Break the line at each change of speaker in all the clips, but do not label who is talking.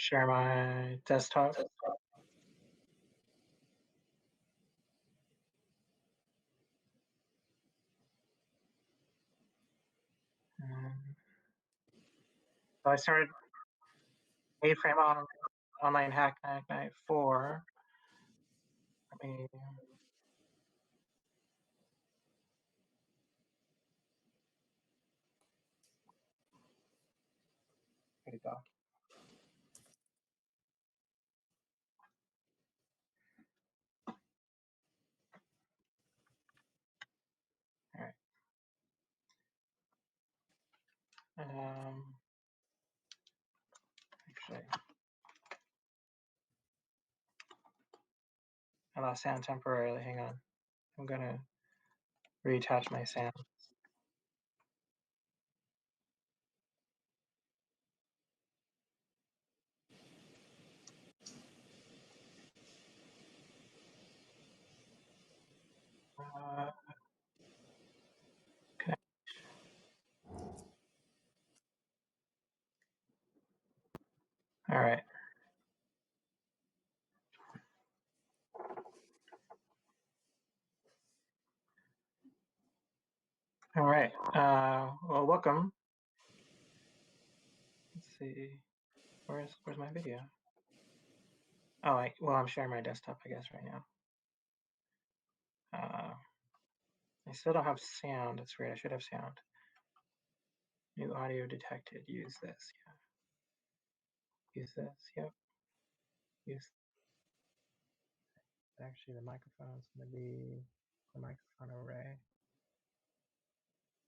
share my desktop. So I started Aframe Online Hacknight 4. Let me. Get a doc. All right. Actually, I lost sound temporarily. Hang on. I'm gonna reattach my sound. Okay. All right. All right. Well, welcome. Let's see. Where's my video? Oh, well, I'm sharing my desktop, I guess, right now. I still don't have sound. That's weird. I should have sound. New audio detected. Use this. Yeah. Use this. Yep. Use. Actually, the microphone's gonna be the microphone array.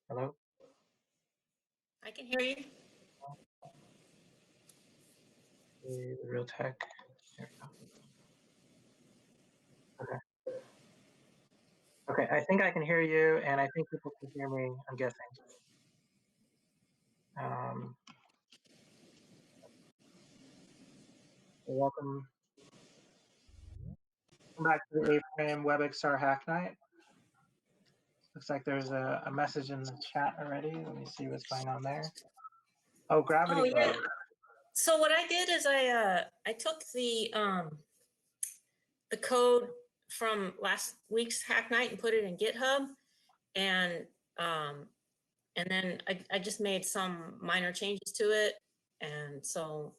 Hello.
I can hear you.
The real tech. There we go. Okay. Okay. I think I can hear you, and I think people can hear me. I'm guessing. Welcome. Welcome back to the Aframe WebXR Hacknight. Looks like there's a message in the chat already. Let me see what's going on there. Oh, gravity glow.
So what I did is I took the code from last week's Hacknight and put it in GitHub, and then I just made some minor changes to it, and so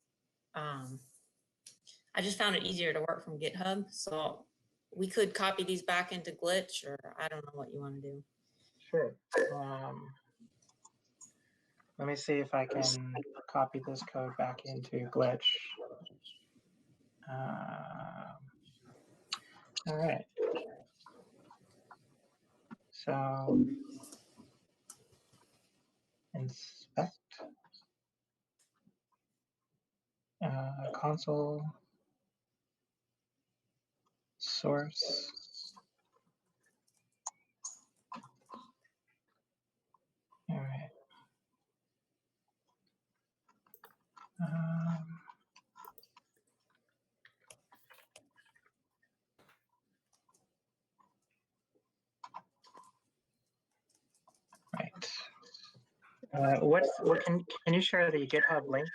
I just found it easier to work from GitHub. So we could copy these back into Glitch, or I don't know what you want to do.
Sure. Let me see if I can copy this code back into Glitch. All right. So inspect console source. All right. Right. What can you share the GitHub link?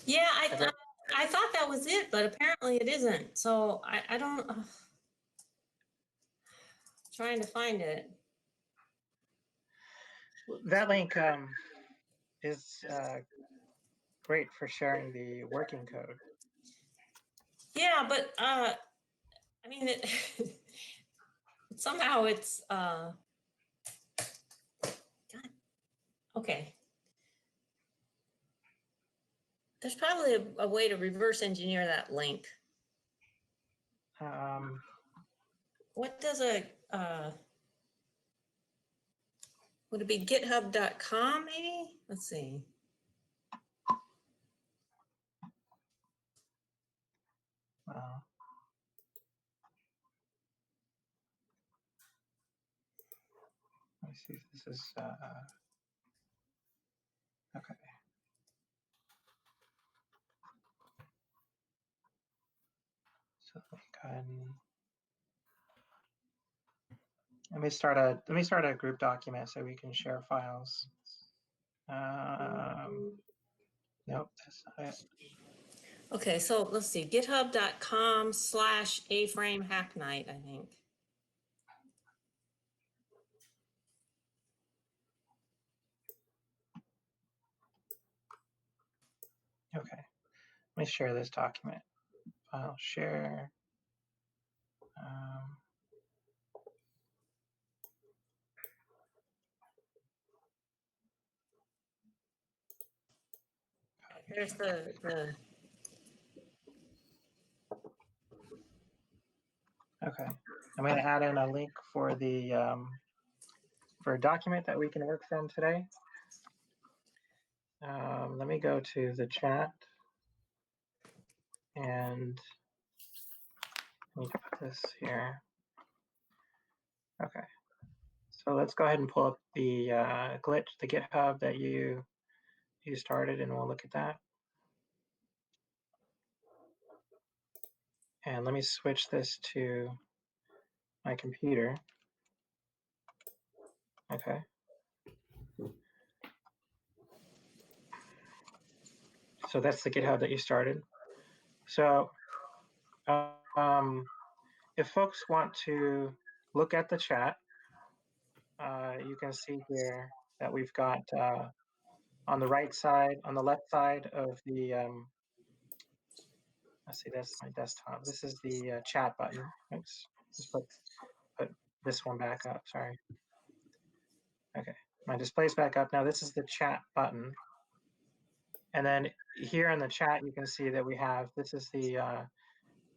Yeah, I thought that was it, but apparently it isn't. So I don't. Trying to find it.
That link is great for sharing the working code.
Yeah, but I mean, somehow it's God. Okay. There's probably a way to reverse engineer that link. What does would it be github.com maybe? Let's see.
Let me see if this is okay. So go ahead and let me start a group document so we can share files. Nope, that's not it.
Okay, so let's see, github.com/Aframe Hacknight, I think.
Okay, let me share this document. File share.
Here's the
Okay, I'm going to add in a link for the for a document that we can work from today. Let me go to the chat and let me put this here. Okay, so let's go ahead and pull up the glitch, the GitHub that you started, and we'll look at that. And let me switch this to my computer. Okay. So that's the GitHub that you started. So if folks want to look at the chat, you can see here that we've got on the right side, on the left side of the, let's see, that's my desktop. This is the chat button. Oops, just put this one back up, sorry. Okay, my display's back up. Now this is the chat button. And then here in the chat, you can see that we have, this is the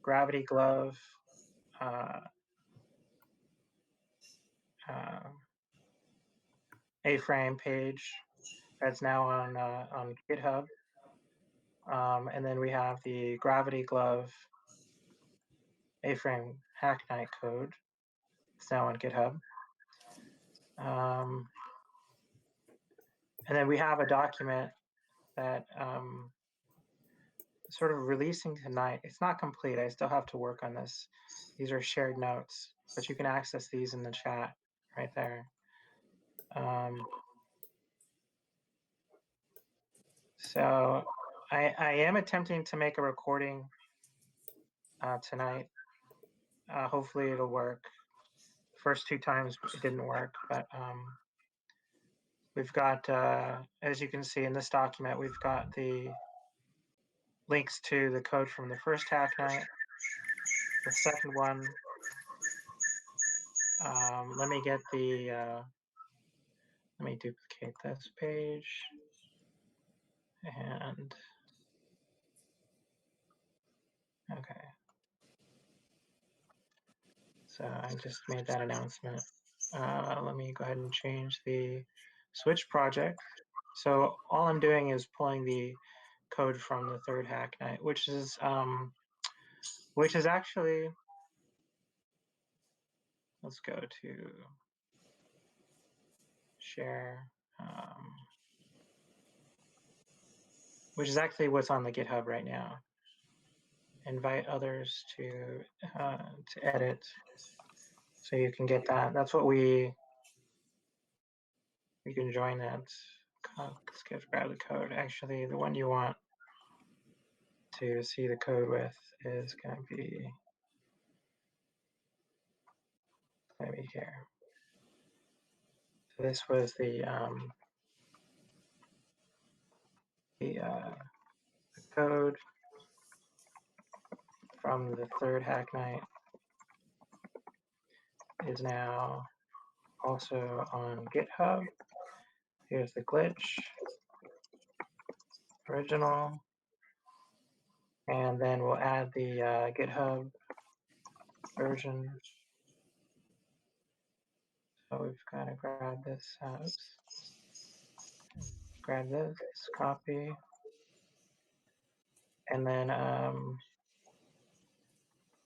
Gravity Glove Aframe page that's now on GitHub. And then we have the Gravity Glove Aframe Hacknight code. It's now on GitHub. And then we have a document that sort of releasing tonight. It's not complete. I still have to work on this. These are shared notes, but you can access these in the chat right there. So I am attempting to make a recording tonight. Hopefully it'll work. First 2 times it didn't work, but we've got, as you can see in this document, we've got the links to the code from the first Hacknight, the second one. Let me get the, let me duplicate this page. And, okay. So I just made that announcement. Let me go ahead and change the switch project. So all I'm doing is pulling the code from the third Hacknight, which is actually, let's go to share, which is actually what's on the GitHub right now. Invite others to edit, so you can get that. That's what we can join that. Let's grab the code. Actually, the one you want to see the code with is going to be here. So this was the code from the third Hacknight is now also on GitHub. Here's the glitch, original, and then we'll add the GitHub version. So we've got to grab this, grab this, copy, and then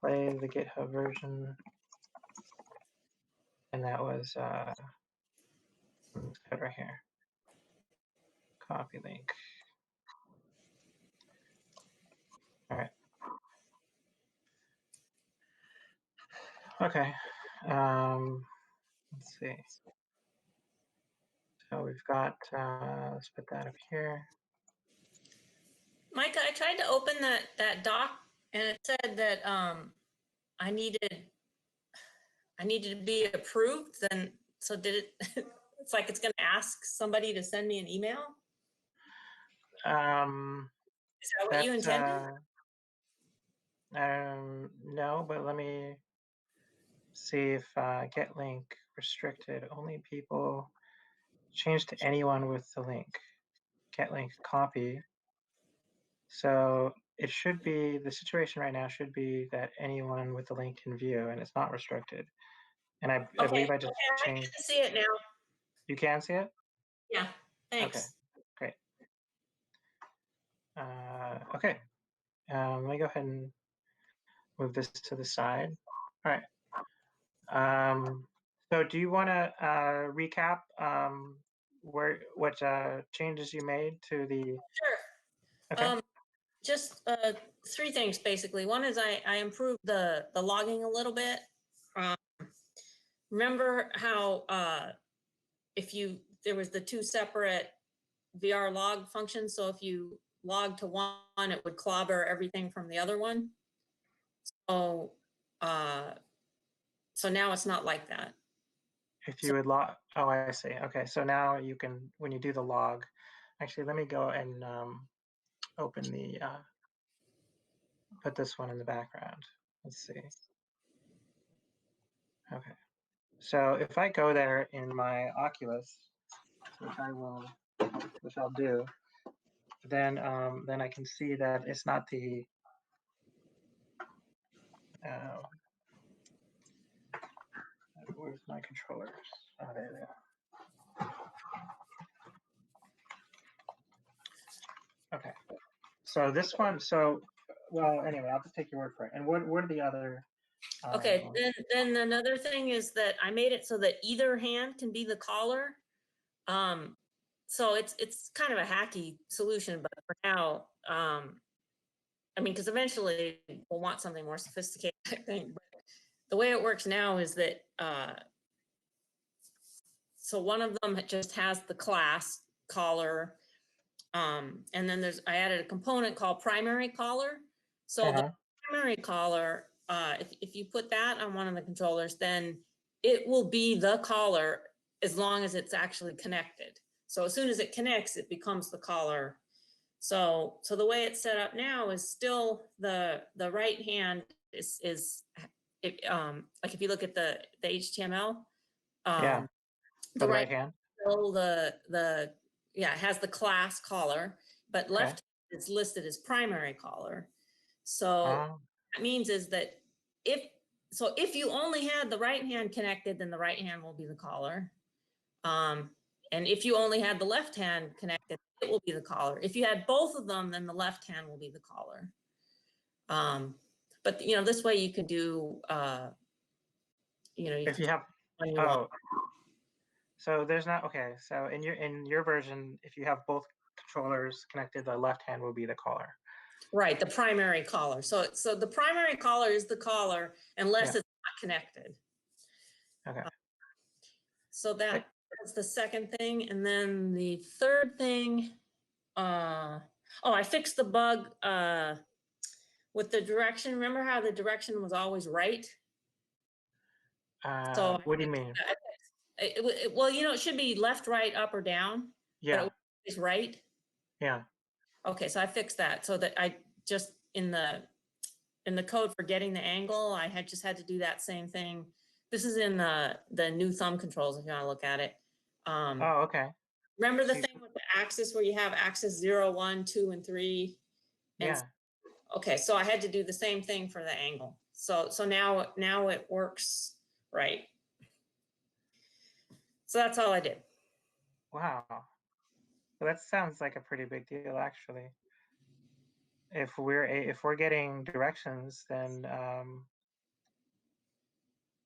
play the GitHub version. And that was this code right here. Copy link. All right. Okay. Let's see. So we've got, let's put that up here.
Micah, I tried to open that doc and it said that I needed to be approved. Then so did it? It's like it's going to ask somebody to send me an email. Is that what you intended?
No, but let me see if get link restricted. Only people change to anyone with the link. Get link copy. So it should be, the situation right now should be that anyone with the link can view, and it's not restricted. And I believe I just
I
changed.
can see it now.
You can see it?
Yeah, thanks.
Okay, great. Okay, let me go ahead and move this to the side. All right. So do you want to recap what changes you made to the?
Sure.
Okay.
Just three things basically. One is I improved the logging a little bit. Remember how there was the two separate VR log functions. So if you log to one, it would clobber everything from the other one. So so now it's not like that.
If you would log, oh, I see. Okay, so now you can, when you do the log, actually, let me go and open the, put this one in the background. Let's see. Okay, so if I go there in my Oculus, which I'll do, then I can see that it's not the, where's my controllers? Oh, there they are. Okay, so this one, well, anyway, I'll just take your word for it. And what are the other?
Okay, then another thing is that I made it so that either hand can be the caller. So it's kind of a hacky solution, but for now, I mean, because eventually we'll want something more sophisticated, I think. But the way it works now is that so one of them just has the class caller, and then I added a component called primary caller. So the primary caller, if you put that on one of the controllers, then it will be the caller as long as it's actually connected. So as soon as it connects, it becomes the caller. So the way it's set up now is still the right hand is like if you look at the HTML,
Yeah,
the
right
right
hand.
still it has the class caller, but left is listed as primary caller. So that means is that if you only had the right hand connected, then the right hand will be the caller. And if you only had the left hand connected, it will be the caller. If you had both of them, then the left hand will be the caller. But this way you could do,
If you have, so there's not, okay. So in your version, if you have both controllers connected, the left hand will be the caller.
Right, the primary caller. So the primary caller is the caller unless it's not connected.
Okay.
So that's the second thing. And then the third thing, I fixed the bug with the direction. Remember how the direction was always right? So
what do you mean?
Well, it should be left, right, up, or down.
Yeah.
But it was right.
Yeah.
Okay, so I fixed that so that I just in the code for getting the angle, I had to do that same thing. This is in the new thumb controls if you want to look at it.
Oh, okay.
Remember the thing with the axis where you have axis 0, 1, 2, and 3?
Yeah.
Okay, so I had to do the same thing for the angle. So now it works right. So that's all I did.
Wow. Well, that sounds like a pretty big deal, actually. If we're getting directions, then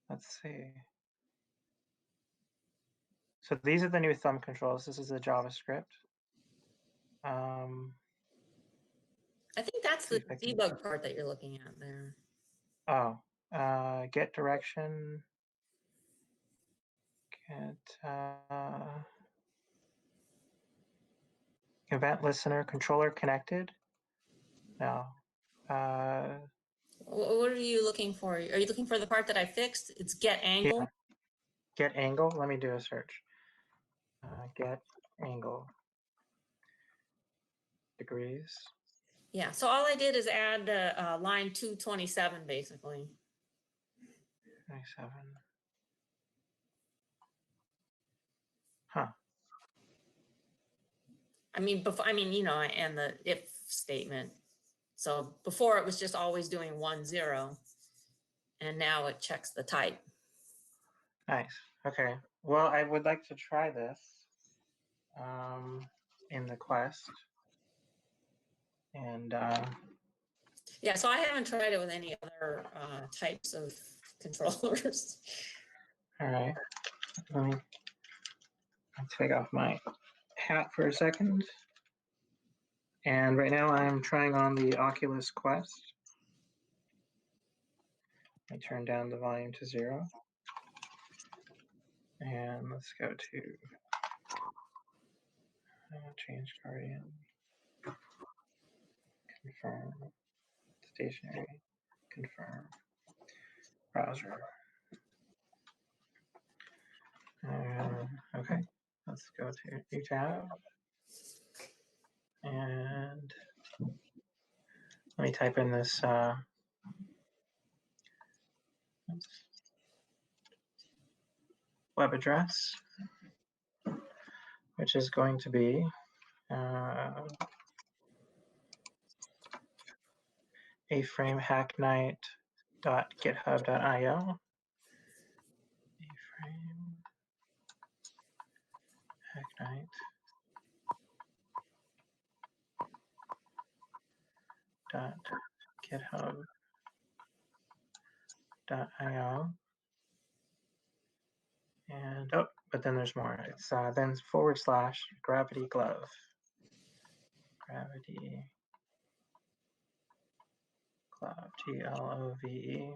let's see. So these are the new thumb controls. This is the JavaScript.
I think that's the debug part that you're looking at there.
Oh, get direction. Get event listener controller connected. now.
What are you looking for? Are you looking for the part that I fixed? It's get angle.
Yeah. Get angle. Let me do a search. Get angle. Degrees.
Yeah, so all I did is add line 227, basically.
27. Huh.
I mean, you know, and the if statement. So before it was just always doing 1, 0, and now it checks the type.
Nice. Okay. Well, I would like to try this in the Quest. And
yeah, so I haven't tried it with any other types of controllers.
All right. Let me take off my hat for a second. And right now I'm trying on the Oculus Quest. I turn down the volume to 0. And let's go to change Guardian. Confirm. Stationary. Confirm. Browser. Okay. Let's go to new tab. And let me type in this web address, which is going to be Aframe Hacknight.github.io. Aframe Hacknight.github.io. And oh, but then there's more. It's then / gravity glove. Gravity glove, GLOVE.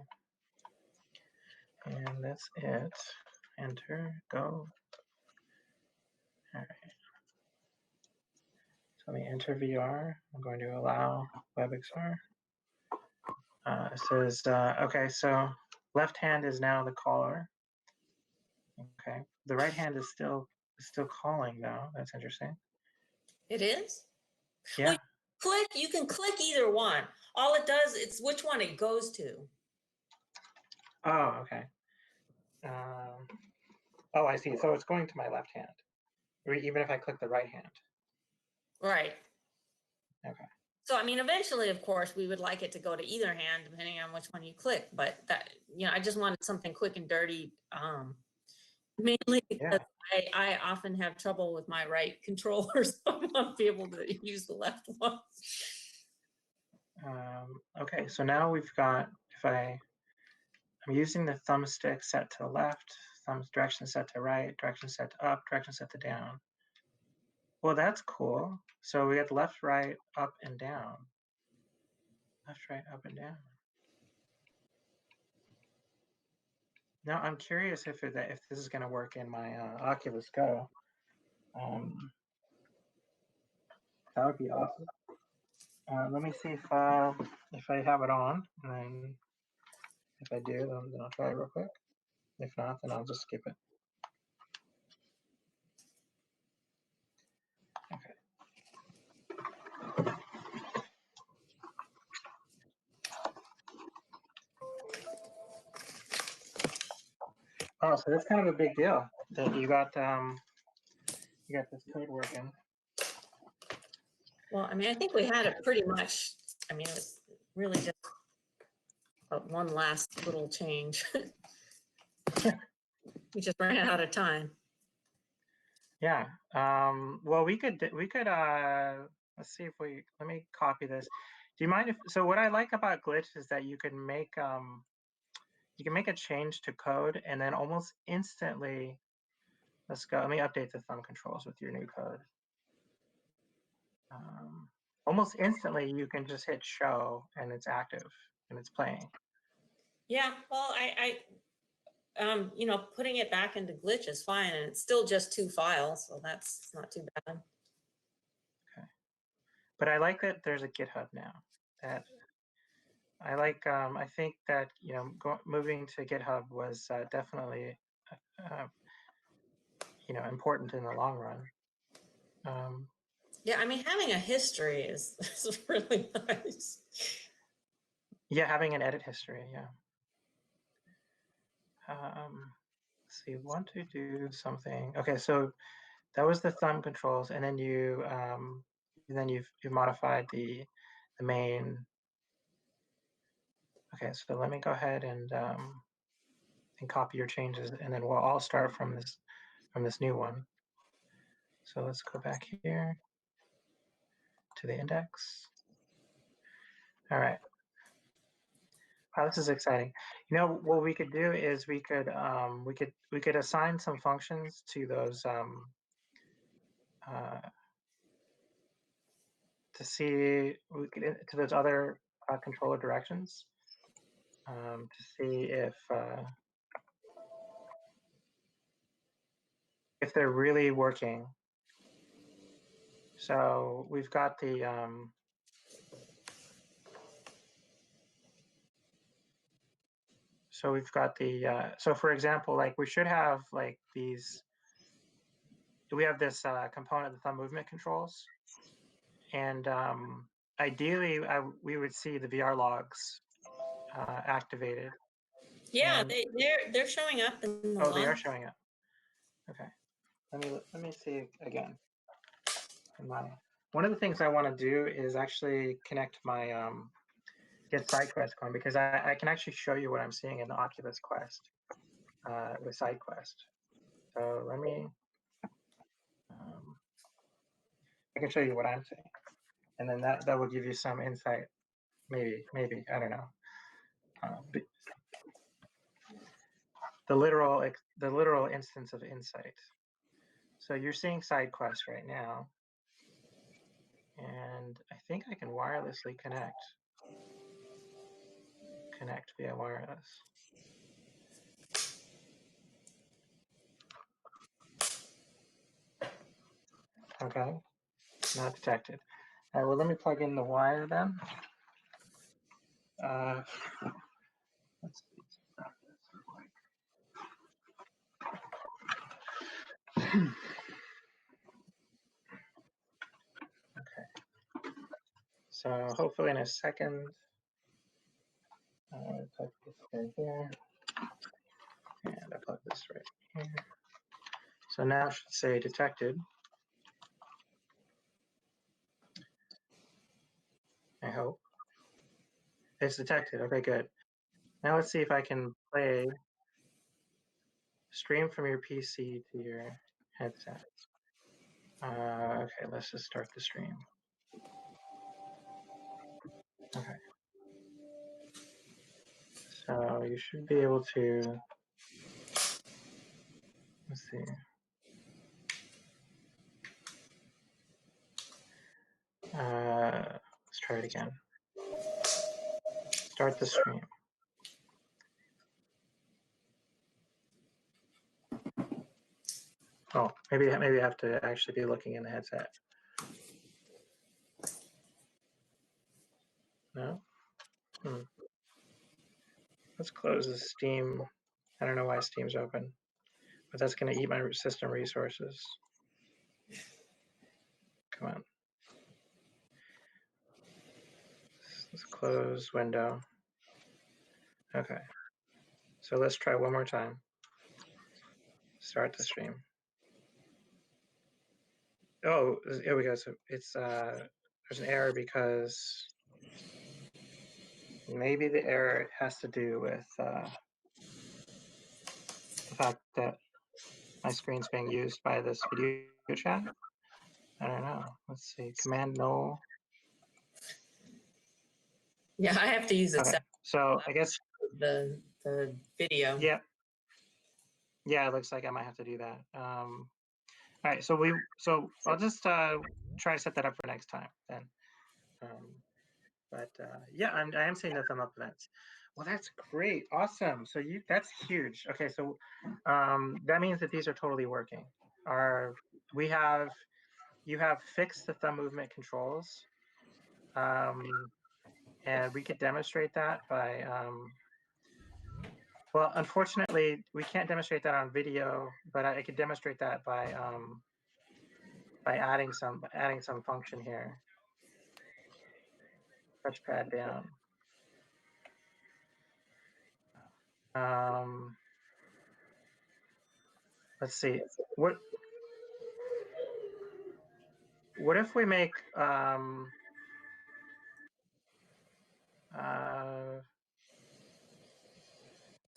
And that's it. Enter, go. All right. So let me enter VR. I'm going to allow WebXR. It says, okay, so left hand is now the caller. Okay, the right hand is still calling though. That's interesting.
It is?
Yeah.
Well, you can click either one. All it does, it's which one it goes to.
Oh, okay. Oh, I see. So it's going to my left hand, or even if I click the right hand.
Right.
Okay.
So, I mean, eventually, of course, we would like it to go to either hand, depending on which one you click. But that, you know, I just wanted something quick and dirty, mainly because I often have trouble with my right controller, so I want to be able to use the left one.
Okay, so now we've got, I'm using the thumbstick set to the left, thumb direction set to right, direction set to up, direction set to down. Well, that's cool. So we got the left, right, up, and down. Left, right, up, and down. Now I'm curious if this is going to work in my Oculus Go. That would be awesome. Let me see if I have it on, and then if I do, then I'll try it real quick. If not, then I'll just skip it. Okay. Oh, so that's kind of a big deal that you got this code working.
Well, I mean, I think we had it pretty much. I mean, it was really just one last little change. We just ran out of time.
Yeah. Well, we could let's see if let me copy this. Do you mind if, so what I like about Glitch is that you can make a change to code and then almost instantly, let's go, let me update the thumb controls with your new code. Almost instantly you can just hit show and it's active and it's playing.
Yeah, well, you know, putting it back into Glitch is fine, and it's still just 2 files, so that's not too bad.
Okay. But I like that there's a GitHub now. that I like. I think that moving to GitHub was definitely uh, important in the long run.
Yeah, I mean, having a history is really nice.
Yeah, having an edit history. Yeah. Let's see, want to do something. Okay, so that was the thumb controls, and then you've modified the main. Okay, so let me go ahead and copy your changes, and then we'll all start from this new one. So let's go back here to the index. All right. Wow, this is exciting. What we could do is we could assign some functions to those to those other controller directions to see if they're really working. So we've got the so for example, like we should have like these. We have this component, the thumb movement controls, and ideally we would see the VR logs activated.
Yeah,
And
they're showing up in the
oh,
log.
they are showing up. Okay, let me see again. One of the things I want to do is actually connect my get SideQuest going, because I can actually show you what I'm seeing in the Oculus Quest with SideQuest. So let me I can show you what I'm seeing, and then that will give you some insight. Maybe I don't know. The literal instance of insight. So you're seeing SideQuest right now, and I think I can wirelessly connect via wireless. Okay, not detected. All right, well, let me plug in the wire then. Let's see. Okay. So hopefully in a second, I plug this right here, and I plug this right here. So now it should say detected. I hope. It's detected. Okay, good. Now let's see if I can play stream from your PC to your headset. Okay, let's just start the stream. Okay. So you should be able to, let's see. Let's try it again. Start the stream. Oh, maybe I have to actually be looking in the headset. No? Let's close the Steam. I don't know why Steam's open, but that's going to eat my system resources. Come on. Let's close window. Okay. So let's try one more time. Start the stream. Oh, here we go. So it's there's an error because maybe the error has to do with the fact that my screen's being used by this video chat. I don't know. Let's see. Command null.
Yeah, I have to use it.
Okay. So I guess
the video.
Yeah. Yeah, it looks like I might have to do that. All right. So I'll just try to set that up for next time then. Yeah, I am seeing the thumb up events. Well, that's great. Awesome. So that's huge. Okay, so that means that these are totally working. You have fixed the thumb movement controls. and we could demonstrate that by, well, unfortunately, we can't demonstrate that on video, but I could demonstrate that by adding some function here. Touchpad down. Let's see. What if we make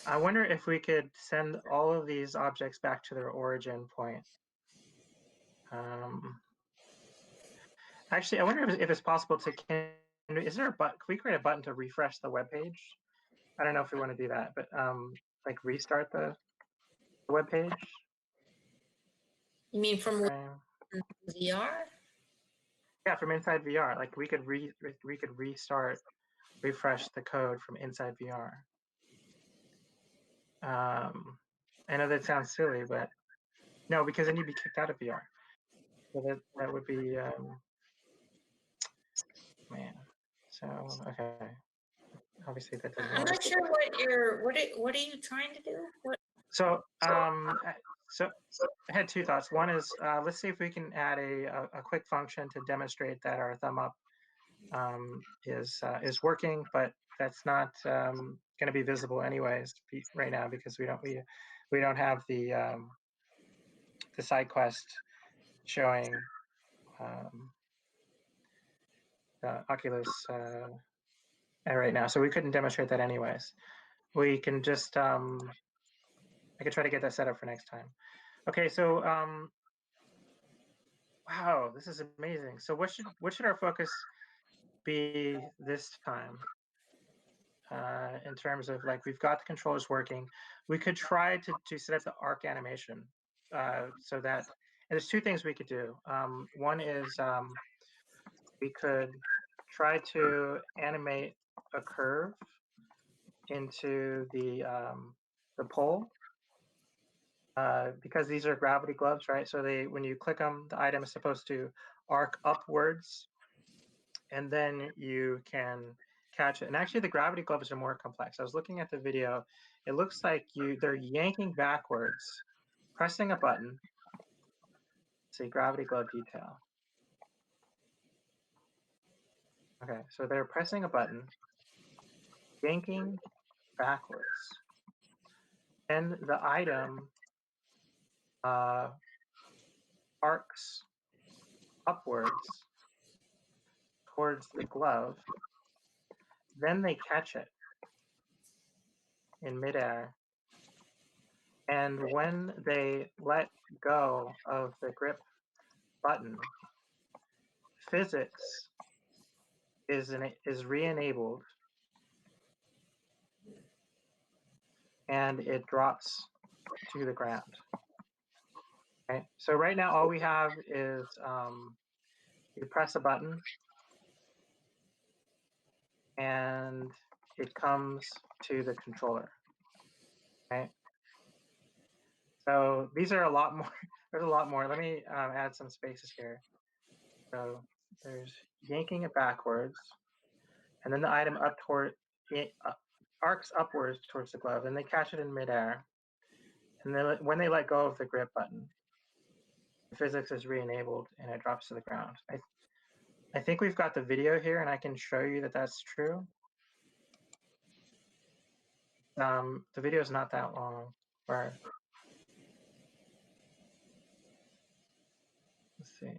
I wonder if we could send all of these objects back to their origin point. Actually, I wonder if it's possible to, is there a button, can we create a button to refresh the web page? I don't know if we want to do that, but like restart the web page.
You mean from
Right.
VR?
Yeah, from inside VR. Like we could restart, refresh the code from inside VR. I know that sounds silly, but no, because then you'd be kicked out of VR. So that would be man. So okay, obviously that doesn't
I'm
work.
not sure what are you trying to do? What?
So so I had two thoughts. One is let's see if we can add a quick function to demonstrate that our thumb up is working, but that's not going to be visible anyways right now because we don't have the side quest showing the Oculus right now, so we couldn't demonstrate that anyways. We can just I could try to get that set up for next time. Okay, so wow, this is amazing. So what should our focus be this time? In terms of like we've got the controllers working, we could try to set up the arc animation so that, and there's two things we could do. One is we could try to animate a curve into the pole because these are gravity gloves, right? So when you click them, the item is supposed to arc upwards, and then you can catch it. And actually, the gravity gloves are more complex. I was looking at the video. It looks like they're yanking backwards, pressing a button. Let's see, gravity glove detail. Okay, so they're pressing a button, yanking backwards, and the item arcs upwards towards the glove. Then they catch it in midair. And when they let go of the grip button, physics is re-enabled, and it drops to the ground. Right. So right now, all we have is you press a button, and it comes to the controller. Right. So these are a lot more. There's a lot more. Let me add some spaces here. So there's yanking it backwards, and then the item up toward it arcs upwards towards the glove, and they catch it in midair. And then when they let go of the grip button, the physics is re-enabled and it drops to the ground. I think we've got the video here, and I can show you that that's true. The video is not that long. Or let's see.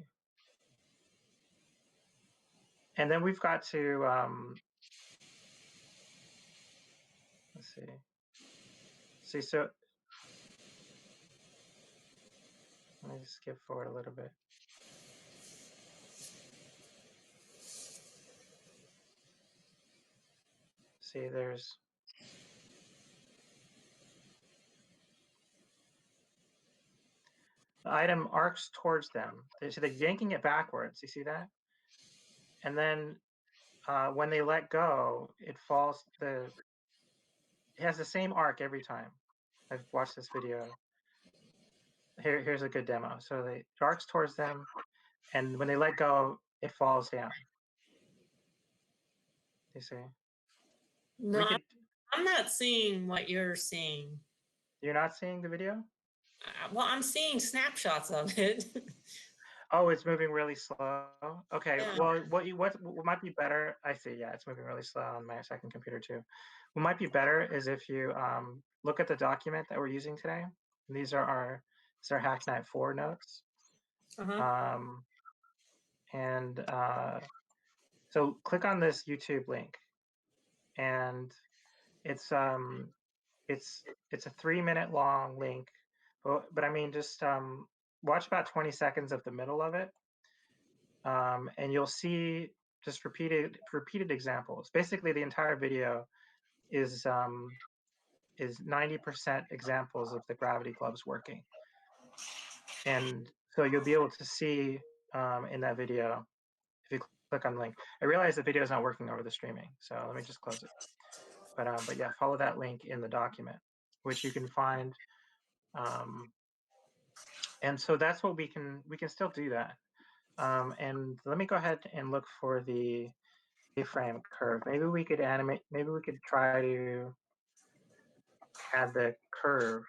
And then we've got to let's see. See, so let me skip forward a little bit. See, there's the item arcs towards them. So they're yanking it backwards. You see that? And then when they let go, it falls. It has the same arc every time. I've watched this video. Here's a good demo. So it arcs towards them, and when they let go, it falls down. You see,
No,
we could.
I'm not seeing what you're seeing.
You're not seeing the video?
Well, I'm seeing snapshots of it.
Oh, it's moving really slow. Okay.
Yeah.
Well, what might be better? I see. Yeah, it's moving really slow on my second computer too. What might be better is if you look at the document that we're using today. These are our Hacknight 4 notes.
Uh-huh.
Um, and so click on this YouTube link, and it's um it's a 3-minute long link, but I mean just watch about 20 seconds of the middle of it, and you'll see just repeated examples. Basically, the entire video is 90% examples of the gravity clubs working, and so you'll be able to see in that video if you click on the link. I realize the video is not working over the streaming, so let me just close it. But yeah, follow that link in the document, which you can find. Um, and so that's what we can still do that. And let me go ahead and look for the A-frame curve. Maybe we could animate. Maybe we could try to add the curve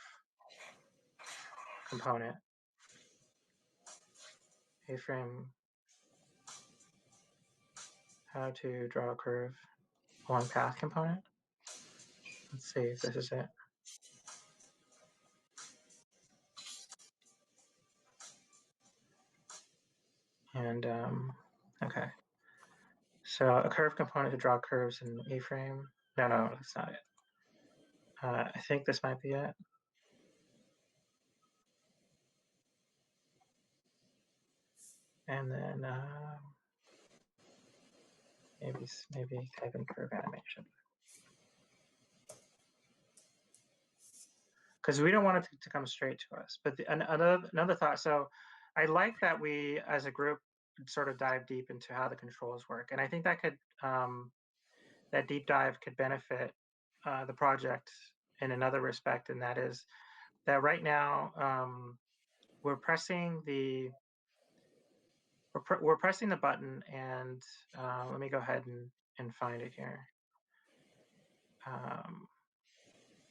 component. A-frame. How to draw a curve along path component. Let's see if this is it. And okay. So a curve component to draw curves in A-frame. No, that's not it. I think this might be it. And then maybe type in curve animation, because we don't want it to come straight to us. But another thought. So I like that we as a group sort of dive deep into how the controls work, and I think that could that deep dive could benefit the project in another respect, and that is that right now we're pressing the we're pressing the button, and let me go ahead and find it here.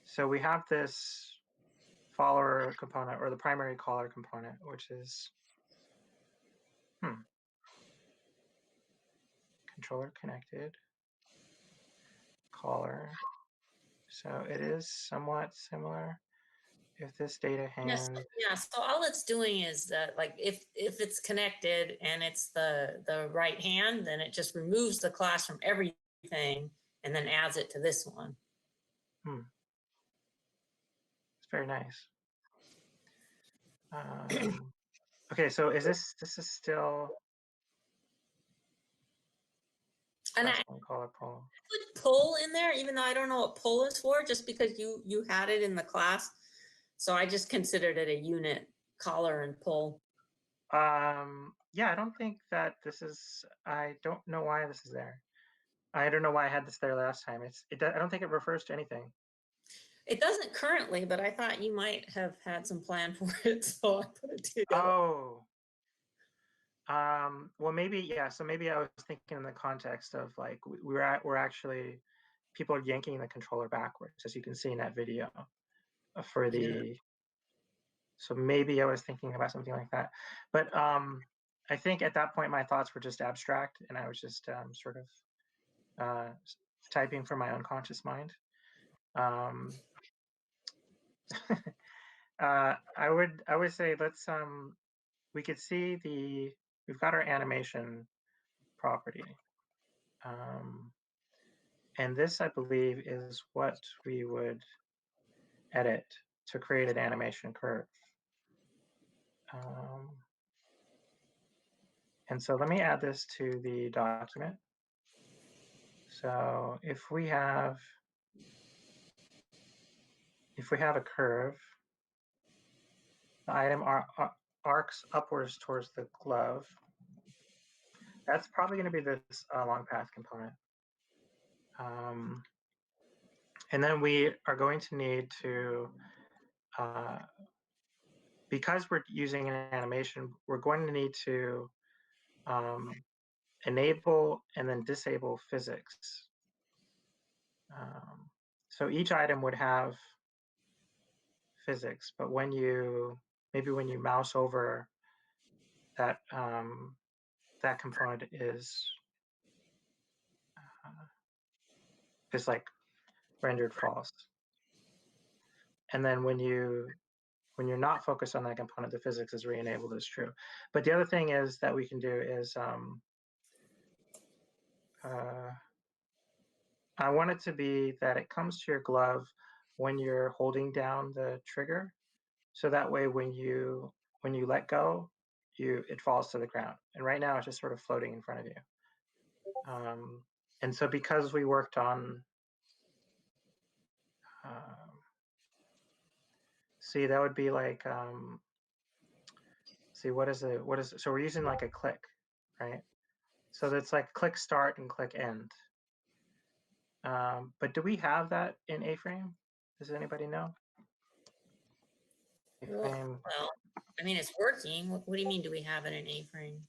So we have this follower component, or the primary caller component, which is controller connected caller. So it is somewhat similar. If this data
Yes.
hand,
Yeah. So all it's doing is that, like, if it's connected and it's the right hand, then it just removes the class from everything and then adds it to this one.
It's very nice. Okay, so is this is still
And I
caller pull?
put pull in there, even though I don't know what pull is for, just because you had it in the class. So I just considered it a unit, collar and pull.
Yeah, I don't think that this is. I don't know why this is there. I don't know why I had this there last time. I don't think it refers to anything.
It doesn't currently, but I thought you might have had some plan for it, so I put it together.
Oh. Well, maybe, yeah. So maybe I was thinking in the context of like we're actually people are yanking the controller backwards, as you can see in that video for the.
Yeah.
So maybe I was thinking about something like that, but I think at that point my thoughts were just abstract, and I was just sort of typing from my unconscious mind. I would say let's we could see we've got our animation property. And this, I believe, is what we would edit to create an animation curve. And so let me add this to the document. So if we have a curve, the item arcs upwards towards the glove. That's probably going to be this long path component. And then we are going to need to, because we're using an animation, we're going to need to enable and then disable physics. So each item would have physics, but maybe when you mouse over that, that component is like rendered false. And then when you're not focused on that component, the physics is re-enabled as true. But the other thing is that we can do is I want it to be that it comes to your glove when you're holding down the trigger. So that way when you let go, it falls to the ground. And right now it's just sort of floating in front of you. And so because we worked on see, that would be like see, what is it? So we're using like a click, right? So that's like click start and click end. But do we have that in A-frame? Does anybody know? A-frame.
Well, I mean, it's working. What do you mean, do we have it in A-frame?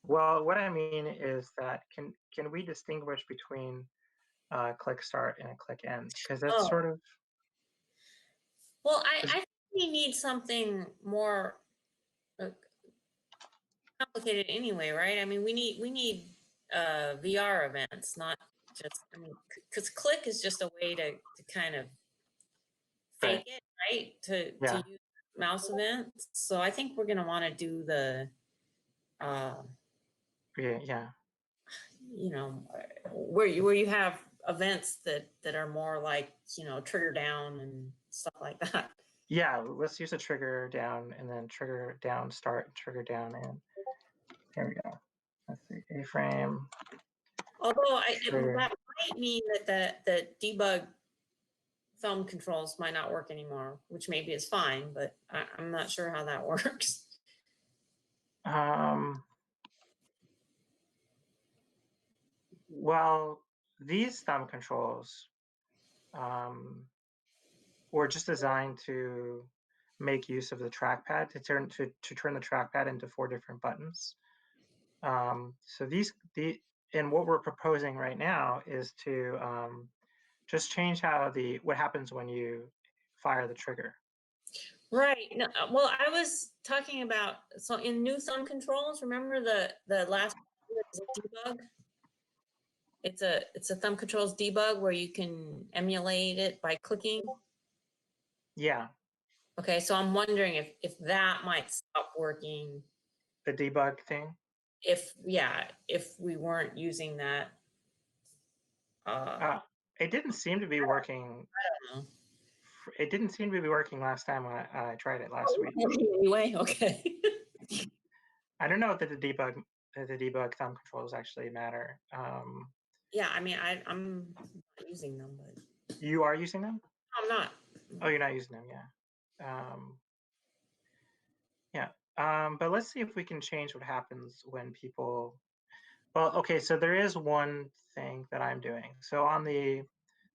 Well, what I mean is that can we distinguish between click start and a click end? Because that's sort of.
Well, I think we need something more complicated anyway, right? I mean, we need VR events, not just, I mean, because click is just a way to kind of fake it, right? To use mouse events. So I think we're going to want to do the,
yeah.
You know, where you have events that are more like, you know, trigger down and stuff like that.
Yeah, let's use a trigger down and then trigger down start, trigger down in. Here we go. Let's see, A-frame.
Although that might mean that the debug thumb controls might not work anymore, which maybe is fine, but I'm not sure how that works.
Well, these thumb controls were just designed to make use of the trackpad to turn the trackpad into 4 different buttons. So and what we're proposing right now is to just change how what happens when you fire the trigger.
Right. No, well, I was talking about, so in new thumb controls, remember the last debug? It's a thumb controls debug where you can emulate it by clicking.
Yeah.
Okay, so I'm wondering if that might stop working.
The debug thing?
If we weren't using that.
It didn't seem to be working.
I don't know.
It didn't seem to be working last time I tried it last week.
Anyway, okay.
I don't know if the debug thumb controls actually matter.
Yeah, I mean, I'm not using them, but
you are using them?
I'm not.
Oh, you're not using them, yeah. But let's see if we can change what happens when people. Well, okay, so there is one thing that I'm doing. So on the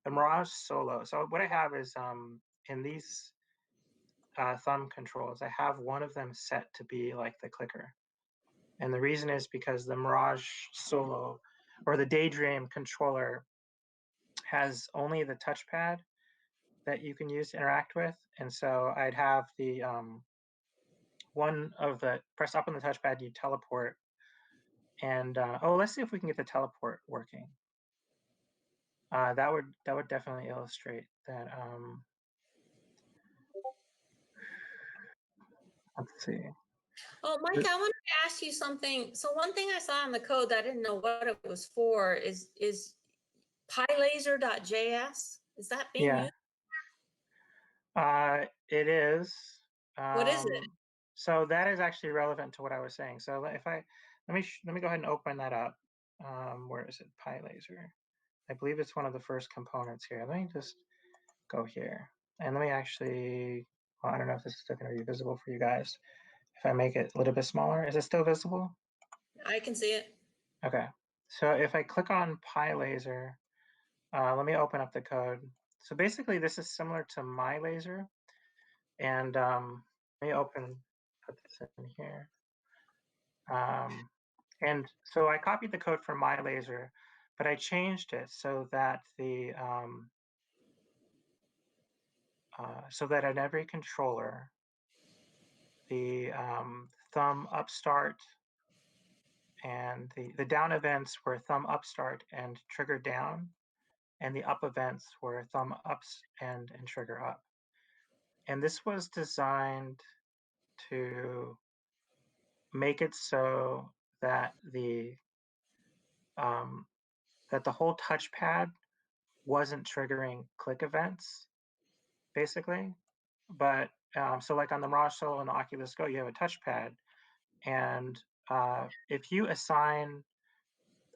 Mirage Solo, so what I have is in these thumb controls, I have one of them set to be like the clicker. And the reason is because the Mirage Solo or the Daydream controller has only the touchpad that you can use to interact with. And so I'd have the one of the press up on the touchpad, you teleport. And let's see if we can get the teleport working. That would definitely illustrate that. Let's see.
Oh, Mike, I wanted to ask you something. So one thing I saw in the code that I didn't know what it was for is pylaser.js. Is that being used?
It is.
What is it?
So that is actually relevant to what I was saying. So if let me go ahead and open that up. Where is it? PyLaser. I believe it's one of the first components here. Let me just go here. And let me actually, well, I don't know if this is still going to be visible for you guys. If I make it a little bit smaller, is it still visible?
I can see it.
Okay. So if I click on PyLaser, let me open up the code. So basically, this is similar to MyLaser. And let me put this in here. And so I copied the code from MyLaser, but I changed it so that so that in every controller, the thumb upstart and the down events were thumb upstart and trigger down, and the up events were thumb ups and trigger up. And this was designed to make it so that um, the whole touchpad wasn't triggering click events, basically. But so like on the Mirage Solo and the Oculus Go, you have a touchpad, and if you assign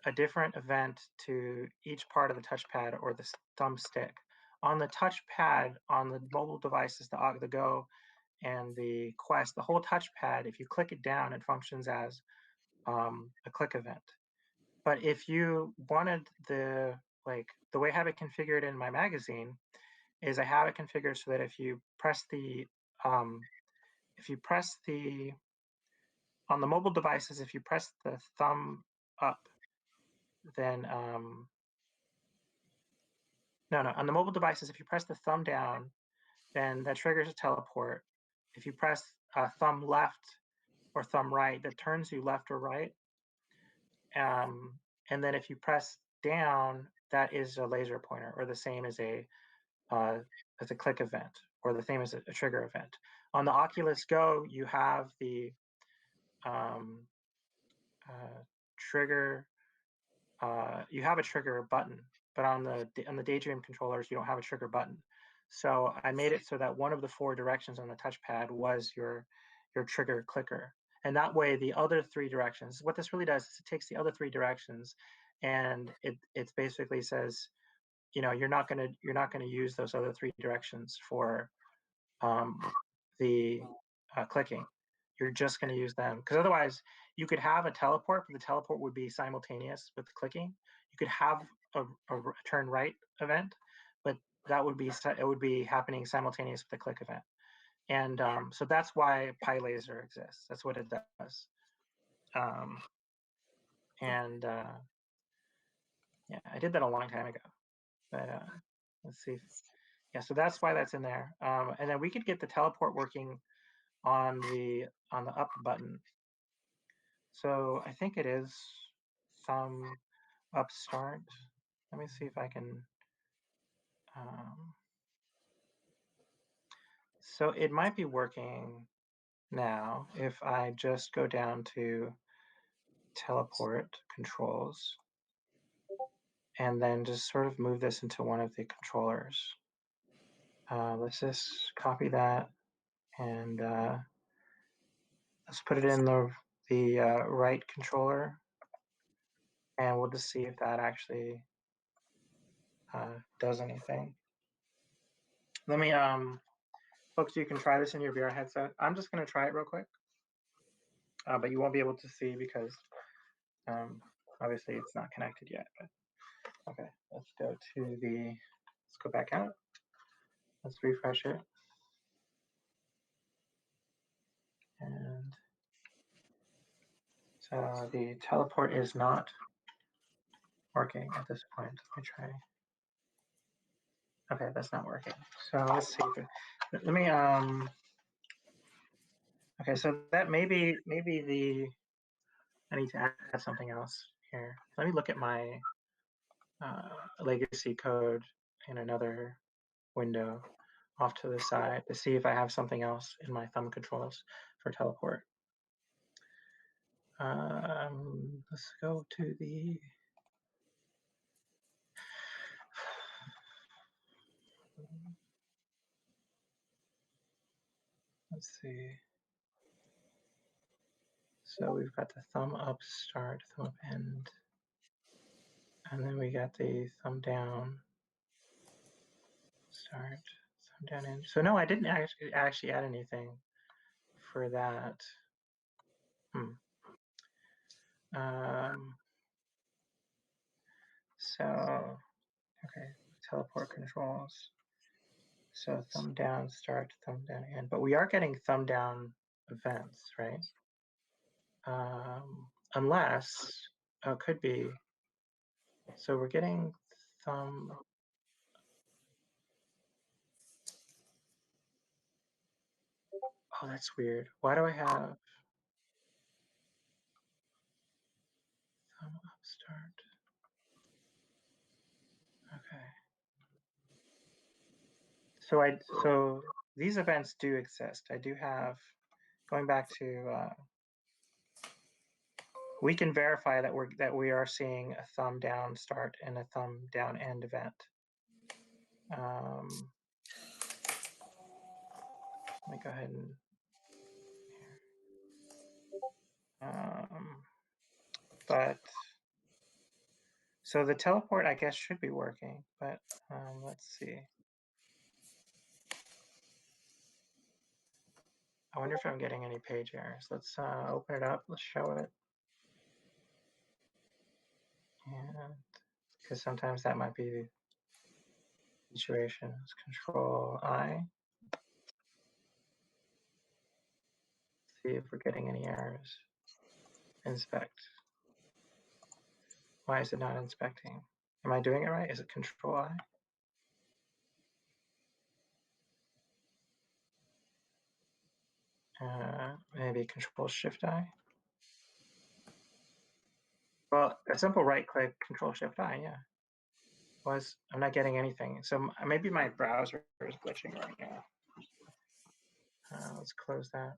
a different event to each part of the touchpad or the thumbstick, on the touchpad on the mobile devices, the Go and the Quest, the whole touchpad, if you click it down, it functions as a click event. But if you wanted the way I have it configured in my magazine is I have it configured so that if you press the on the mobile devices, if you press the thumb up, then no, on the mobile devices, if you press the thumb down, then that triggers a teleport. If you press thumb left or thumb right, that turns you left or right. And then if you press down, that is a laser pointer, or the same as a click event, or the same as a trigger event. On the Oculus Go, you have the trigger. You have a trigger button, but on the Daydream controllers, you don't have a trigger button. So I made it so that one of the 4 directions on the touchpad was your trigger clicker, and that way the other 3 directions. What this really does is it takes the other 3 directions, and it basically says, you're not gonna use those other 3 directions for the clicking. You're just going to use them because otherwise you could have a teleport, but the teleport would be simultaneous with clicking. You could have a turn right event, but that would be happening simultaneous with the click event. And so that's why PyLaser exists. That's what it does. And yeah, I did that a long time ago. But let's see. Yeah, so that's why that's in there. And then we could get the teleport working on the up button. So I think it is thumb upstart. Let me see if I can. So it might be working now if I just go down to teleport controls and then just sort of move this into one of the controllers. Let's just copy that and let's put it in the right controller, and we'll just see if that actually does anything. Let me, folks, you can try this in your VR headset. I'm just going to try it real quick, but you won't be able to see because obviously it's not connected yet. But okay, let's go back out. Let's refresh it. And so the teleport is not working at this point. Let me try. Okay, that's not working. So let's see. Let me, okay, so that maybe I need to add something else here. Let me look at my legacy code in another window off to the side to see if I have something else in my thumb controls for teleport. Let's go to the let's see. So we've got the thumb up start, thumb up end, and then we got the thumb down start, thumb down end. So no, I didn't actually add anything for that. So okay, teleport controls. So thumb down start, thumb down end, but we are getting thumb down events, right? Unless, oh, it could be, So we're getting thumb. Oh, that's weird. Why do I have thumb up start? Okay. So these events do exist. I do have, going back to, we can verify that we are seeing a thumb down start and a thumb down end event. Let me go ahead and but so the teleport, I guess, should be working, but let's see. I wonder if I'm getting any page errors. Let's open it up. Let's show it. And because sometimes that might be the situation. Let's Control I. See if we're getting any errors. Inspect. Why is it not inspecting? Am I doing it right? Is it Control I? Maybe Control Shift I. Well, a simple right click, Control Shift I, yeah. I'm not getting anything. So maybe my browser is glitching right now. Let's close that.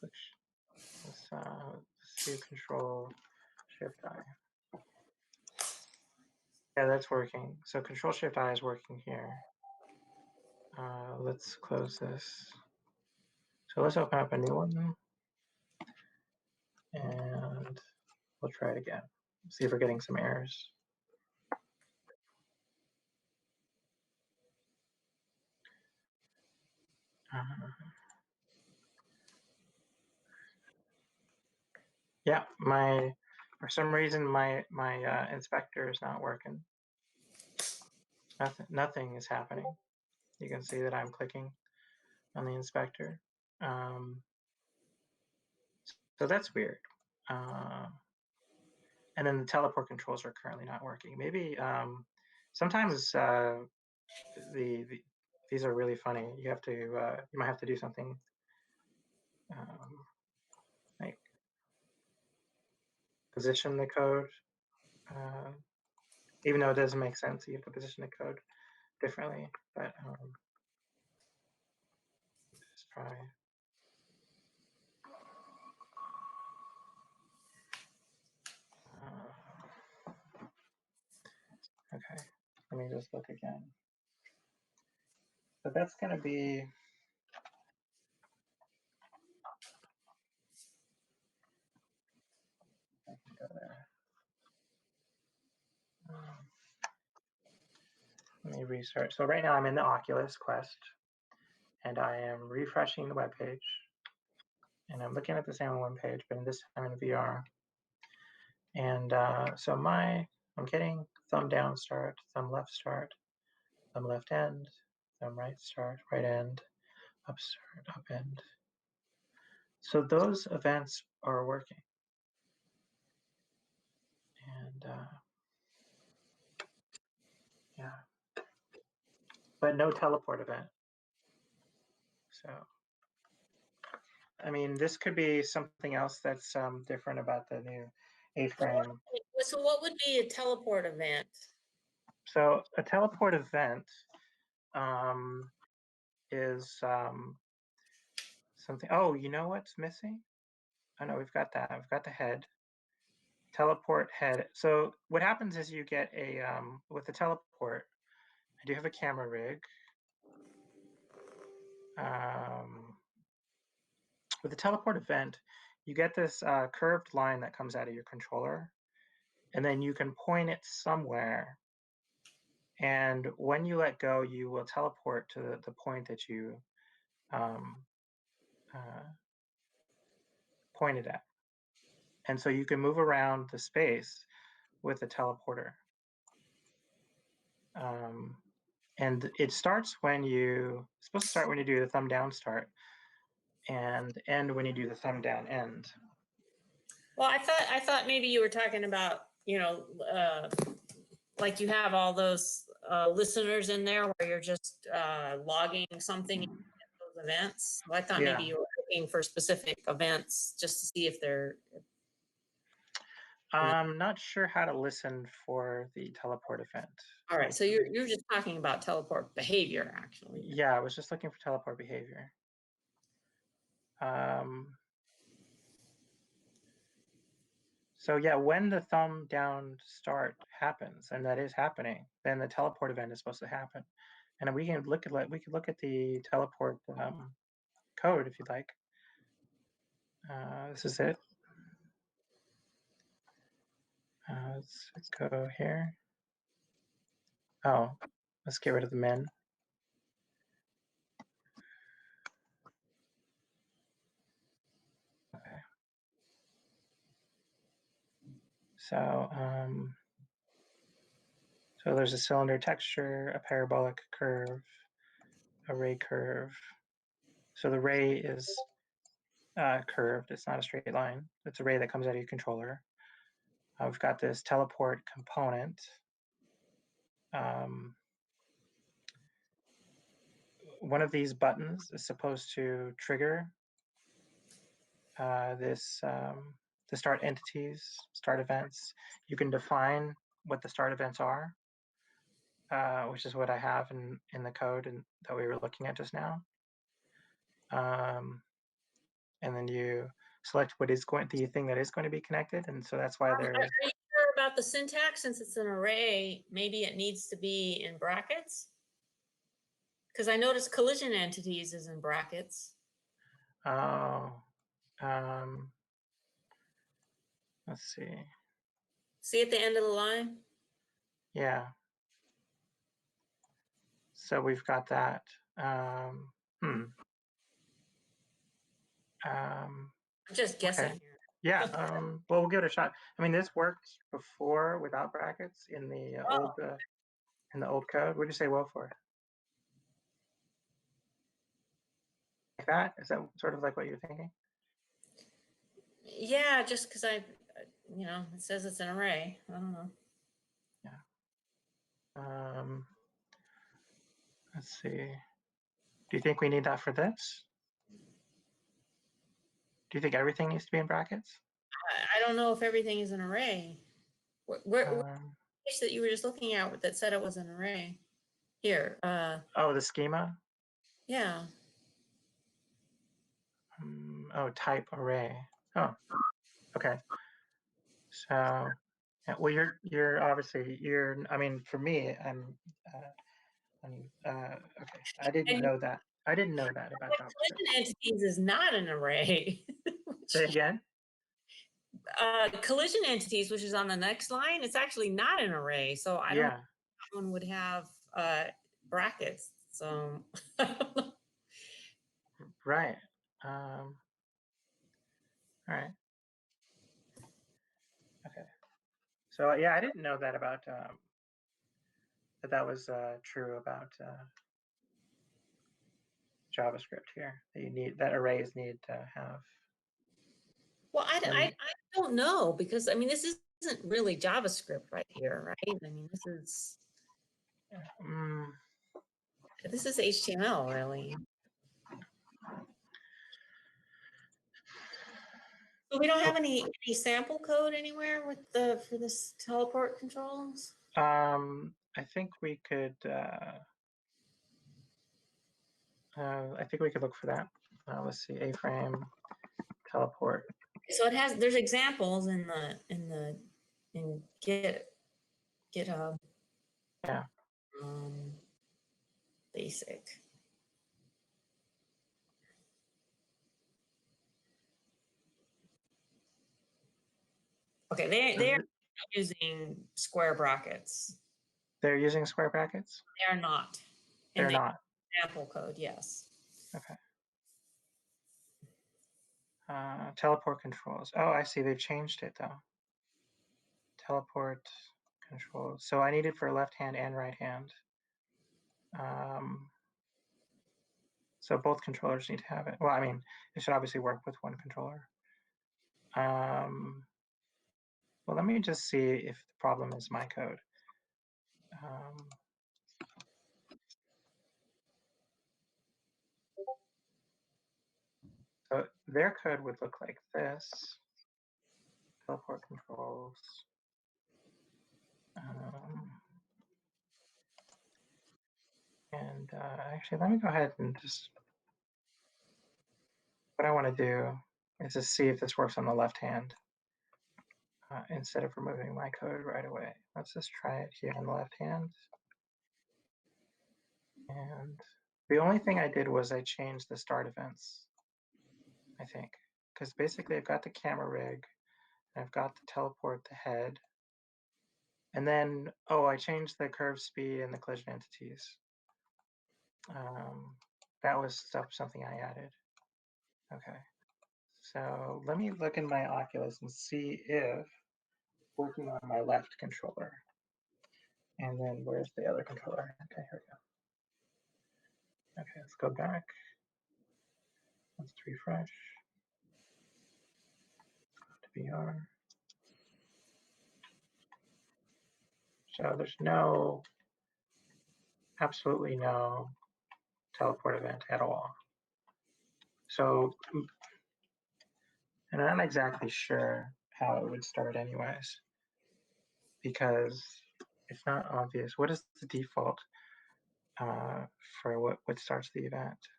Let's do Control Shift I. Yeah, that's working. So Control Shift I is working here. Let's close this. So let's open up a new one. And we'll try it again. See if we're getting some errors. Yeah, for some reason my inspector is not working. Nothing is happening. You can see that I'm clicking on the inspector. So that's weird. And then the teleport controls are currently not working. Maybe sometimes these are really funny. You have to you might have to do something like position the code. Even though it doesn't make sense, you have to position the code differently. But let's try. Okay, let me just look again. So that's going to be. I can go there. Let me restart. So right now I'm in the Oculus Quest, and I am refreshing the web page, and I'm looking at the same web page, but this time in VR. And so I'm getting thumb down start, thumb left start, thumb left end, thumb right start, right end, up start, up end. So those events are working. And yeah, but no teleport event. So, I mean, this could be something else that's different about the new Aframe.
So what would be a teleport event?
So a teleport event is something. Oh, you know what's missing? Oh no, we've got that. We've got the head. Teleport head. So what happens is you get a with the teleport. I do have a camera rig. With the teleport event, you get this curved line that comes out of your controller, and then you can point it somewhere. And when you let go, you will teleport to the point that you pointed at. And so you can move around the space with the teleporter. And it starts it's supposed to start when you do the thumb down start and end when you do the thumb down end.
Well, I thought maybe you were talking about, like you have all those listeners in there where you're just logging something in those events. So I thought maybe you were looking for specific events just to see if they're.
I'm not sure how to listen for the teleport event.
All right, so you're just talking about teleport behavior, actually.
Yeah, I was just looking for teleport behavior. So yeah, when the thumb down start happens, and that is happening, then the teleport event is supposed to happen. And we can look at the teleport code if you'd like. This is it. Let's go here. Oh, let's get rid of the min. Okay. So so there's a cylinder texture, a parabolic curve, a ray curve. So the ray is curved. It's not a straight line. It's a ray that comes out of your controller. We've got this teleport component. One of these buttons is supposed to trigger this the start entities, start events. You can define what the start events are, which is what I have in the code and that we were looking at just now. And then you select what is the thing that is going to be connected, and so that's why there's.
Are you sure about the syntax? Since it's an array, maybe it needs to be in brackets? Because I noticed collision entities is in brackets.
Oh, let's see.
See at the end of the line?
Yeah. So we've got that.
I'm just guessing
okay.
here.
Yeah. Well, we'll give it a shot. I mean, this worked before without brackets in the old code. What did you say well for? Like that? Is that sort of like what you're thinking?
Yeah, just because it says it's an array. I don't know.
Yeah. Let's see. Do you think we need that for this? Do you think everything needs to be in brackets?
I don't know if everything is an array. Where page that you were just looking at that said it was an array? Here.
Oh, the schema?
Yeah.
Oh, type array. Oh, okay. So, yeah, well, you're obviously I mean, for me, okay. I didn't know that. I didn't know that about JavaScript.
Collision entities is not an array.
Say again.
Collision entities, which is on the next line, it's actually not an array. So I don't know if one would have brackets. So
right. All right. Okay. So yeah, I didn't know that about that was true about JavaScript here. That arrays need to have.
Well, I don't know, because I mean, this isn't really JavaScript right here, right? I mean, this is HTML, really. So we don't have any sample code anywhere for this teleport controls?
I think we could. I think we could look for that. Let's see, Aframe teleport.
So there's examples in GitHub.
Yeah.
Basic. Okay, they're using square brackets.
They're using square brackets?
They are not.
They're not.
Sample code, yes.
Okay. Teleport controls. Oh, I see. They've changed it though. Teleport controls. So I need it for left hand and right hand. So both controllers need to have it. Well, I mean, it should obviously work with one controller. Well, let me just see if the problem is my code. So their code would look like this. Teleport controls. And actually, let me go ahead and just, what I want to do is just see if this works on the left hand instead of removing my code right away. Let's just try it here on the left hand. And the only thing I did was I changed the start events, I think, because basically I've got the camera rig, and I've got the teleport the head, and then, oh, I changed the curve speed and the collision entities. That was something I added. Okay, so let me look in my Oculus and see if working on my left controller. And then where's the other controller? Okay, here we go. Okay, let's go back. Let's refresh. To VR. So there's absolutely no teleport event at all. So, and I'm not exactly sure how it would start anyways, because it's not obvious. What is the default for what starts the event?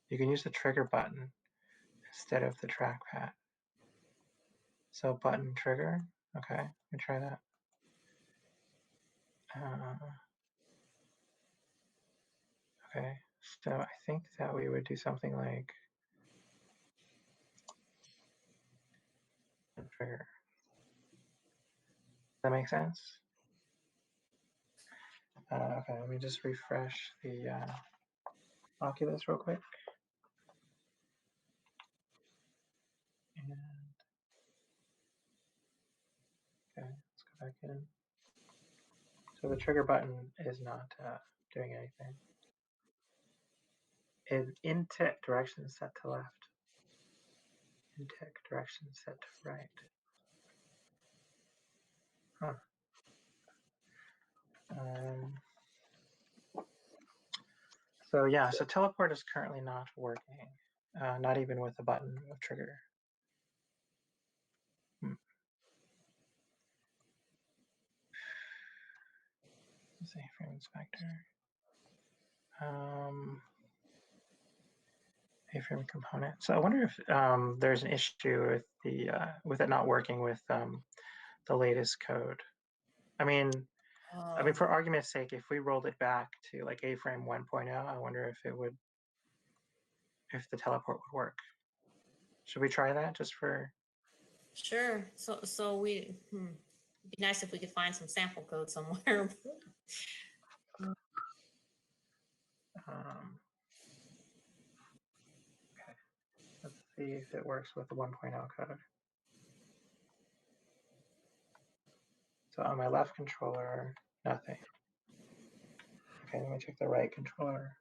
You can use the trigger button instead of the trackpad. So button trigger, okay, let me try that. Okay, so I think that we would do something like trigger. Does that make sense? Okay, let me just refresh the Oculus real quick. And okay, let's go back in. So the trigger button is not doing anything. In tech direction set to left. In tech direction set to right. Huh. So yeah, so teleport is currently not working, not even with the button of trigger. Let's see, frame inspector. A-frame component. So I wonder if there's an issue with it not working with the latest code. I mean, for argument's sake, if we rolled it back to like A-frame 1.0, I wonder if the teleport would work. Should we try that just for?
Sure. So it'd be nice if we could find some sample code somewhere.
Okay, let's see if it works with the 1.0 code. So on my left controller, nothing. Okay, let me check the right controller.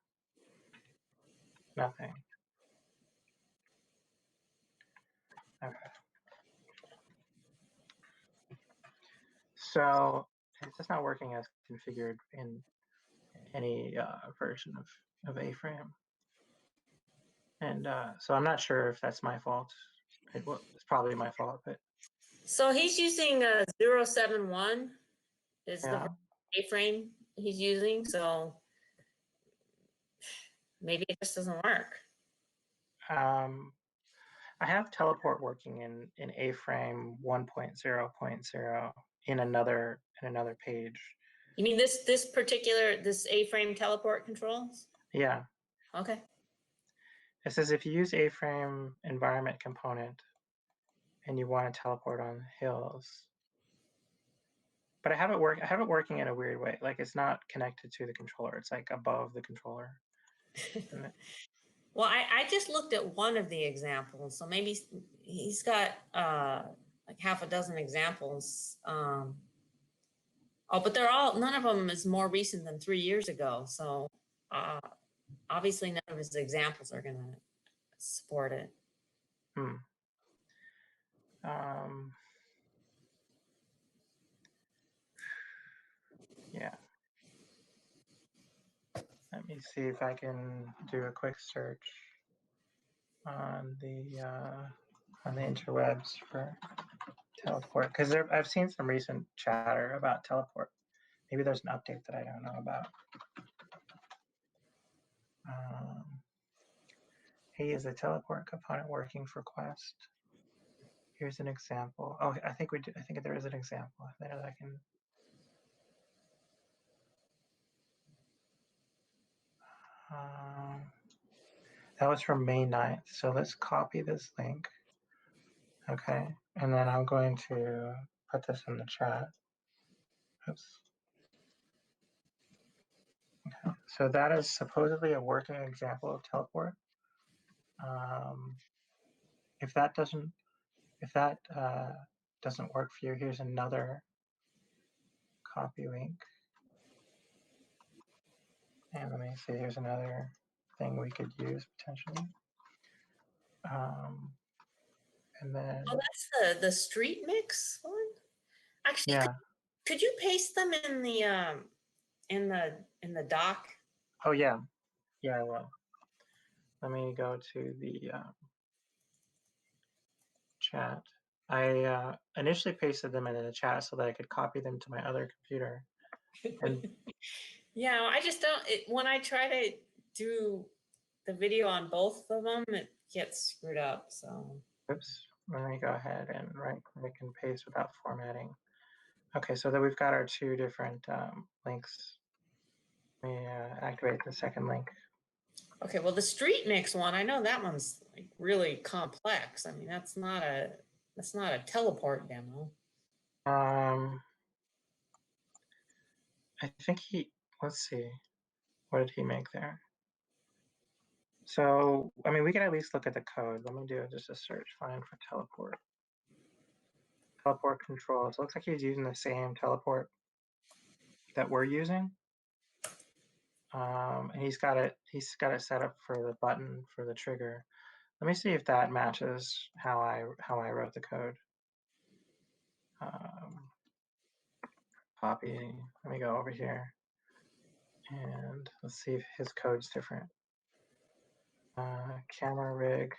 Nothing. Okay. So it's just not working as configured in any version of A-frame. And so I'm not sure if that's my fault. It's probably my fault, but.
So he's using 071 is the A-frame he's using, so maybe it just doesn't work.
I have teleport working in A-frame 1.0.0 in another page.
You mean this particular A-frame teleport controls?
Yeah.
Okay.
It says if you use A-frame environment component and you want to teleport on hills. But I have it working in a weird way. Like it's not connected to the controller. It's like above the controller.
Well, I just looked at one of the examples, so maybe he's got like half a dozen examples. But none of them is more recent than 3 years ago. So obviously none of his examples are going to support it.
Yeah. Let me see if I can do a quick search on the interwebs for teleport, because I've seen some recent chatter about teleport. Maybe there's an update that I don't know about. Hey, is a teleport component working for Quest? Here's an example. Oh, I think there is an example. I know that I can. That was from May 9th. So let's copy this link. Okay, and then I'm going to put this in the chat. Oops. Okay. So that is supposedly a working example of teleport. If that doesn't work for you, here's another copy link. And let me see, here's another thing we could use potentially. And then
that's the street mix one. Actually,
yeah.
Could you paste them in the doc?
Oh yeah, yeah, I will. Let me go to the chat. I initially pasted them in the chat so that I could copy them to my other computer. And
yeah, I just don't. When I try to do the video on both of them, it gets screwed up. So
oops, let me go ahead and right-click and paste without formatting. Okay, so then we've got our two different links. Let me activate the second link.
Okay, well, the street mix one, I know that one's like really complex. I mean, that's not a teleport demo.
I think let's see, what did he make there? So, I mean, we can at least look at the code. Let me do just a search find for teleport. Teleport controls. Looks like he's using the same teleport that we're using. And he's got it set up for the button for the trigger. Let me see if that matches how I wrote the code. Copy. Let me go over here, and let's see if his code's different. Camera rig.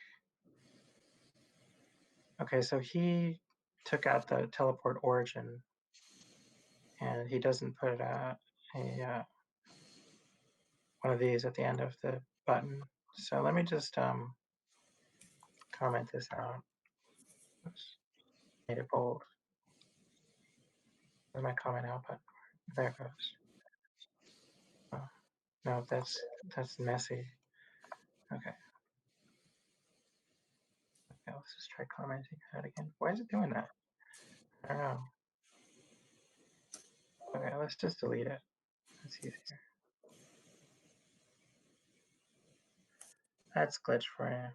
Okay, so he took out the teleport origin, and he doesn't put one of these at the end of the button. So let me just comment this out. Oops, made it bold. Where's my comment out button? There it goes. Oh, no, that's messy. Okay. Okay, let's just try commenting that again. Why is it doing that? I don't know. Okay, let's just delete it. That's easier. That's glitch for you.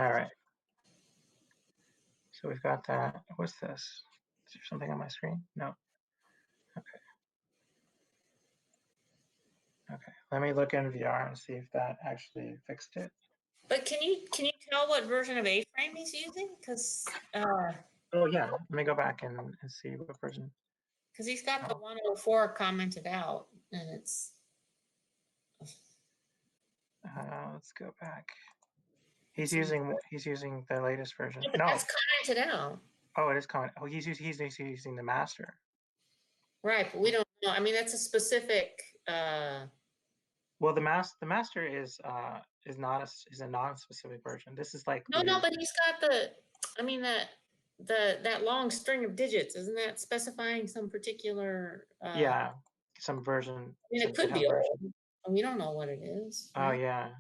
All right. So we've got that. What's this? Is there something on my screen? No. Okay. Okay. Let me look in VR and see if that actually fixed it.
But can you tell what version of Aframe he's using? Because
oh yeah, let me go back and see what version.
Because he's got the 104 commented out, and it's.
Let's go back. He's using the latest version.
Yeah, no, that's commented out.
Oh, it is commented. Oh, he's using the master.
Right, but we don't know. I mean, that's a specific.
Well, the master is a non-specific version. This is like
no, but he's got the. I mean that long string of digits, isn't that specifying some particular?
Yeah, some version.
I mean, it could be old. We don't know what it is.
Right? Oh yeah,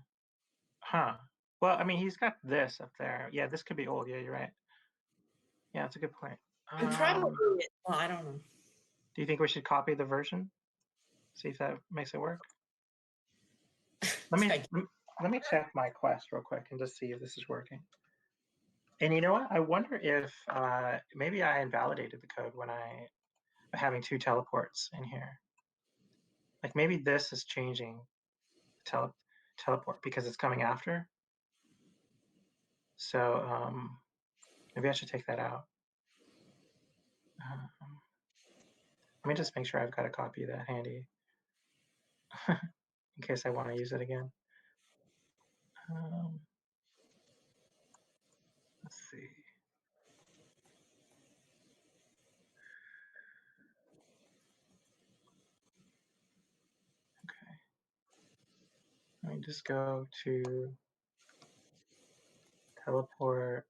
huh? Well, I mean, he's got this up there. Yeah, this could be old. Yeah, you're right. Yeah, that's a good point.
Probably. Well, I don't know.
Do you think we should copy the version? See if that makes it work. Let me check my Quest real quick and just see if this is working. And you know what? I wonder if maybe I invalidated the code when I'm having two teleports in here. Like maybe this is changing teleport because it's coming after. So Maybe I should take that out. Let me just make sure I've got a copy of that handy in case I want to use it again. Let's see. Okay. Let me just go to teleport.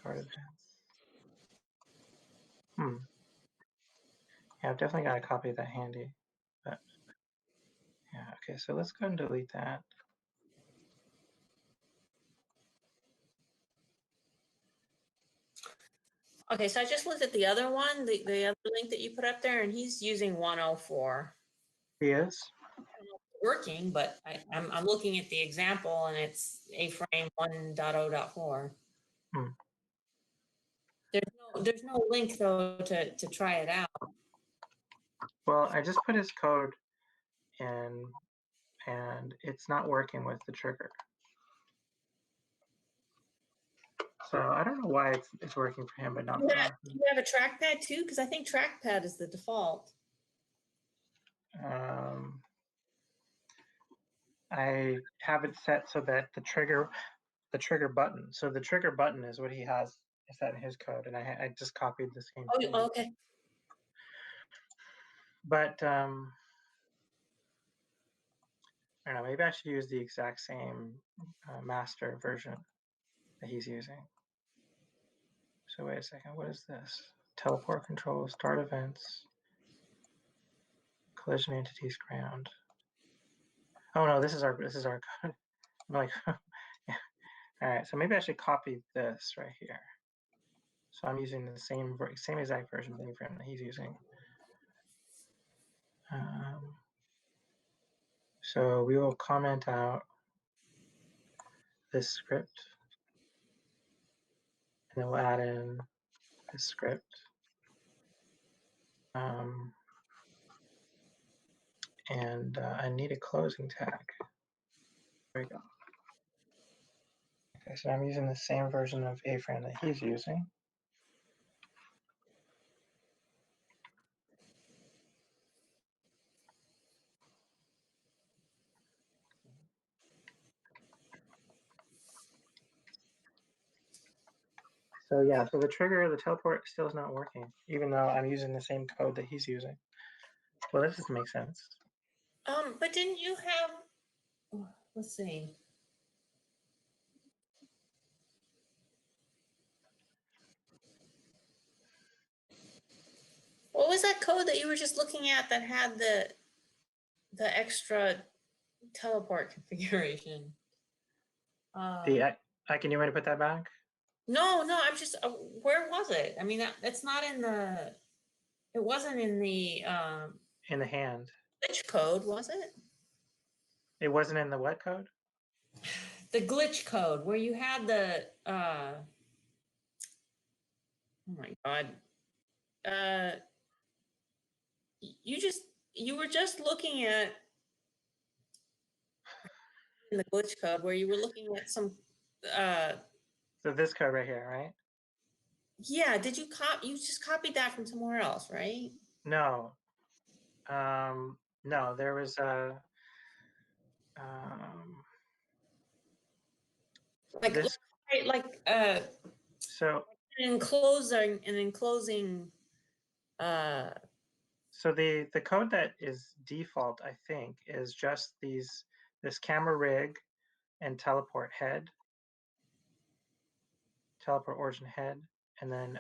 Start events. Yeah, I've definitely got a copy of that handy. But yeah, okay, so let's go ahead and delete that.
Okay, so I just looked at the other one, the other link that you put up there, and he's using 104.
He is?
Working, but I'm looking at the example and it's Aframe 1.0.4. There's no link though to try it out.
Well, I just put his code in and it's not working with the trigger. So I don't know why it's working for him, but not for us.
Do you have a trackpad too? Because I think trackpad is the default.
I have it set so that the trigger button. So the trigger button is what he has set in his code, and I just copied the same thing.
Oh, okay.
But I don't know. Maybe I should use the exact same master version that he's using. So wait a second. What is this? Teleport control, start events, collision entities, ground. Oh no, this is our code. I'm like, yeah. All right. So maybe I should copy this right here. So I'm using the same exact version of the frame that he's using. So we will comment out this script, and then we'll add in this script. And I need a closing tag. There we go. Okay, so I'm using the same version of Aframe that he's using. So yeah, so the trigger, the teleport still is not working, even though I'm using the same code that he's using. Well, that doesn't make sense.
But didn't you have, let's see. What was that code that you were just looking at that had the extra teleport configuration?
Can you want to put that back?
No, I'm just, where was it? I mean, that's not in it wasn't in the
hand.
glitch code, was it?
It wasn't in the what code?
The glitch code where you had the, oh my God. You were just looking at in the glitch code where you were looking at some,
so this code right here, right?
Yeah, did you just copied that from somewhere else, right?
No. No, there was a
like
this, so
an enclosing
so the code that is default, I think, is just this camera rig and teleport head, teleport origin head, and then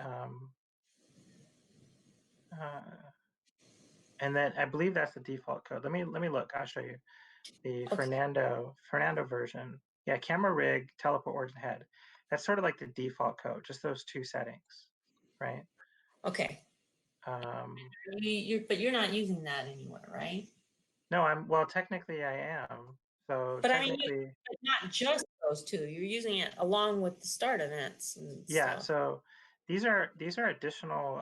I believe that's the default code. Let me look. I'll show you the Fernando version. Yeah, camera rig, teleport origin head. That's sort of like the default code, just those two settings, right?
Okay. But you're not using that anywhere, right?
No, well, technically I am. So
but
technically,
I mean, not just those two. You're using it along with the start events and
yeah.
stuff.
So these are additional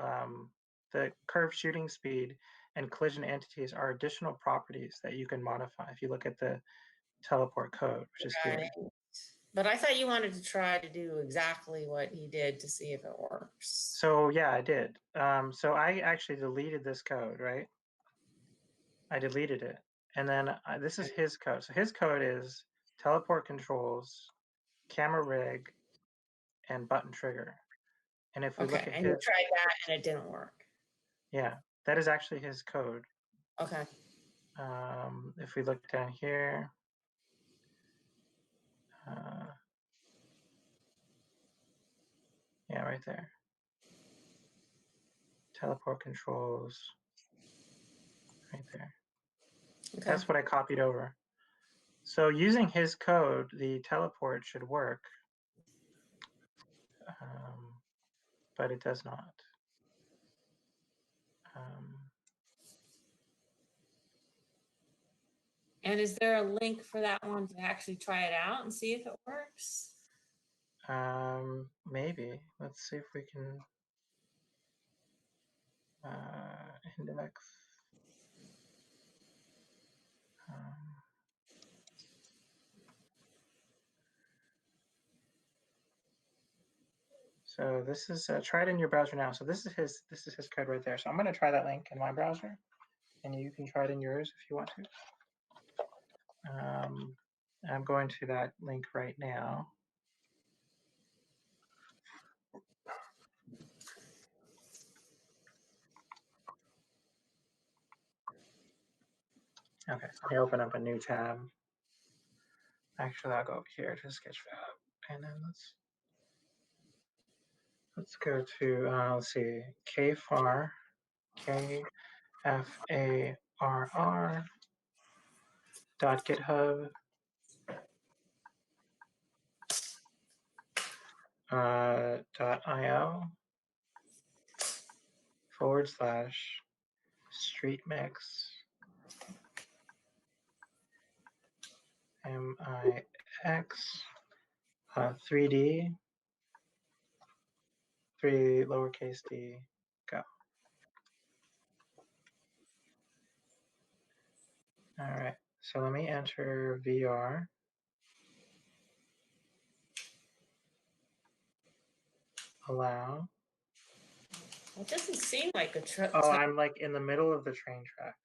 the curve shooting speed and collision entities are additional properties that you can modify if you look at the teleport code, which is here.
Right. But I thought you wanted to try to do exactly what he did to see if it works.
So yeah, I did. So I actually deleted this code, right? I deleted it. And then this is his code. So his code is teleport controls, camera rig, and button trigger. And if we look
Okay,
at
and you
his,
tried that and it didn't work.
yeah, that is actually his code.
Okay.
If we look down here, yeah, right there. Teleport controls, right there.
Okay.
That's what I copied over. So using his code, the teleport should work, but it does not.
And is there a link for that one to actually try it out and see if it works?
Maybe. Let's see if we can index. So this is try it in your browser now. So this is his code right there. So I'm going to try that link in my browser, and you can try it in yours if you want to. I'm going to that link right now. Okay, let me open up a new tab. Actually, I'll go over here to Sketchfab, and then let's go to let's see, kfar, kfarr .github .io /streetmix mix 3D 3 lowercase d go. All right, so let me enter VR. Allow.
It doesn't seem like a truck.
Oh, I'm like in the middle of the train tracks.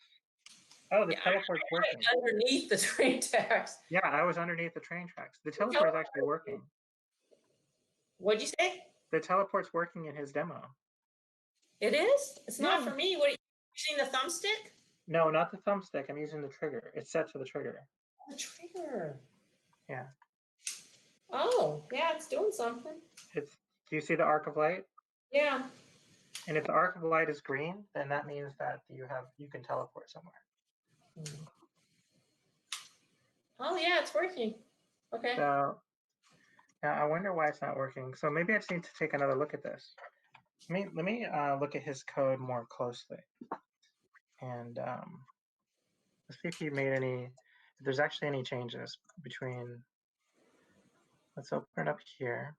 Oh, the teleport's working.
Underneath the train tracks.
Yeah, I was underneath the train tracks. The teleport is actually working.
What'd you say?
The teleport's working in his demo.
It is? It's not for me. What are you using, the thumbstick?
No, not the thumbstick. I'm using the trigger. It's set to the trigger.
The trigger.
Yeah.
Oh, yeah, it's doing something.
Do you see the arc of light?
Yeah.
And if the arc of light is green, then that means that you can teleport somewhere.
Oh yeah, it's working. Okay.
So now I wonder why it's not working. So maybe I just need to take another look at this. Let me look at his code more closely, and let's see if he made if there's actually any changes between. Let's open it up here,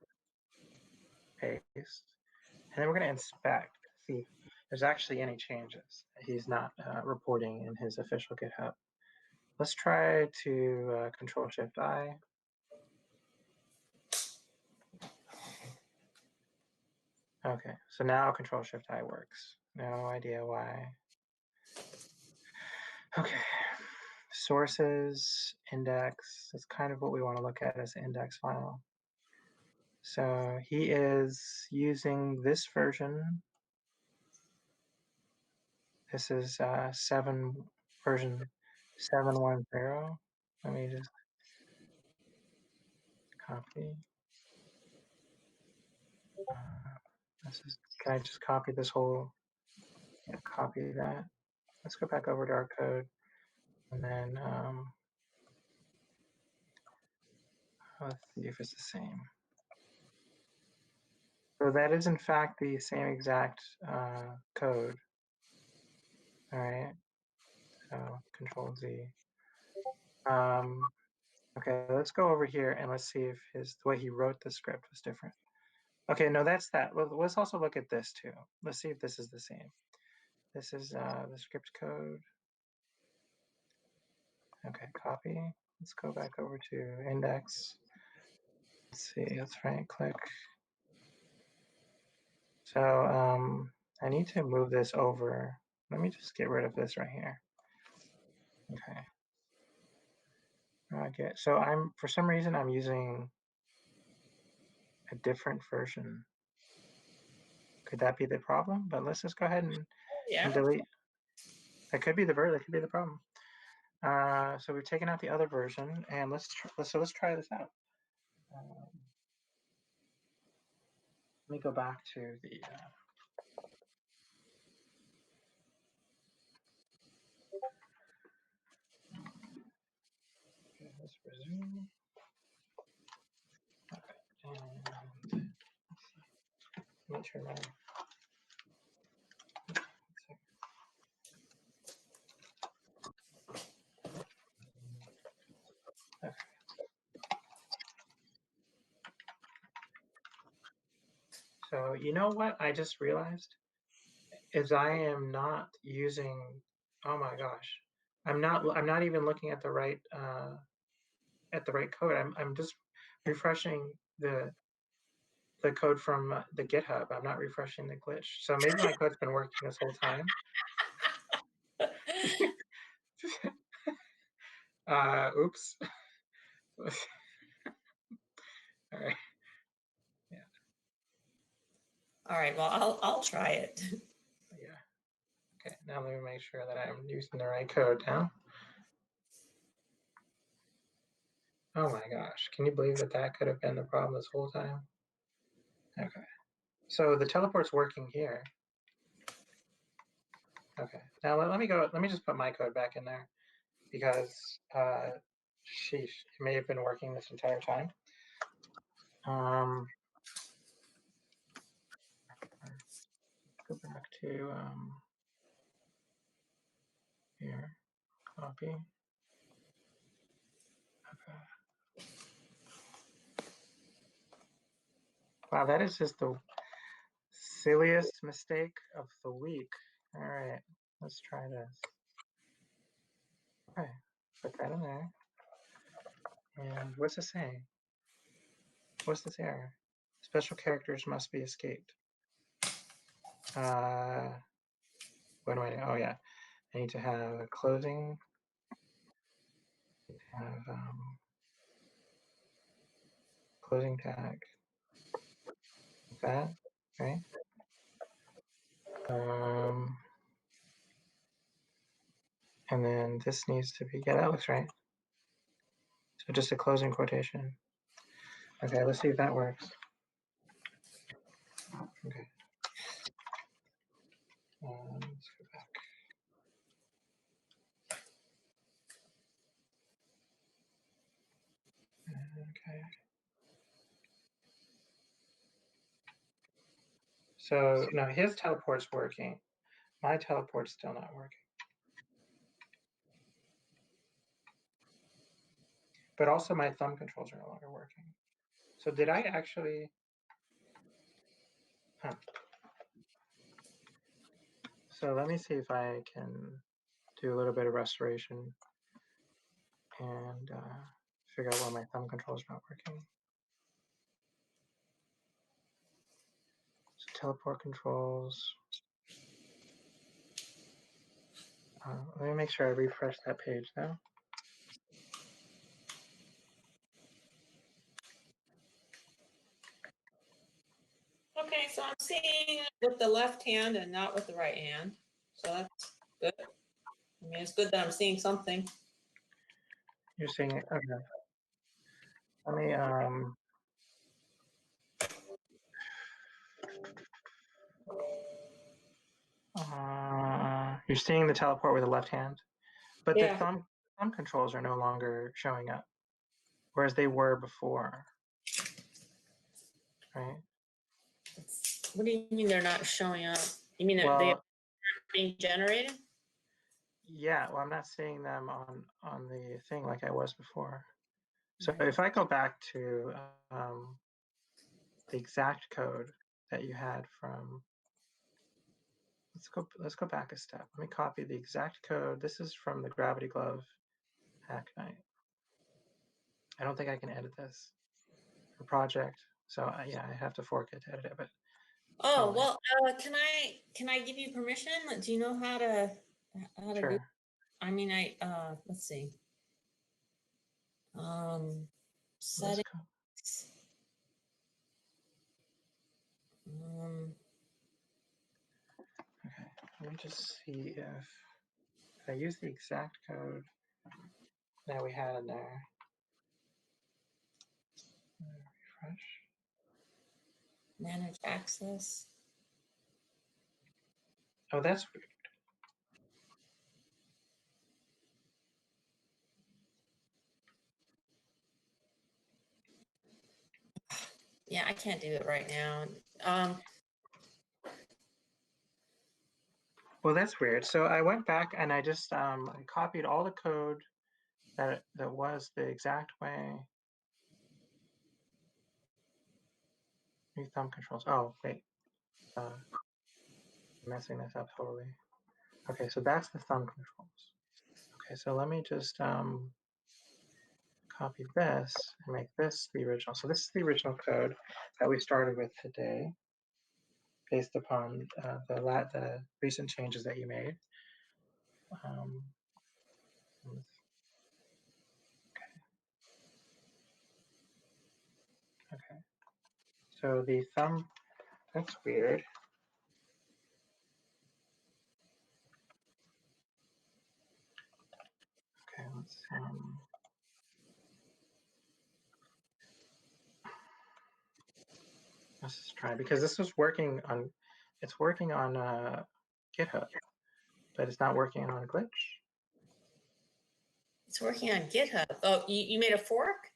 paste, and then we're going to inspect, see if there's actually any changes that he's not reporting in his official GitHub. Let's try to Control-Shift-I. Okay, so now Control-Shift-I works. No idea why. Okay, sources, index. That's kind of what we want to look at as an index file. So he is using this version. This is version 710. Let me just copy. Can I just copy this whole? Yeah, copy that. Let's go back over to our code, and then let's see if it's the same. So that is in fact the same exact code. All right. So Control Z. Okay, let's go over here and let's see if the way he wrote the script was different. Okay, no, that's that. Let's also look at this too. Let's see if this is the same. This is the script code. Okay, copy. Let's go back over to index. Let's see, let's right click. So I need to move this over. Let me just get rid of this right here. Okay. Okay, so for some reason I'm using a different version. Could that be the problem? But let's just go ahead and delete. That could be the problem. So we've taken out the other version, and let's try this out. Let me go back to the. Okay, let's resume. Okay, and let me turn that. Okay. So you know what I just realized is I am not using. Oh my gosh, I'm not even looking at the right code. I'm just refreshing the code from the GitHub. I'm not refreshing the glitch. So maybe my code's been working this whole time. Oops. All right. Yeah.
All right. Well, I'll try it.
Yeah. Okay. Now let me make sure that I'm using the right code now. Oh my gosh. Can you believe that could have been the problem this whole time? Okay. So the teleport's working here. Okay. Now let me go. Let me just put my code back in there because, sheesh, it may have been working this entire time. Go back to here. Copy. Okay. Wow, that is just the silliest mistake of the week. All right, let's try this. Okay, put that in there. And what's it saying? What's this error? Special characters must be escaped. What do I do? Oh yeah, I need to have a closing. Have closing tag. Like that, right? And then this needs to be, yeah, that looks right. So just a closing quotation. Okay, let's see if that works. Okay. Let's go back. Okay. So now his teleport's working. My teleport's still not working. But also my thumb controls are no longer working. So did I actually? Huh. So let me see if I can do a little bit of restoration and figure out why my thumb controls are not working. So teleport controls. Let me make sure I refresh that page now.
Okay, so I'm seeing it with the left hand and not with the right hand. So that's good. I mean, it's good that I'm seeing something.
You're seeing it? Okay. Let me you're seeing the teleport with the left hand, but
Yeah.
the thumb controls are no longer showing up, whereas they were before, right?
What do you mean they're not showing up? You mean
Well,
they are being generated?
Yeah, well, I'm not seeing them on the thing like I was before. So if I go back to the exact code that you had from let's go back a step. Let me copy the exact code. This is from the Gravity Glove Hacknight. I don't think I can edit this for project. So yeah, I have to fork it to edit it, but
oh, well, can I give you permission? Do you know how to do?
sure.
I mean, let's see. Settings.
Okay, let me just see if I use the exact code that we had in there. Refresh.
Manage access.
Oh, that's weird.
Yeah, I can't do it right now.
Well, that's weird. So I went back and I just I copied all the code that was the exact way. New thumb controls. Oh, wait. I'm messing this up totally. Okay, so that's the thumb controls. Okay, so let me just copy this and make this the original. So this is the original code that we started with today, based upon the recent changes that you made. Okay. So the thumb, that's weird. Okay, let's just try, because this was working on, it's working on GitHub, but it's not working on Glitch.
It's working on GitHub. Oh, you made a fork?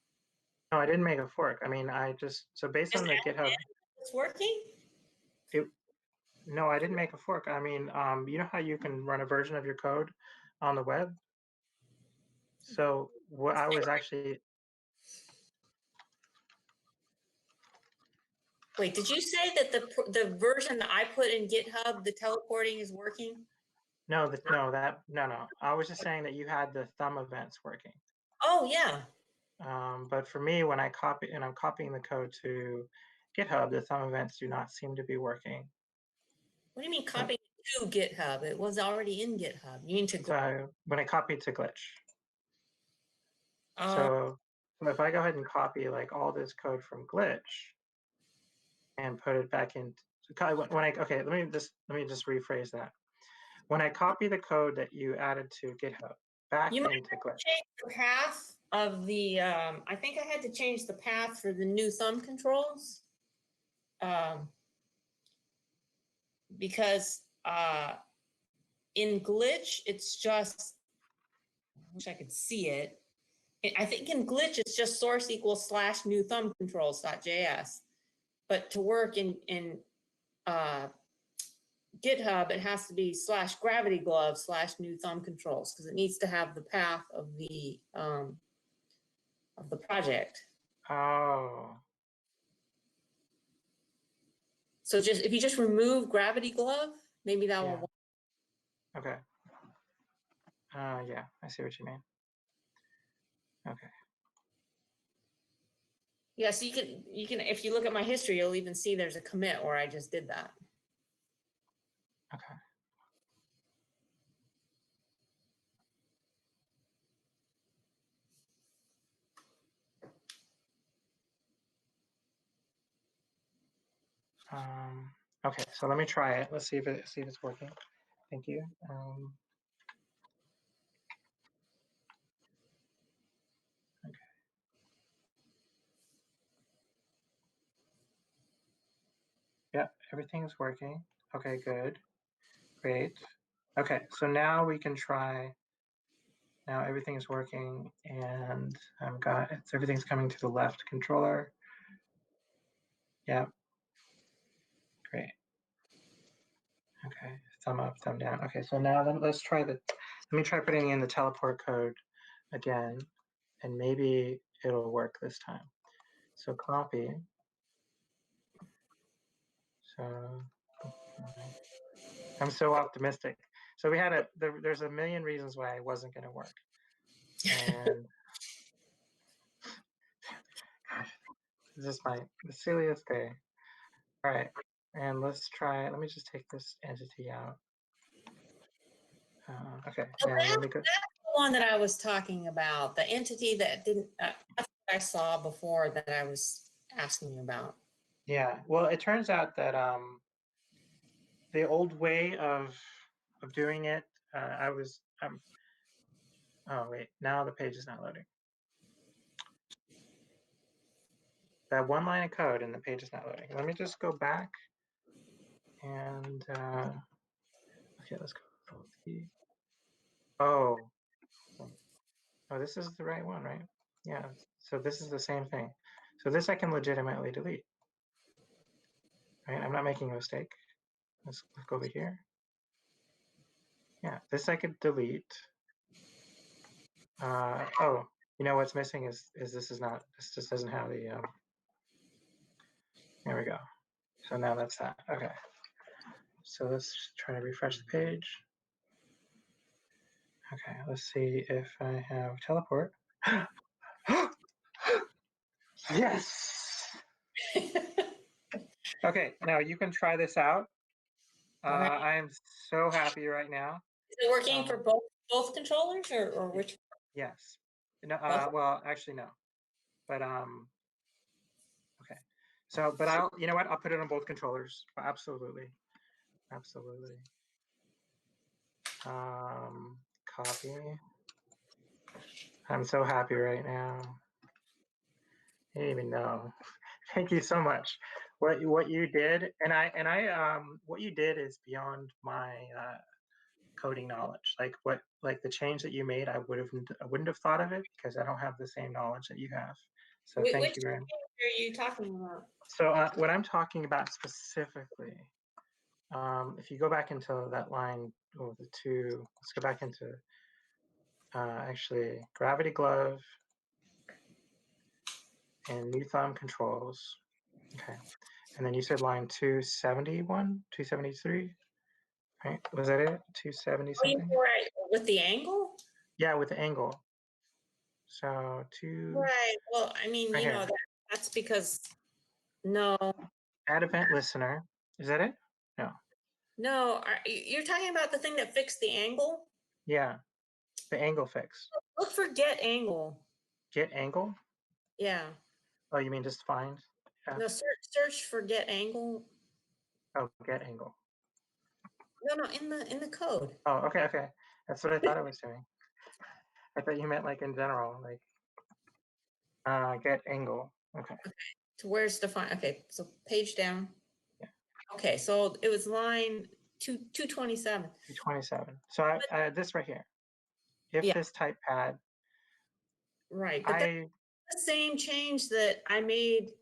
No, I didn't make a fork. I mean, so based on the GitHub.
It's working?
No, I didn't make a fork. I mean, you know how you can run a version of your code on the web? So what I was actually.
Wait, did you say that the version that I put in GitHub, the teleporting is working?
No, no. I was just saying that you had the thumb events working.
Oh, yeah.
But for me, when I'm copying the code to GitHub, the thumb events do not seem to be working.
What do you mean copying to GitHub? It was already in GitHub. You mean to Glitch?
So when I copied to Glitch. So if I go ahead and copy like all this code from Glitch and put it back in, okay, let me just rephrase that. When I copy the code that you added to GitHub back into Glitch.
Change the path of the, I think I had to change the path for the new thumb controls. Because in Glitch, it's just, I wish I could see it. I think in Glitch, it's just source equals / new thumb controls.js. But to work in GitHub, it has to be / gravity glove / new thumb controls, because it needs to have the path of the project.
Oh.
So if you just remove gravity glove, maybe that will work.
Okay. Yeah, I see what you mean. Okay.
Yeah, so you can, if you look at my history, you'll even see there's a commit where I just did that.
Okay. Okay, so let me try it. Let's see if it's working. Thank you. Okay. Yeah, everything's working. Okay, good. Great. Okay, so now we can try. Now everything's working, and everything's coming to the left controller. Yeah. Great. Okay, thumb up, thumb down. Okay, so now let's try let me try putting in the teleport code again, and maybe it'll work this time. So copy. So, I'm so optimistic. So we had there's a million reasons why it wasn't going to work. And gosh, this is the silliest day. All right. And let's try, let me just take this entity out. Okay. And let me go.
The one that I was talking about, the entity that didn't, that's what I saw before that I was asking you about.
Yeah. Well, it turns out that the old way of doing it, oh wait, now the page is not loading. That one line of code and the page is not loading. Let me just go back and okay, let's go. Oh, oh, this is the right one, right? Yeah. So this is the same thing. So this I can legitimately delete. Right? I'm not making a mistake. Let's go over here. Yeah, this I could delete. Oh, you know what's missing is this just doesn't have the there we go. So now that's that. Okay. So let's try to refresh the page. Okay, let's see if I have teleport. Yes. Okay, now you can try this out.
Right.
I am so happy right now.
Is it working for both controllers or which?
Yes. No, well, actually no. But okay. So, but you know what? I'll put it on both controllers. Absolutely. Absolutely. Copy. I'm so happy right now. I didn't even know. Thank you so much. What you did, and I what you did is beyond my coding knowledge. Like the change that you made, I wouldn't have thought of it because I don't have the same knowledge that you have. So
Which
thank you very much.
are you talking about?
So what I'm talking about specifically, if you go back into that line, let's go back into actually gravity glove and new thumb controls. Okay. And then you said line 271, 273, right? Was that it? 270 something?
With the angle?
Yeah, with the angle. So
Right. Well, I mean,
right
you know,
here.
that's because no.
Add event listener. Is that it? No.
No, you're talking about the thing that fixed the angle?
Yeah, the angle fix.
Look for get angle.
Get angle?
Yeah.
Oh, you mean just find? Yeah.
No, search for get angle.
Oh, get angle.
No, in the code.
Oh, okay. That's what I thought I was doing. I thought you meant like in general, like get angle. Okay.
So where's the find? Okay, so page down.
Yeah.
Okay, so it was line 227.
227. So this right here. If
Yeah.
this type pad,
Right, but that's the same change that I made.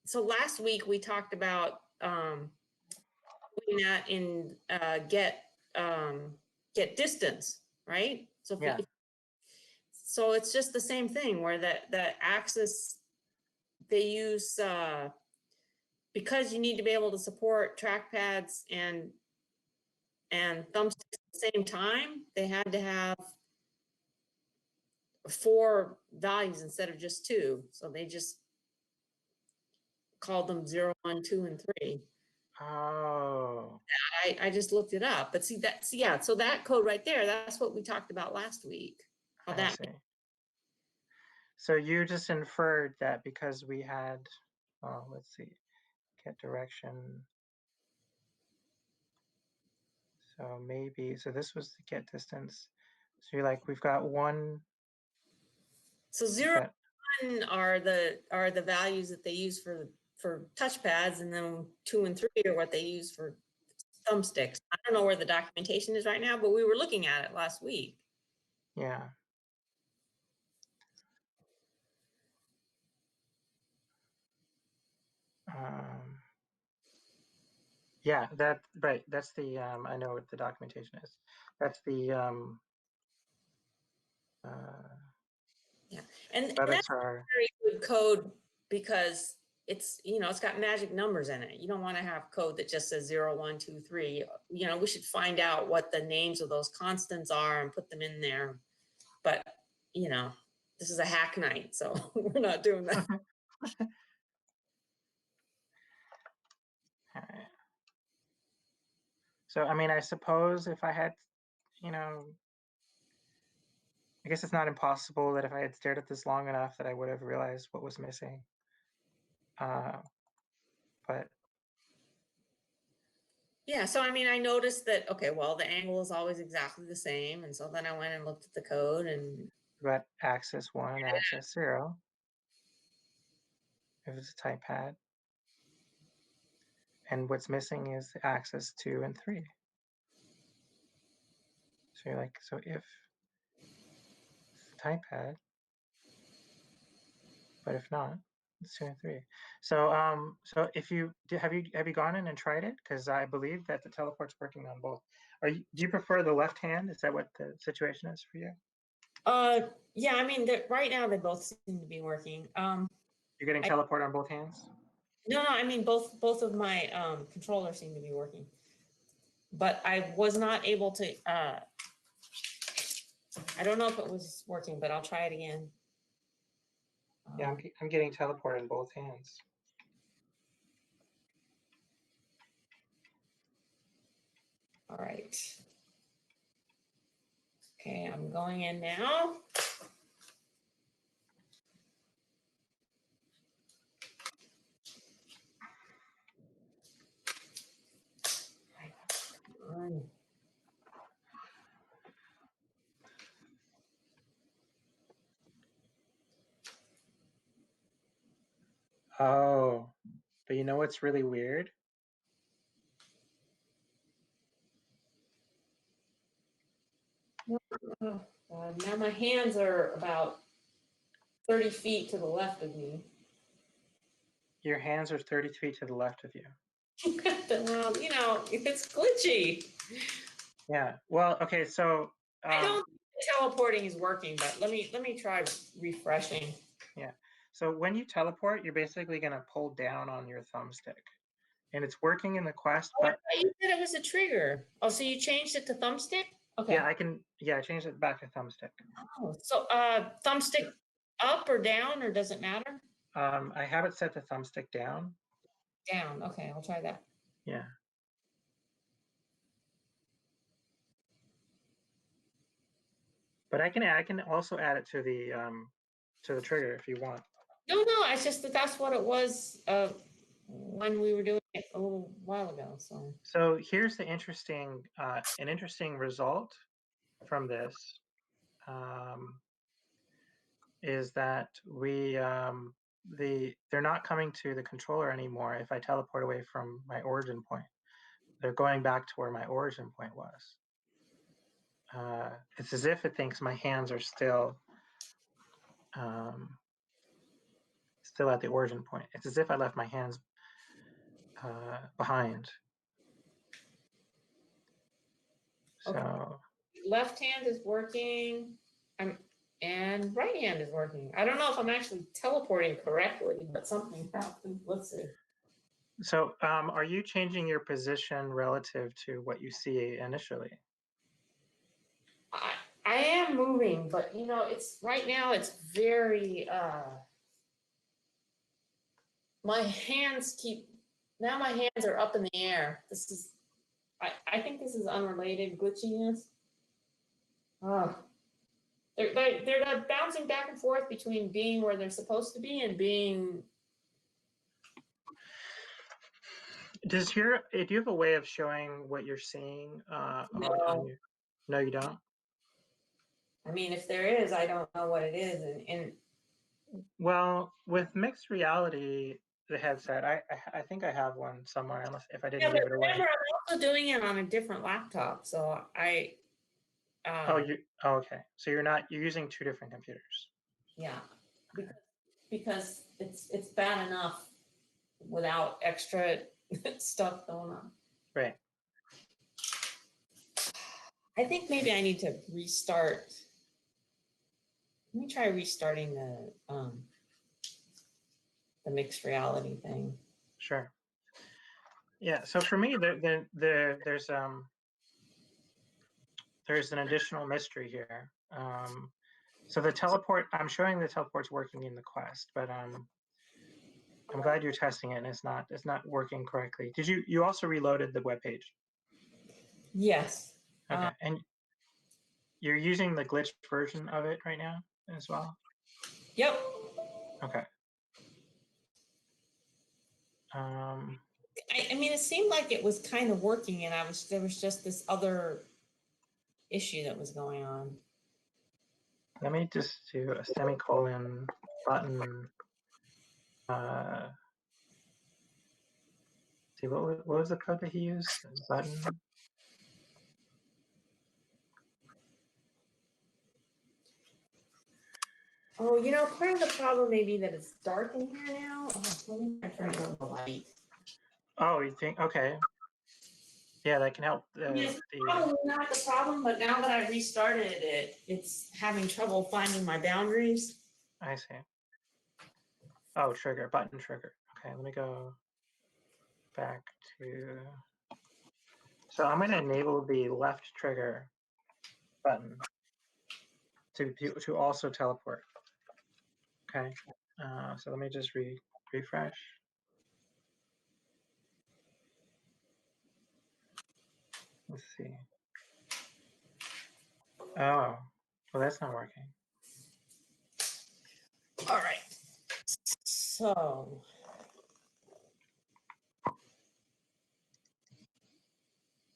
So last week we talked about doing that in get distance, right? So
yeah.
So it's just the same thing where the axis they use because you need to be able to support trackpads and thumbsticks at the same time. They had to have 4 values instead of just 2. So they just called them 0, 1, 2, and 3.
Oh.
I just looked it up, but yeah. So that code right there, that's what we talked about last week.
I see. So you just inferred that because we had, let's see, get direction. So maybe, so this was the get distance. So you're like, we've got one.
So 0, 1 are the values that they use for touchpads, and then 2 and 3 are what they use for thumbsticks. I don't know where the documentation is right now, but we were looking at it last week.
Yeah. Yeah, right. That's the, I know what the documentation is. That's the,
yeah, and
WebXR.
that's very good code because it's, it's got magic numbers in it. You don't want to have code that just says 0, 1, 2, 3. We should find out what the names of those constants are and put them in there. But, this is a hack night, so we're not doing that.
All right. So, I mean, I suppose if I had, I guess it's not impossible that if I had stared at this long enough that I would have realized what was missing. But
yeah, so I mean, I noticed that, okay, well, the angle is always exactly the same. And so then I went and looked at the code and
got axis 1 and axis 0. If it's a type pad. And what's missing is the axis 2 and 3. So you're like, so if it's a type pad, but if not, it's 2 and 3. So so if you have you gone in and tried it? Because I believe that the teleport's working on both. Do you prefer the left hand? Is that what the situation is for you?
yeah, I mean, right now they both seem to be working.
You're getting teleport on both hands?
No, I mean, both of my controllers seem to be working. But I was not able to, I don't know if it was working, but I'll try it again.
Yeah, I'm getting teleport in both hands.
All right. Okay, I'm going in now.
Oh, but you know what's really weird?
Now my hands are about 30 feet to the left of me.
Your hands are 30 feet to the left of you.
Well, it's glitchy.
Yeah. Well, okay. So
I don't think teleporting is working, but let me try refreshing.
Yeah. So when you teleport, you're basically going to pull down on your thumbstick, and it's working in the Quest.
Oh,
but
I thought you said it was a trigger. Oh, so you changed it to thumbstick? Okay.
Yeah, I can. Yeah, I changed it back to thumbstick.
Oh, so thumbstick up or down, or does it matter?
I have it set to thumbstick down.
Down. Okay, I'll try that.
Yeah. But I can also add it to the trigger if you want.
No, it's just that's what it was when we were doing it a little while ago.
So here's the interesting an interesting result from this is that they're not coming to the controller anymore if I teleport away from my origin point. They're going back to where my origin point was. It's as if it thinks my hands are still at the origin point. It's as if I left my hands behind. So
okay. Left hand is working, and right hand is working. I don't know if I'm actually teleporting correctly, but something happened. Let's see.
So are you changing your position relative to what you see initially?
I am moving, but it's right now it's very my hands are up in the air. This is I think this is unrelated glitchiness. They're bouncing back and forth between being where they're supposed to be and being.
Do you have a way of showing what you're seeing?
No.
No, you don't?
I mean, if there is, I don't know what it is. And
well, with mixed reality, the headset, I think I have one somewhere, unless if I didn't give it away.
Remember, I'm also doing it on a different laptop, so I.
Okay. So you're using two different computers.
Yeah, because it's bad enough without extra stuff going on.
Right.
I think maybe I need to restart. Let me try restarting the mixed reality thing.
Sure. Yeah. So for me, there's an additional mystery here. So the teleport, I'm showing the teleport's working in the Quest, but I'm glad you're testing it and it's not working correctly. Did you also reloaded the web page?
Yes.
Okay, and you're using the glitched version of it right now as well?
Yep.
Okay.
I mean, it seemed like it was kind of working, and there was just this other issue that was going on.
Let me just do a semicolon button. See, what was the code that he used? Button.
Oh, you know, part of the problem may be that it's dark in here now. Oh, let me turn on the light.
Oh, you think? Okay. Yeah, that can help.
It's probably not the problem, but now that I've restarted it, it's having trouble finding my boundaries.
I see. Oh, trigger, button trigger. Okay, let me go back to. So I'm going to enable the left trigger button to also teleport. Okay. So let me just refresh. Let's see. Oh, well, that's not working.
All right. So.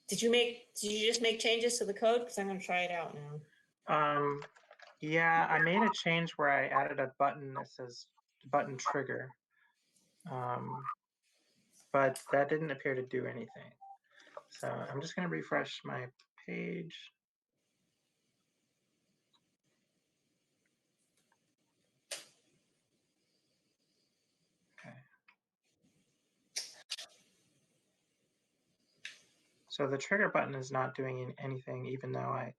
Did you just make changes to the code? Because I'm going to try it out now.
Yeah, I made a change where I added a button that says button trigger. But that didn't appear to do anything. So I'm just going to refresh my page. Okay. So the trigger button is not doing anything, even though I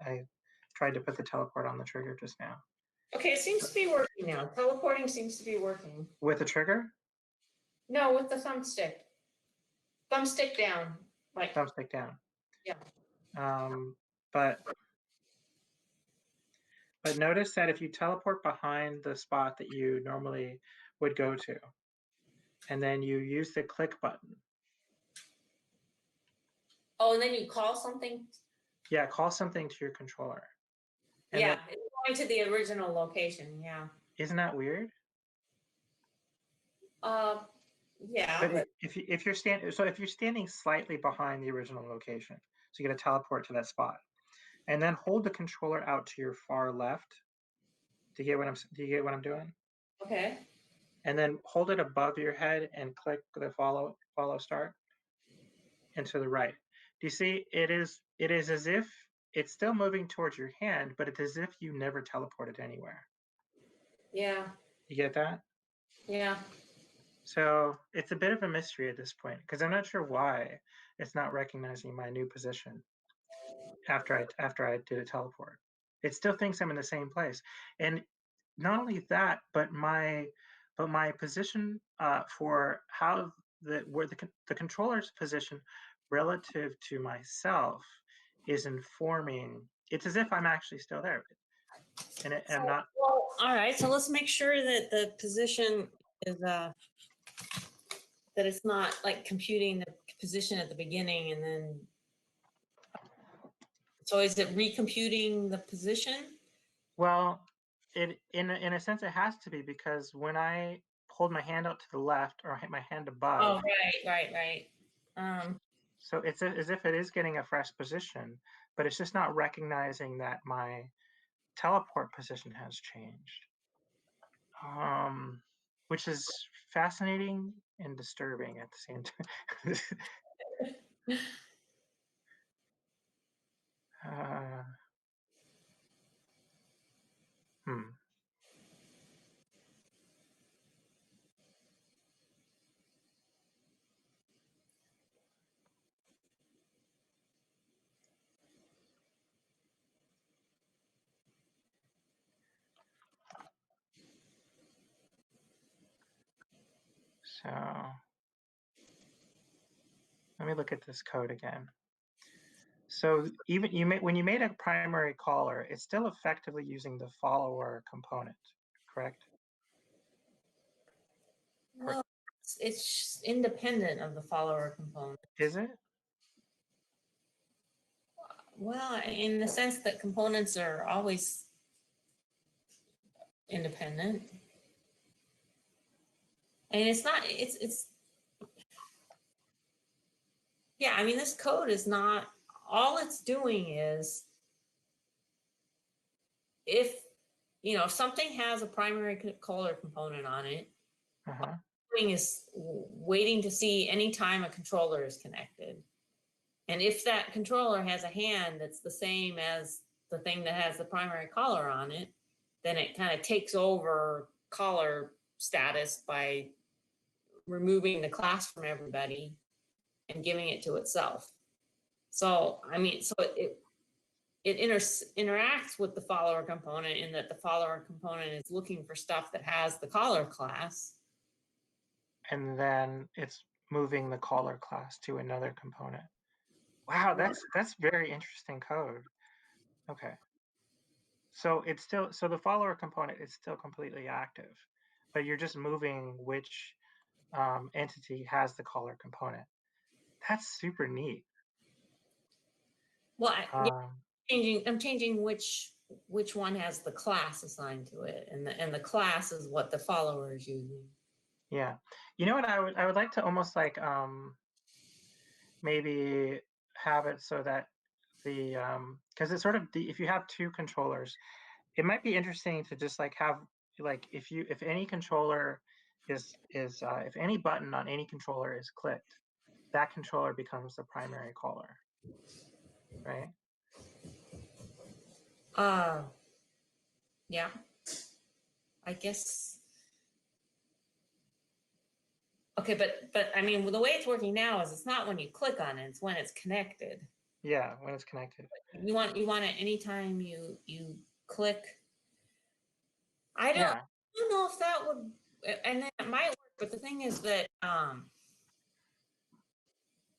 tried to put the teleport on the trigger just now.
Okay, it seems to be working now. Teleporting seems to be working.
With the trigger?
No, with the thumbstick. Thumbstick down. Like
thumbstick down.
Yeah.
But notice that if you teleport behind the spot that you normally would go to, and then you use the click button.
Oh, and then you call something?
Yeah, call something to your controller. And
yeah, it's going to the original location, yeah.
Isn't that weird?
Yeah.
But if you're standing slightly behind the original location, so you get a teleport to that spot, and then hold the controller out to your far left. Do you get what I'm doing?
Okay.
And then hold it above your head and click the follow start, and to the right. Do you see? It is as if it's still moving towards your hand, but it's as if you never teleported anywhere.
Yeah.
You get that?
Yeah.
So it's a bit of a mystery at this point, because I'm not sure why it's not recognizing my new position after I did a teleport. It still thinks I'm in the same place. And not only that, but my position for how where the controller's position relative to myself is informing. It's as if I'm actually still there, and I'm not.
Well, all right. So let's make sure that the position is that it's not like computing the position at the beginning and then. So is it recomputing the position?
Well, in a sense it has to be, because when I hold my hand out to the left or hit my hand above.
Oh, right.
So it's as if it is getting a fresh position, but it's just not recognizing that my teleport position has changed, which is fascinating and disturbing at the same time. Hmm. So let me look at this code again. So even when you made a primary caller, it's still effectively using the follower component, correct?
Well, it's independent of the follower component.
Is it?
Well, in the sense that components are always independent. And it's not, yeah, I mean, this code is not, all it's doing is if something has a primary caller component on it, doing is waiting to see any time a controller is connected. And if that controller has a hand that's the same as the thing that has the primary caller on it, then it kind of takes over caller status by removing the class from everybody and giving it to itself. So, I mean, so it interacts with the follower component in that the follower component is looking for stuff that has the caller class.
And then it's moving the caller class to another component. Wow, that's very interesting code. Okay. So it's still, so the follower component is still completely active, but you're just moving which entity has the caller component. That's super neat.
Well, I'm changing which one has the class assigned to it, and the class is what the follower is using.
Yeah, you know what I would like to almost like maybe have it so that the because it's sort of if you have two controllers, it might be interesting to just like have like if any controller is if any button on any controller is clicked, that controller becomes the primary caller, right?
Yeah, I guess. Okay, but I mean, the way it's working now is it's not when you click on it; it's when it's connected.
Yeah, when it's connected.
You want it anytime you click. I don't know if that would, and then it might work. But the thing is that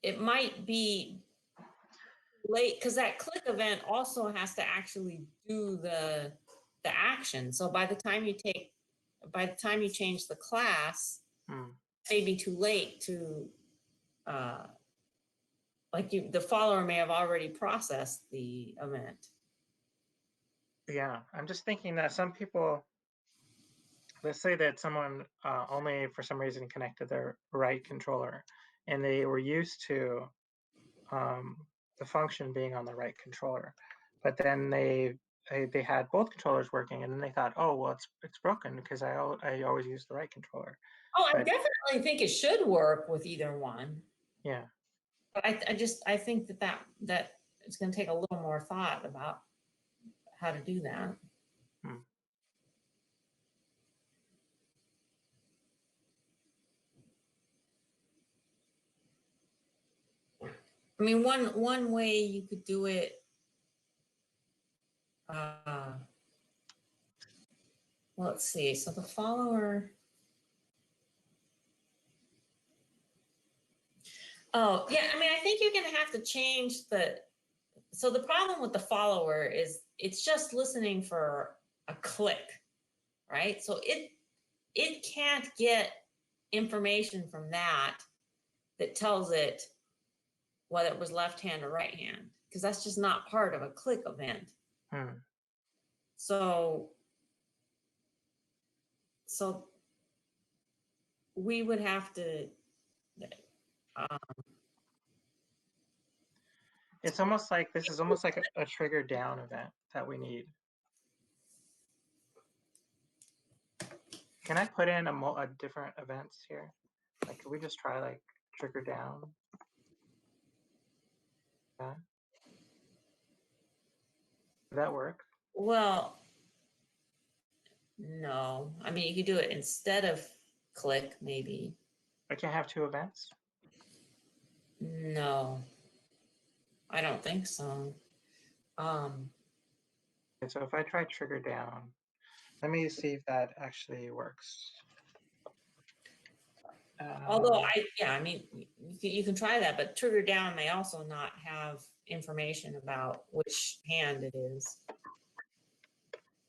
it might be late because that click event also has to actually do the action. So by the time you change the class, it may be too late to the follower may have already processed the event.
Yeah, I'm just thinking that some people, let's say that someone only for some reason connected their right controller and they were used to the function being on the right controller, but then they had both controllers working and then they thought, oh, well, it's broken because I always use the right controller.
Oh, I definitely think it should work with either one.
Yeah.
But I think that it's going to take a little more thought about how to do that. I mean, one way you could do it, let's see. So the follower. Oh, yeah. I mean, I think you're going to have to change so the problem with the follower is it's just listening for a click, right? So it can't get information from that tells it whether it was left hand or right hand, because that's just not part of a click event. So we would have to.
It's almost like this is almost like a trigger down event that we need. Can I put in a different events here? Like, could we just try like trigger down? Yeah. Does that work?
Well, no. I mean, you could do it instead of click, maybe.
I can't have two events?
No, I don't think so.
Okay, so if I try trigger down, let me see if that actually works.
Although I mean, you can try that, but trigger down may also not have information about which hand it is.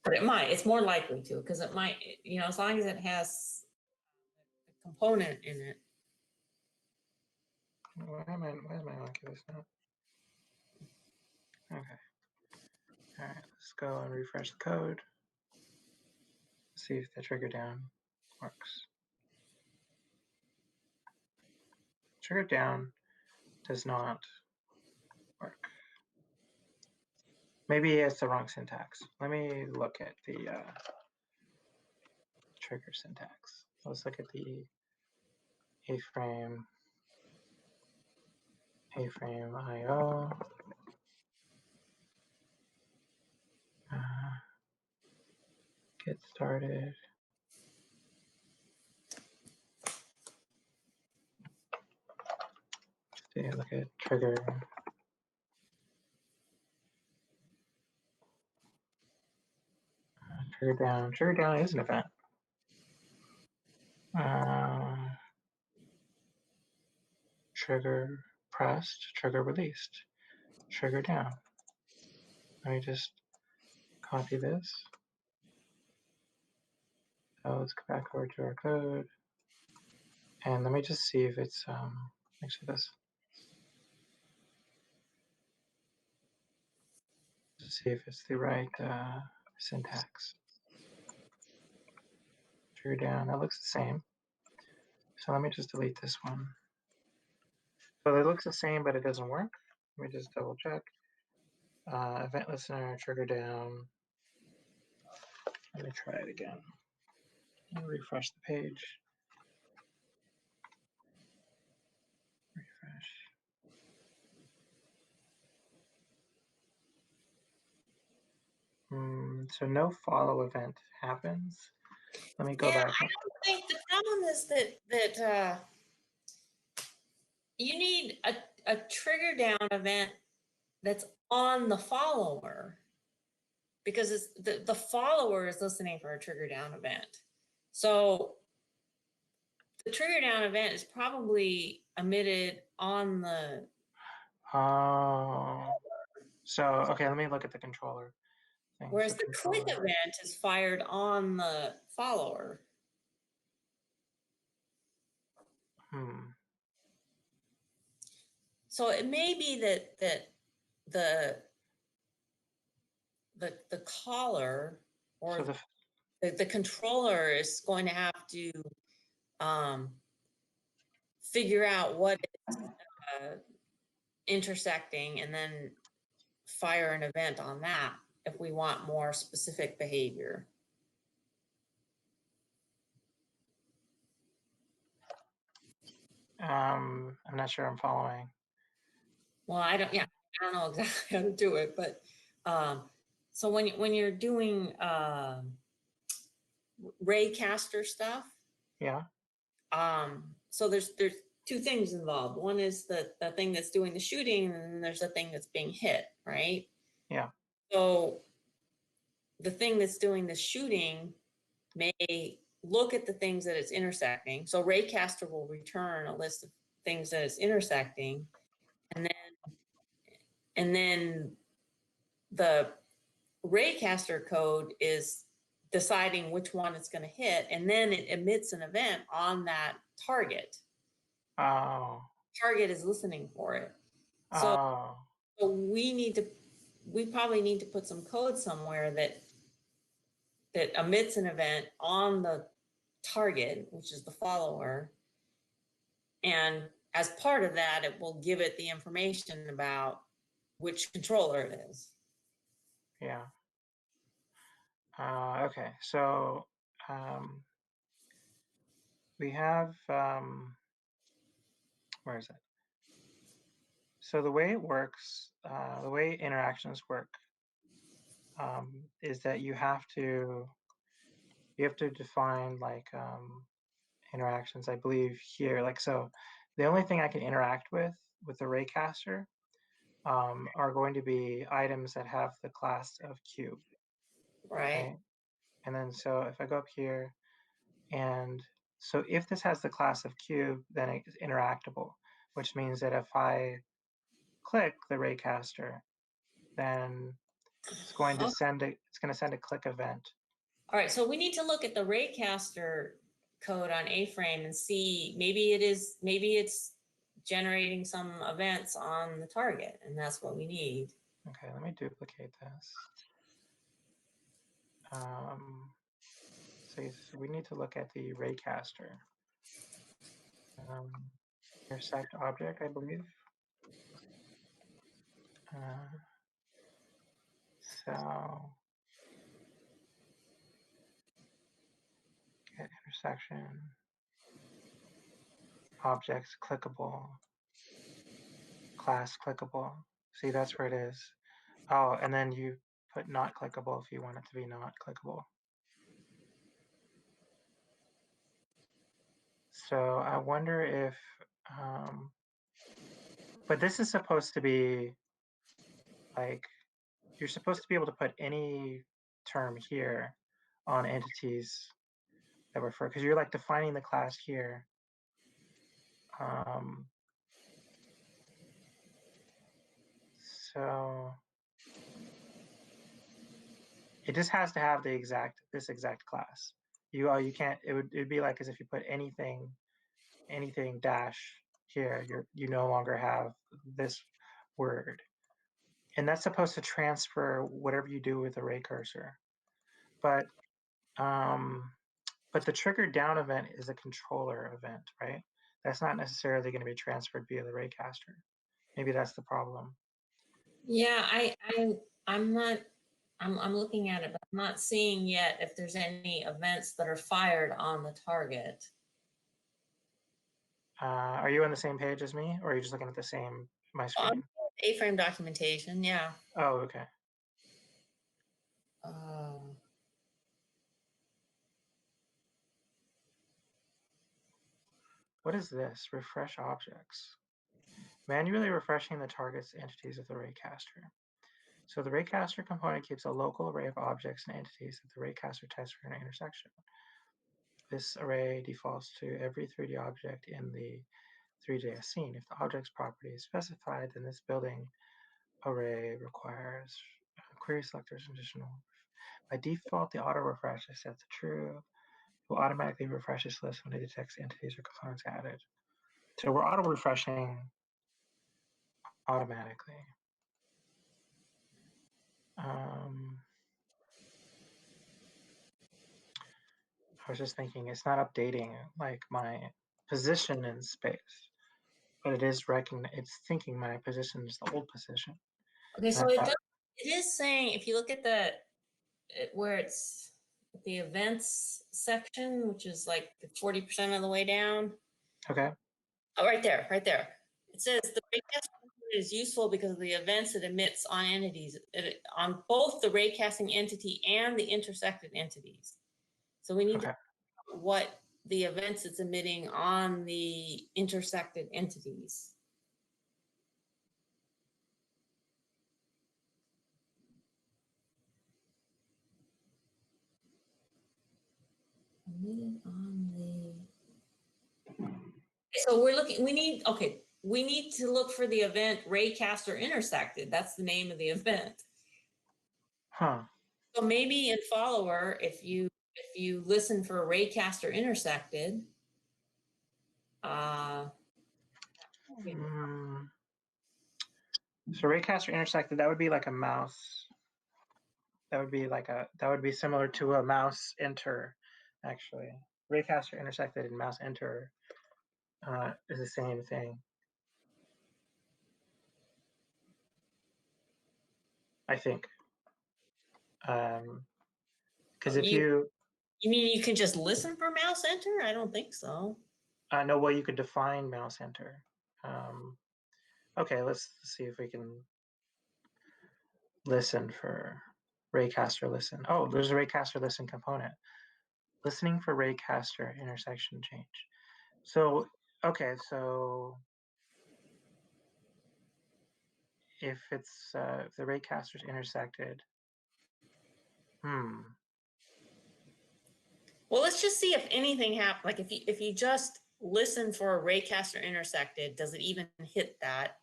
But it might, it's more likely to, because it might, as long as it has a component in it.
Why is my Oculus not? Okay. All right, let's go and refresh the code. See if the trigger down works. Trigger down does not work. Maybe it's the wrong syntax. Let me look at the trigger syntax. Let's look at the Aframe IO. Get started. See, look at trigger. Trigger down. Trigger down is an event. Trigger pressed, trigger released, trigger down. Let me just copy this. So let's go back over to our code. And let me just see if it's, actually this. See if it's the right syntax. Trigger down, that looks the same. So let me just delete this one. So it looks the same, but it doesn't work. Let me just double check. Event listener, trigger down. Let me try it again. Let me refresh the page. Refresh. So no follow event happens. Let me go back.
I don't think the problem is that you need a trigger down event that's on the follower, because it's the follower is listening for a trigger down event. So the trigger down event is probably emitted on the.
Oh, so okay, let me look at the controller thing.
Whereas
So
the click event is fired on the follower. So it may be that the caller or so the controller is going to have to figure out what is intersecting and then fire an event on that if we want more specific behavior.
I'm not sure I'm following.
Well, I don't know exactly how to do it, but so when you're doing raycaster stuff,
yeah.
So there's two things involved. One is the thing that's doing the shooting, and then there's the thing that's being hit, right?
Yeah.
So the thing that's doing the shooting may look at the things that it's intersecting. So raycaster will return a list of things that it's intersecting, and then the raycaster code is deciding which one it's going to hit, and then it emits an event on that target.
Oh.
Target is listening for it. So, so we probably need to put some code somewhere that emits an event on the target, which is the follower. And as part of that, it will give it the information about which controller it is.
Yeah. Okay, so we have, where is it? So the way it works, the way interactions work is that you have to define like interactions, I believe here, like, so the only thing I can interact with the raycaster are going to be items that have the class of cube.
Right.
And then so if I go up here and So if this has the class of cube, then it's interactable, which means that if I click the raycaster, then it's going to send a click event.
All right, so we need to look at the raycaster code on Aframe and see maybe it's generating some events on the target, and that's what we need.
Okay, let me duplicate this. So we need to look at the raycaster. Intersect object, I believe. So get intersection, objects clickable, class clickable. See, that's where it is. Oh, and then you put not clickable if you want it to be not clickable. So I wonder if, but this is supposed to be like, you're supposed to be able to put any term here on entities that refer, because you're like defining the class here. So it just has to have this exact class. You can't, it'd be like as if you put anything dash here, you no longer have this word. And that's supposed to transfer whatever you do with the ray cursor. But the trigger down event is a controller event, right? That's not necessarily going to be transferred via the raycaster. Maybe that's the problem.
Yeah, I'm looking at it, but I'm not seeing yet if there's any events that are fired on the target.
Are you on the same page as me, or are you just looking at the same my screen?
Aframe documentation, yeah.
Oh, okay. What is this? Refresh objects. Manually refreshing the target's entities of the raycaster. So the raycaster component keeps a local array of objects and entities that the raycaster tests for an intersection. This array defaults to every 3D object in the threejs scene. If the object's property is specified, then this building array requires query selectors and additional. By default, the auto refresh is set to true. It will automatically refresh this list when it detects entities or components added. So we're auto refreshing automatically. I was just thinking it's not updating like my position in space, but it is it's thinking my position is the old position.
Okay, so it is saying, if you look at where it's the events section, which is like 40% of the way down.
Okay.
Oh, right there. It says the raycasting is useful because of the events it emits on entities, on both the raycasting entity and the intersected entities. So we need to know what the events it's emitting on the intersected entities. So we need to look for the event raycaster intersected. That's the name of the event.
Huh.
So maybe in follower, if you listen for raycaster intersected,
so raycaster intersected, that would be like a mouse. That would be similar to a mouse enter, actually. Raycaster intersected and mouse enter is the same thing. I think. Because if you
mean you can just listen for mouse enter? I don't think so.
No, well, you could define mouse enter. Okay, let's see if we can listen for raycaster listen. Oh, there's a raycaster listen component. Listening for raycaster intersection change. So, okay, so if it's if the raycaster's intersected,
Well, let's just see if anything happened. Like if you just listen for a raycaster intersected, does it even hit that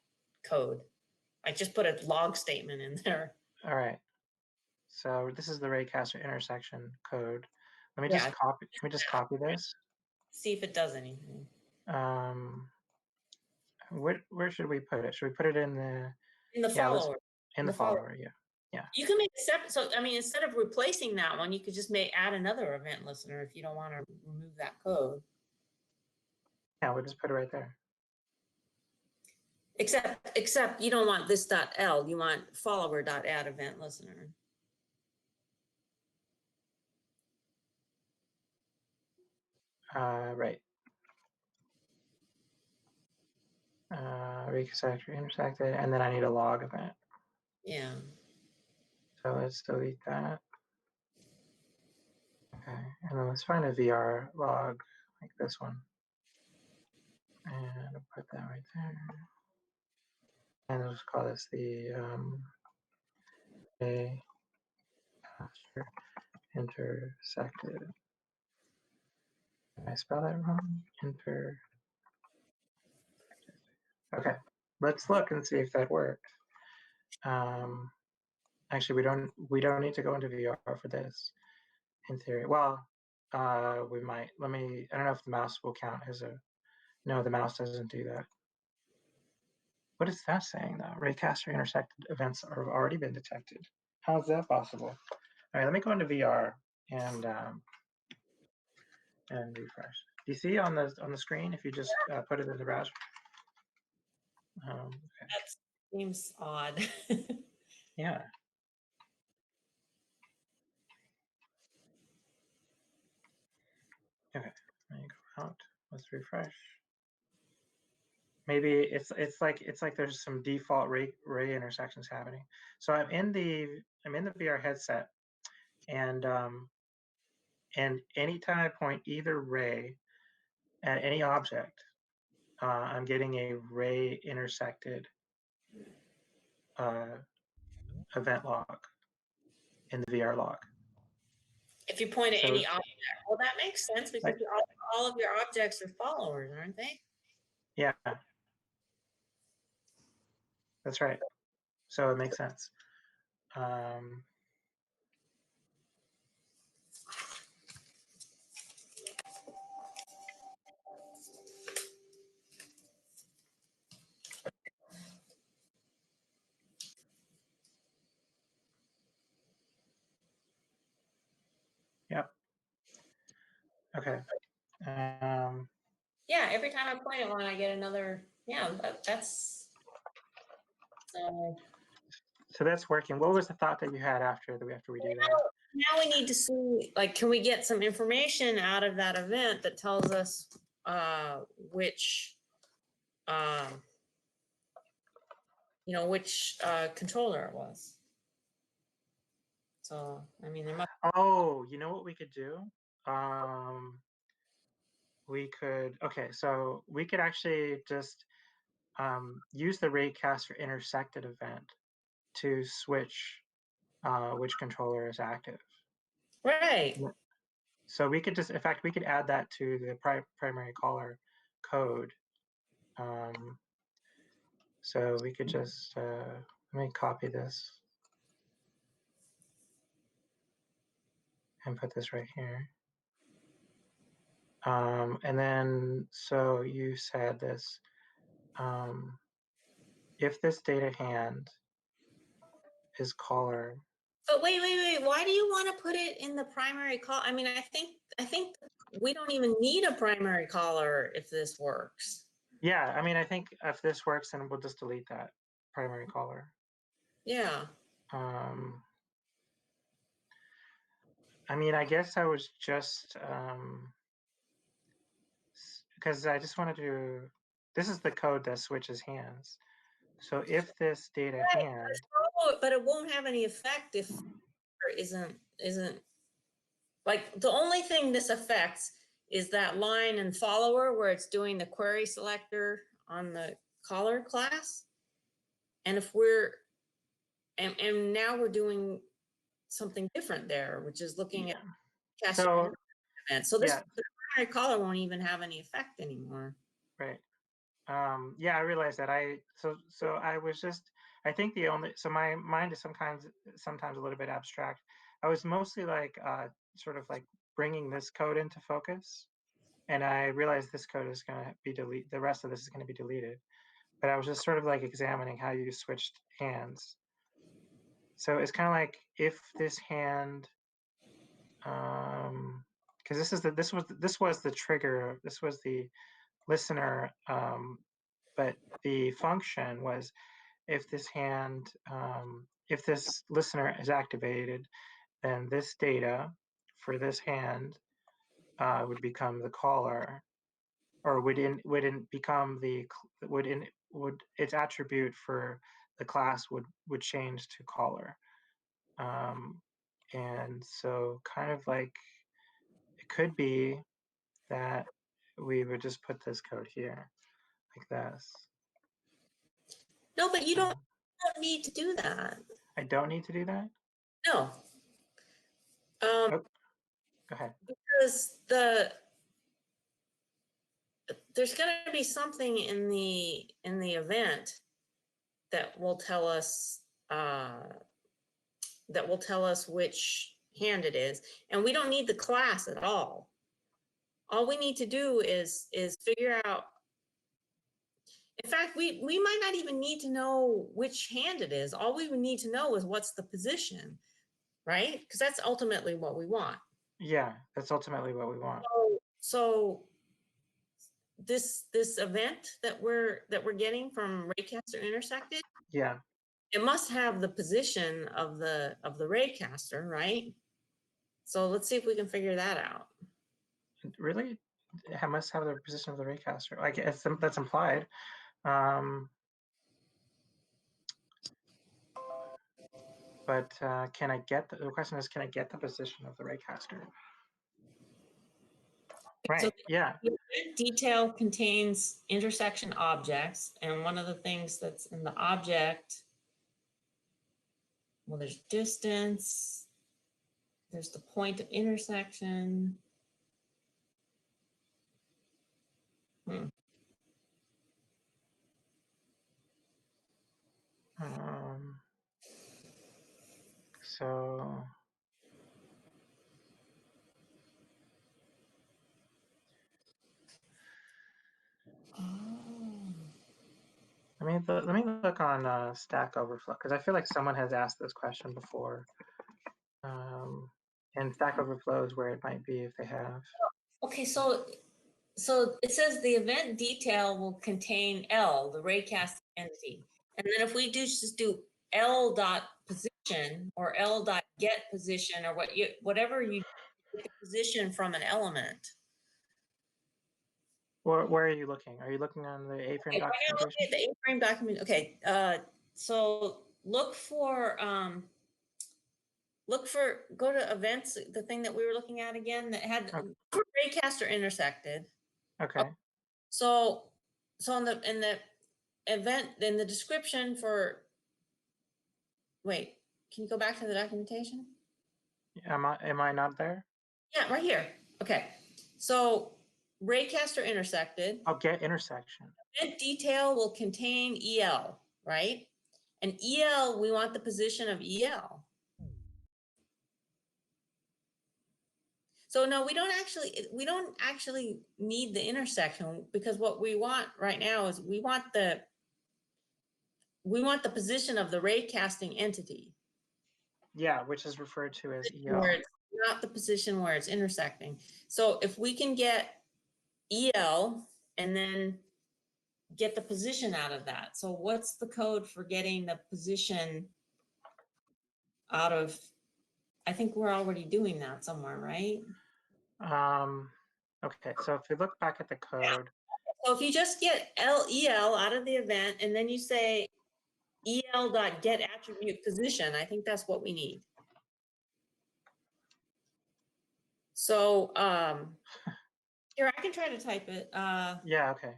code? I just put a log statement in there.
All right. So this is the raycaster intersection code. Let me
Yeah.
just copy. Let me just copy this.
See if it does anything.
Where should we put it? Should we put it in the
follower?
In the follower, yeah. Yeah.
You can make a separate. So I mean, instead of replacing that one, you could just add another event listener if you don't want to remove that code.
Yeah, we'll just put it right there.
Except you don't want this .l. You want follower.add event listener.
Right. Raycaster intersected, and then I need a log event.
Yeah.
So let's delete that. Okay, and then let's find a VR log like this one. And I'll put that right there. And I'll just call this the a intersected. Did I spell that wrong? Okay, let's look and see if that works. Actually, we don't need to go into VR for this. In theory, well, we might. I don't know if the mouse will count as a. No, the mouse doesn't do that. What is that saying though? Raycaster intersected events have already been detected. How is that possible? All right, let me go into VR and refresh. Do you see on the screen if you just put it in the browser? Okay.
That seems odd.
Yeah. Okay. Let me go out. Let's refresh. Maybe it's like there's some default ray intersections happening. So I'm in the VR headset, and anytime I point either ray at any object, I'm getting a ray intersected event log in the VR log.
If you point at any object, well, that makes sense because all of your objects are followers, aren't they?
Yeah, that's right. So it makes sense. Yep. Okay.
Yeah, every time I point at one, I get another. Yeah, that's.
So that's working. What was the thought that you had after we do that?
Now we need to see, like, can we get some information out of that event that tells us which, which controller it was. So, I mean, there must.
Oh, you know what we could do? Okay, so we could actually just use the raycaster intersected event to switch which controller is active.
Right.
So we could just, in fact, we could add that to the primary caller code. So we could just, let me copy this and put this right here. And then, so you said this, if this data hand is caller.
But wait. Why do you want to put it in the primary call? I mean, I think we don't even need a primary caller if this works.
Yeah, I mean, I think if this works, then we'll just delete that primary caller.
Yeah.
I mean, I guess I was just because I just wanted to. This is the code that switches hands. So if this data hand,
but it won't have any effect if there isn't like the only thing this affects is that line and follower where it's doing the query selector on the caller class. And if and now we're doing something different there, which is looking at
so
event. So this
Yeah.
the primary caller won't even have any effect anymore.
Right. Yeah, I realized that. So I was just, I think the only, so my mind is sometimes a little bit abstract. I was mostly like sort of like bringing this code into focus, and I realized this code is going to be deleted. The rest of this is going to be deleted. But I was just sort of like examining how you switched hands. So it's kind of like if this hand, because this was the trigger. This was the listener, but the function was if this hand, if this listener is activated, then this data for this hand would become the caller, or would become the would its attribute for the class would change to caller. And so kind of like it could be that we would just put this code here like this.
No, but you don't need to do that.
I don't need to do that?
No.
Oh, go ahead.
Because there's going to be something in the event that will tell us which hand it is, and we don't need the class at all. All we need to do is figure out. In fact, we might not even need to know which hand it is. All we would need to know is what's the position, right? Because that's ultimately what we want.
Yeah, that's ultimately what we want.
So this event that we're getting from Raycaster intersected,
Yeah,
it must have the position of the Raycaster, right? So let's see if we can figure that out.
really, it must have the position of the raycaster. Like that's implied. But can I get the question is, can I get the position of the raycaster? Right.
So
yeah.
The event detail contains intersection objects, and one of the things that's in the object, well, there's distance, there's the point of intersection.
So let me look on Stack Overflow, because I feel like someone has asked this question before. And Stack Overflow is where it might be if they have.
Okay, so it says the event detail will contain L, the raycast entity. And then if we just do L dot position or L dot get position or whatever you get the position from an element.
Where are you looking? Are you looking on the A-frame documentation?
Right now, the A-frame document. Okay, so look for go to events, the thing that we were looking at again that had raycaster intersected.
Okay.
So in the event, in the description for, wait, can you go back to the documentation?
Am I not there?
Yeah, right here. Okay. So raycaster intersected.
I'll get intersection.
Event detail will contain EL, right? And EL, we want the position of EL. So no, we don't actually need the intersection, because what we want right now is we want the position of the raycasting entity.
Yeah, which is referred to as EL.
Where it's not the position where it's intersecting. So if we can get EL and then get the position out of that. So what's the code for getting the position out of, I think we're already doing that somewhere, right?
Okay, so if we look back at the code.
So if you just get EL out of the event and then you say EL.get attribute position, I think that's what we need. So here, I can try to type it.
Yeah, okay.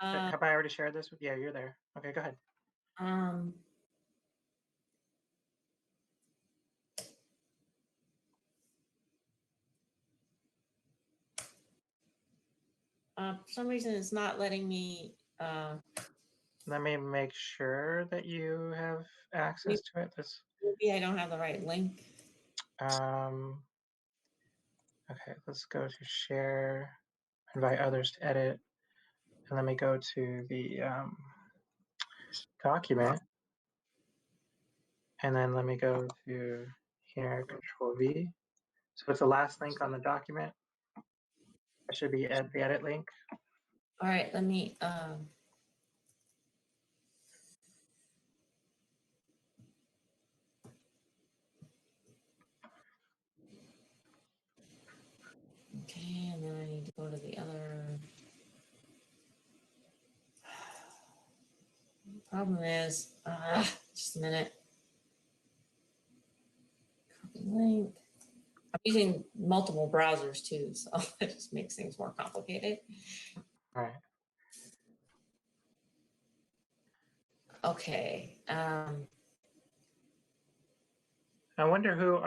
Have I already shared this with you? Yeah, you're there. Okay, go ahead.
For some reason, it's not letting me.
Let me make sure that you have access to it. This.
Maybe I don't have the right link.
Okay, let's go to share, invite others to edit, and let me go to the document, and then let me go to here, Control V. So it's the last link on the document. That should be at the edit link.
All right, let me. Okay, and then I need to go to the other. Problem is, just a minute. Copy link. I'm using multiple browsers too, so it just makes things more complicated.
All right.
Okay.
I wonder who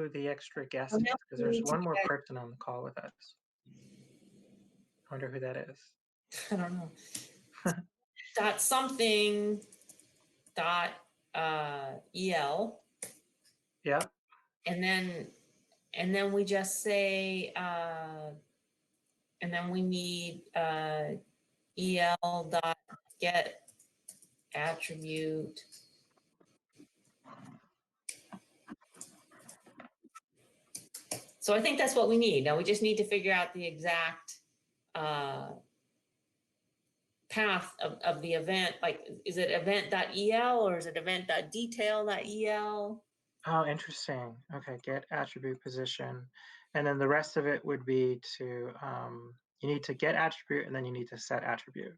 the extra guest is, because there's one more person on the call with us. I wonder who that is.
I don't know. Dot something dot el.
Yep.
And then we just say and then we need el dot get attribute. So I think that's what we need. Now we just need to figure out the exact path of the event. Like, is it event.el or is it event.detail.el?
Oh, interesting. Okay, get attribute position. And then the rest of it would be to, you need to get attribute and then you need to set attribute.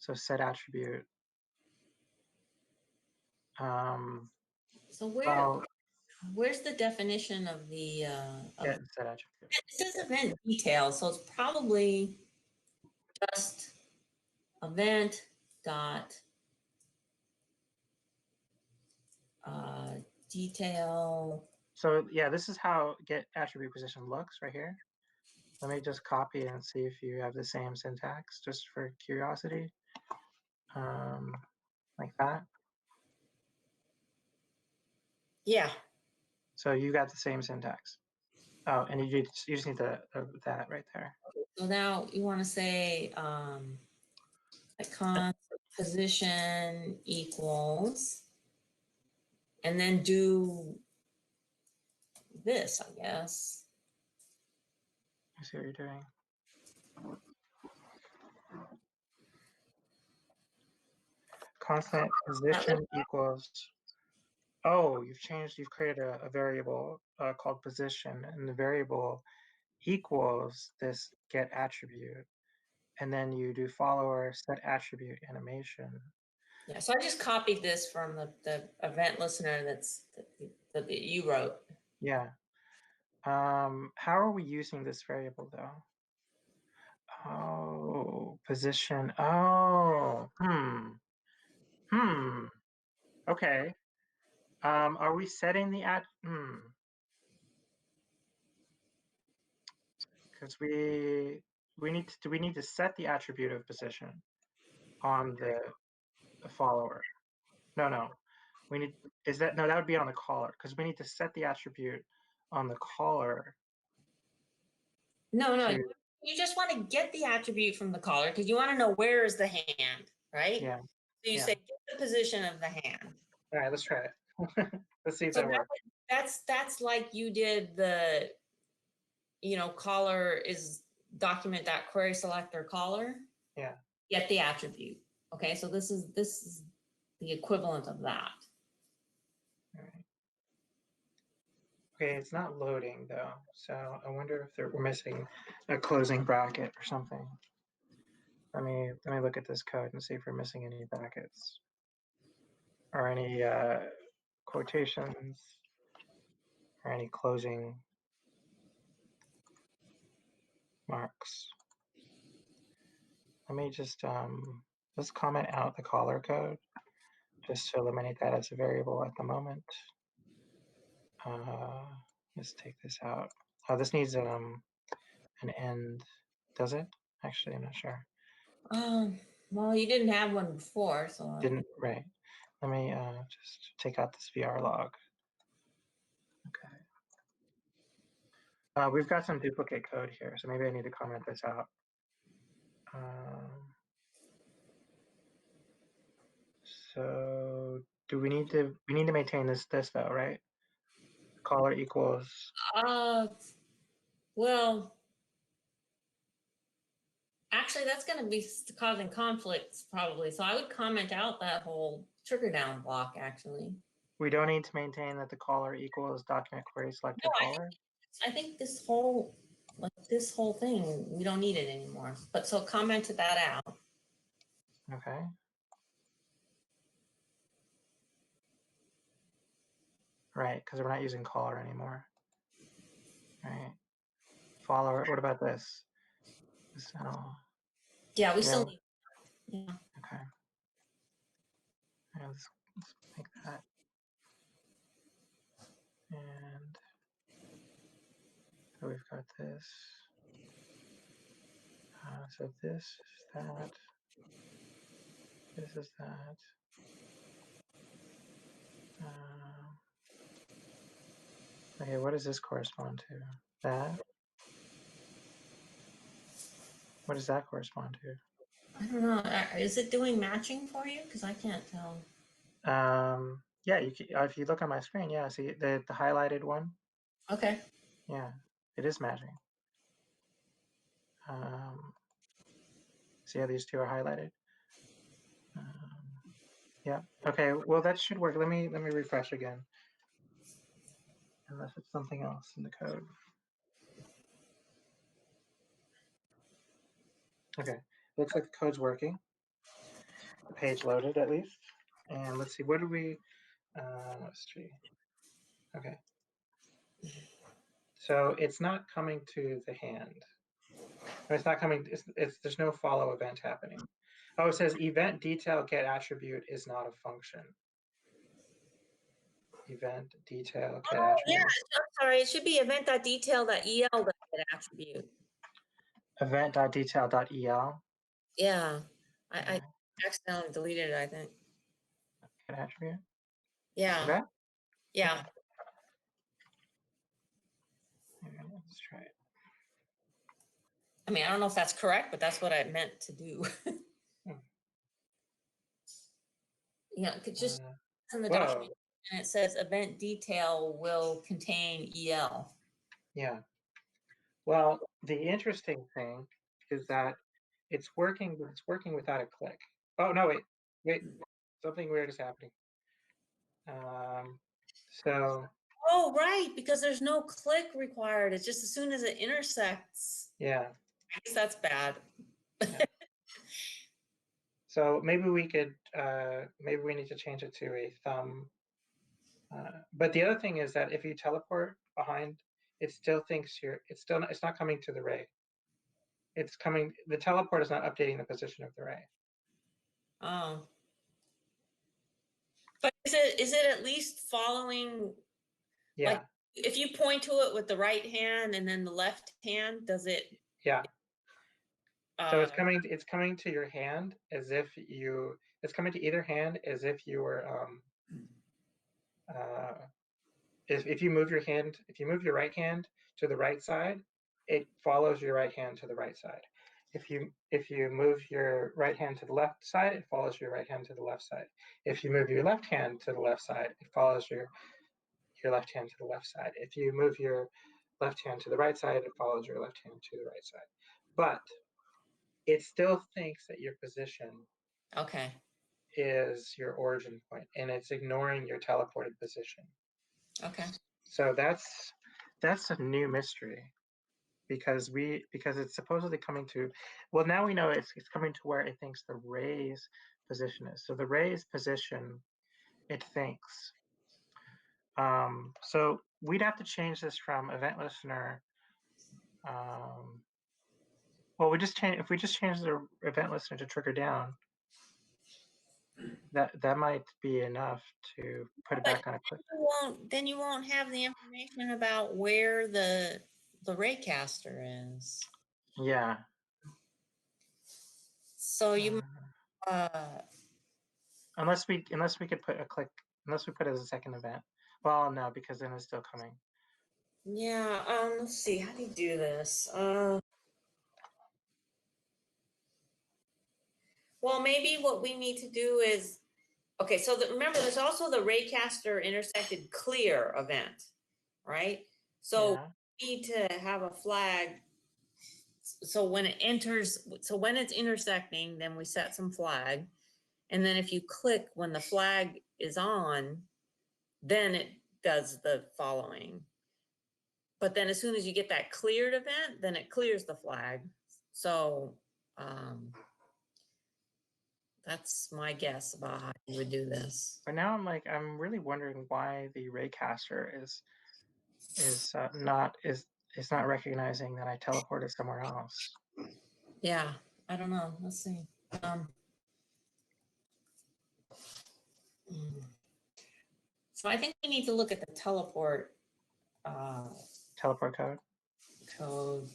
So set attribute.
So where's the definition of the
get and set attribute?
It says event detail, so it's probably just event dot detail.
So yeah, this is how get attribute position looks right here. Let me just copy and see if you have the same syntax, just for curiosity. Like that.
Yeah.
So you got the same syntax. Oh, and you just need that right there.
So now you want to say icon position equals, and then do this, I guess.
I see what you're doing. Constant position equals. Oh, you've created a variable called position, and the variable equals this get attribute, and then you do follower set attribute animation.
Yeah, so I just copied this from the event listener that you wrote.
Yeah. How are we using this variable though? Oh, position. Oh, okay. Are we setting the because we need to, do we need to set the attribute of position on the follower? No. We need, no, that would be on the caller, because we need to set the attribute on the caller.
No, you just want to get the attribute from the caller because you want to know where is the hand, right?
Yeah.
So you say get the position of the hand.
All right, let's try it. Let's see if that works.
That's like you did the, caller is document.query selector caller.
Yeah.
Get the attribute. Okay, so this is the equivalent of that.
All right. Okay, it's not loading though, so I wonder if we're missing a closing bracket or something. Let me look at this code and see if we're missing any brackets or any quotations or any closing marks. Let me just let's comment out the caller code just to eliminate that as a variable at the moment. Let's take this out. Oh, this needs an end, does it? Actually, I'm not sure.
Well, you didn't have one before, so
Didn't, right. Let me just take out this VR log. Okay. We've got some duplicate code here, so maybe I need to comment this out. So do we need to maintain this though, right? Caller equals.
well, actually, that's going to be causing conflicts probably. So I would comment out that whole trigger down block. Actually,
We don't need to maintain that the caller equals document query selector caller.
I think this whole thing, we don't need it anymore. But so commented that out.
Okay. Right, because we're not using caller anymore. Right. Follower. What about this? So.
Yeah, we still need. Yeah.
Okay. Yeah, let's make that. And so we've got this. So this is that. This is that. Okay, what does this correspond to? That? What does that correspond to?
I don't know. Is it doing matching for you? Because I can't tell.
Yeah, you can, if you look on my screen, yeah, see the highlighted one?
Okay.
Yeah, it is matching. See how these two are highlighted? Yeah, okay, well that should work. Let me refresh again. Unless it's something else in the code. Okay, looks like the code's working. The page loaded at least. And let's see, what do we, let's see. Okay. So it's not coming to the hand. It's not coming, there's no follow event happening. Oh, it says event detail get attribute is not a function. Event detail get attribute.
Yeah, I'm sorry. It should be event.detail.el get attribute.
Event.detail.el.
Yeah, I accidentally deleted it, I think.
Get attribute?
Yeah.
Okay.
Yeah.
Okay, let's try it.
I mean, I don't know if that's correct, but that's what I meant to do. Yeah, could just in the document, and it says event detail will contain EL.
Yeah. Well, the interesting thing is that it's working, but it's working without a click. Oh no, wait, something weird is happening. So.
Oh, right, because there's no click required. It's just as soon as it intersects.
Yeah.
I guess that's bad.
Yeah. So maybe we could, maybe we need to change it to a thumb. But the other thing is that if you teleport behind, it still thinks it's not coming to the ray. It's coming, the teleport is not updating the position of the ray.
Oh. But is it at least following?
Yeah.
Like if you point to it with the right hand and then the left hand, does it?
Yeah. So it's coming to your hand as if it's coming to either hand as if you were, if you move your right hand to the right side, it follows your right hand to the right side. If you move your right hand to the left side, it follows your right hand to the left side. If you move your left hand to the left side, it follows your left hand to the left side. If you move your left hand to the right side, it follows your left hand to the right side. But it still thinks that your position is your origin point, and it's ignoring your teleported position.
Okay.
So that's a new mystery, because it's supposedly coming to, well, now we know it's coming to where it thinks the ray's position is. So the ray's position, it thinks. So we'd have to change this from event listener. Well, if we just change the event listener to trigger down, that might be enough to put it back on a click.
Then you won't have the information about where the raycaster is.
Yeah.
So you,
unless we could put a click, unless we put it as a second event. Well, no, because then it's still coming.
yeah, let's see, how do you do this? Well, maybe what we need to do is, okay, so remember, there's also the Raycaster intersected clear event, right? So
Yeah.
we need to have a flag. So when it enters, so when it's intersecting, then we set some flag. And then if you click when the flag is on, then it does the following. But then as soon as you get that cleared event, then it clears the flag. So that's my guess about how you would do this.
But now I'm really wondering why the Raycaster is not recognizing that I teleported somewhere else.
Yeah, I don't know. Let's see. So I think we need to look at the teleport
Teleport code.
code.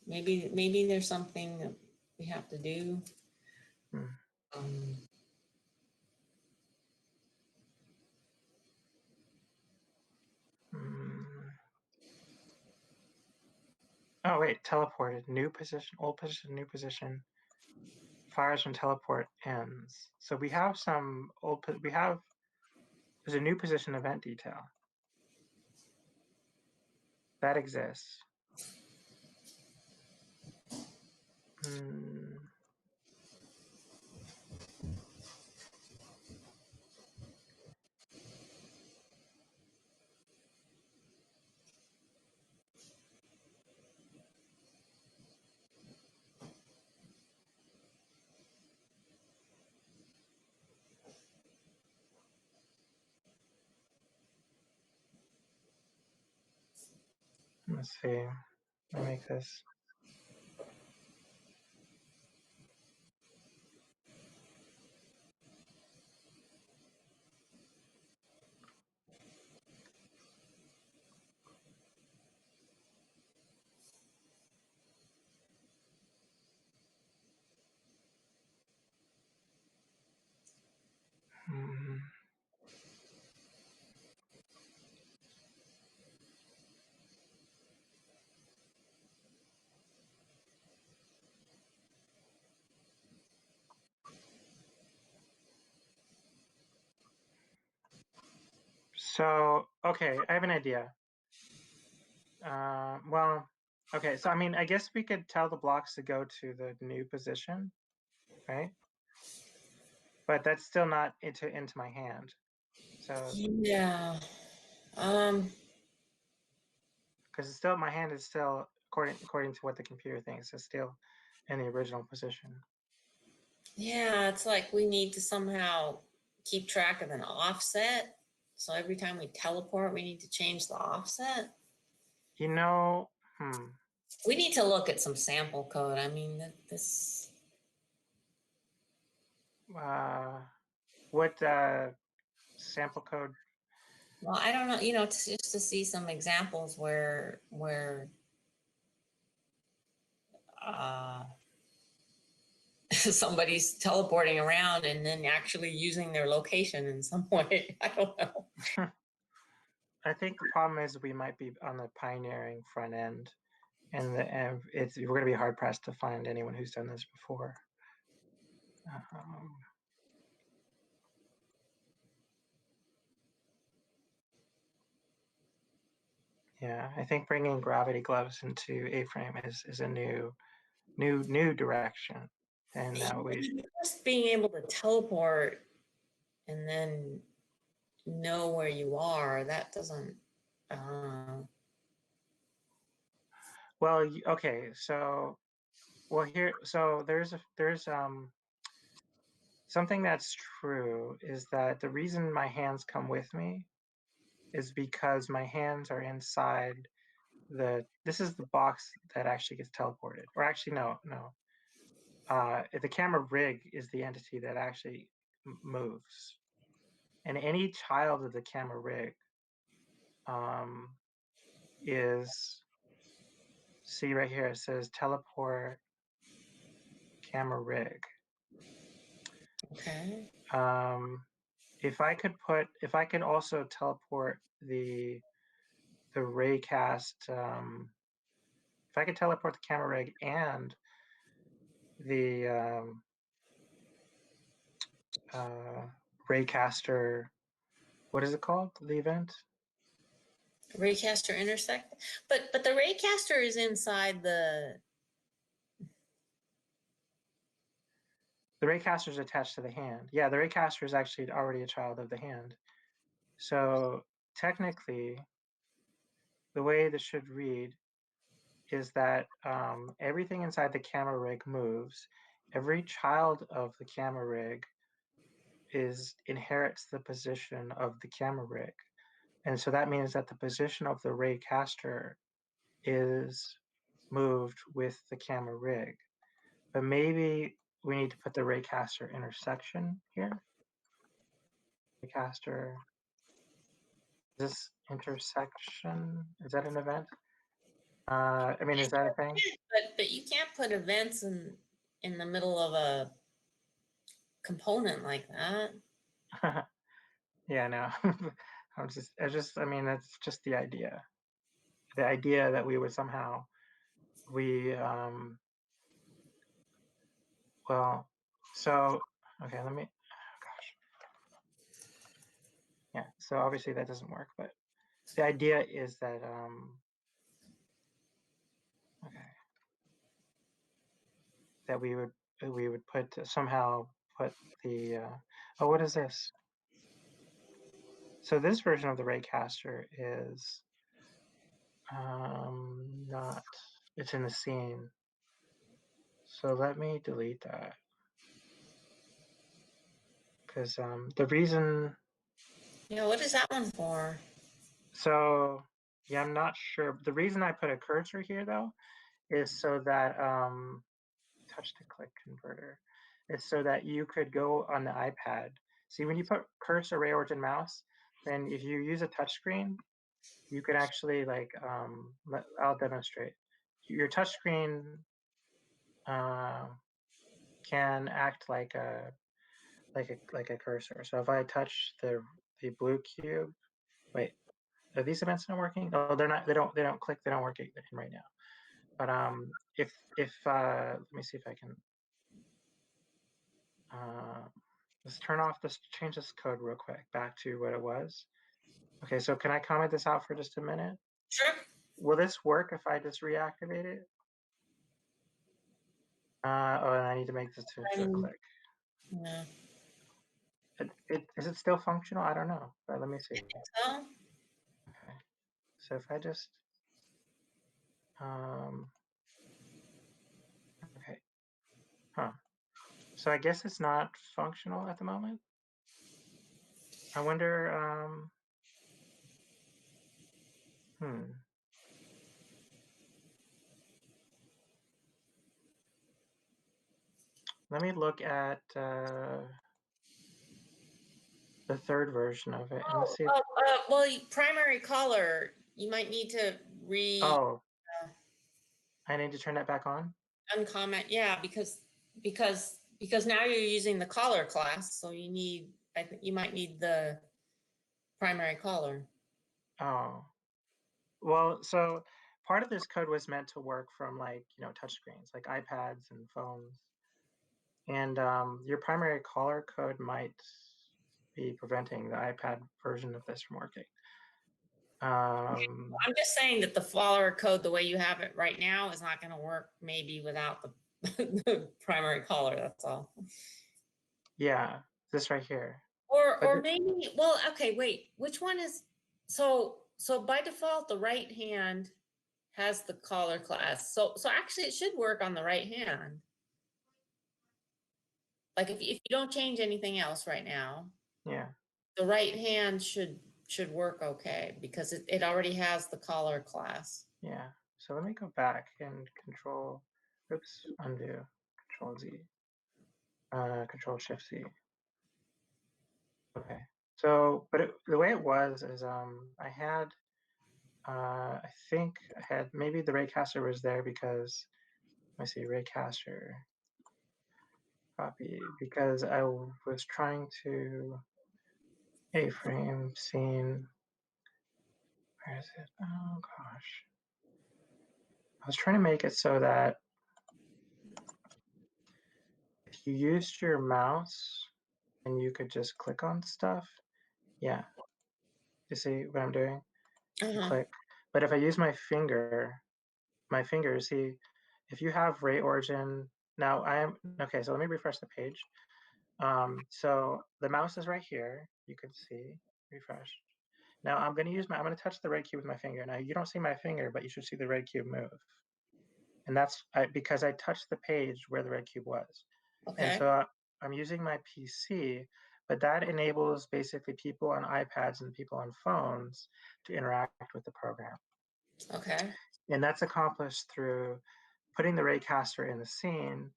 Maybe there's something that we have to do.
Oh wait, teleported. New position, old position, new position. Fires when teleport ends. So we have some old. There's a new position event detail that exists. Let's see. Let me make this. So, okay, I have an idea. Well, okay, so I mean, I guess we could tell the blocks to go to the new position, right? But that's still not into my hand. So
yeah,
because it's still, my hand is still according to what the computer thinks, is still in the original position.
yeah, it's like we need to somehow keep track of an offset. So every time we teleport, we need to change the offset.
You know,
We need to look at some sample code. I mean, this.
What sample code?
Well, I don't know. You know, just to see some examples where somebody's teleporting around and then actually using their location in some way. I don't know.
I think the problem is we might be on the pioneering front end, and we're going to be hard pressed to find anyone who's done this before. Yeah, I think bringing gravity gloves into A-frame is a new direction, and
just being able to teleport and then know where you are, that doesn't.
Well, okay, so there's something that's true is that the reason my hands come with me is because my hands are inside this is the box that actually gets teleported. Or actually, no. The camera rig is the entity that actually moves. And any child of the camera rig is, see right here, it says teleport camera rig.
Okay.
If I could also teleport the raycast, if I could teleport the camera rig and the raycaster, what is it called? The event?
Raycaster intersect, but the raycaster is inside the.
The raycaster is attached to the hand. Yeah, the raycaster is actually already a child of the hand. So technically, the way this should read is that everything inside the camera rig moves. Every child of the camera rig inherits the position of the camera rig. And so that means that the position of the raycaster is moved with the camera rig. But maybe we need to put the raycaster intersection here. Raycaster, this intersection, is that an event? I mean, is that a thing?
But you can't put events in the middle of a component like that.
Yeah, no. I mean, that's just the idea. The idea that we would somehow, well, so, okay, let me, oh gosh. Yeah, so obviously that doesn't work, but the idea is that, okay, that we would somehow put the, oh, what is this? So this version of the raycaster is not, it's in the scene. So let me delete that. Because the reason.
Yeah, what is that one for?
So yeah, I'm not sure. The reason I put a cursor here though is so that touch to click converter is so that you could go on the iPad. See, when you put cursor, ray origin mouse, then if you use a touch screen, you could actually like I'll demonstrate. Your touch screen can act like a cursor. So if I touch the blue cube, wait, are these events not working? Oh, they're not. They don't click. They don't work right now. But if let me see if I can. Let's turn off this. Change this code real quick back to what it was. Okay, so can I comment this out for just a minute?
Sure.
Will this work if I just reactivate it? Oh, and I need to make this to a click.
Yeah.
Is it still functional? I don't know, but let me see.
So?
Okay, so if I just okay, huh? So I guess it's not functional at the moment. I wonder. Let me look at the third version of it and let's see.
Well, primary color, you might need to
Oh, I need to turn that back on.
uncomment. Yeah, because now you're using the color class, so you need. I think you might need the primary color.
Oh, well, so part of this code was meant to work from like touchscreens, like iPads and phones, and your primary color code might be preventing the iPad version of this from working.
I'm just saying that the follower code, the way you have it right now, is not going to work maybe without the primary color. That's all.
Yeah, this right here.
Or maybe, well, okay, wait, which one is, so by default, the right hand has the color class. So actually it should work on the right hand. Like if you don't change anything else right now,
yeah,
the right hand should work okay because it already has the color class.
Yeah, so let me go back and undo, Control Z, Control Shift Z. Okay, so but the way it was is I had I think I had maybe the raycaster was there because let me see raycaster. copy, because I was trying to A-frame scene. Where is it? Oh gosh. I was trying to make it so that if you used your mouse and you could just click on stuff, yeah. You see what I'm doing? You click. But if I use my fingers, see, if you have ray origin, now okay, so let me refresh the page. So the mouse is right here. You can see, refresh. Now I'm going to touch the red cube with my finger. Now you don't see my finger, but you should see the red cube move. And that's because I touched the page where the red cube was. And
Okay.
so I'm using my PC, but that enables basically people on iPads and people on phones to interact with the program.
Okay.
And that's accomplished through putting the raycaster in the scene.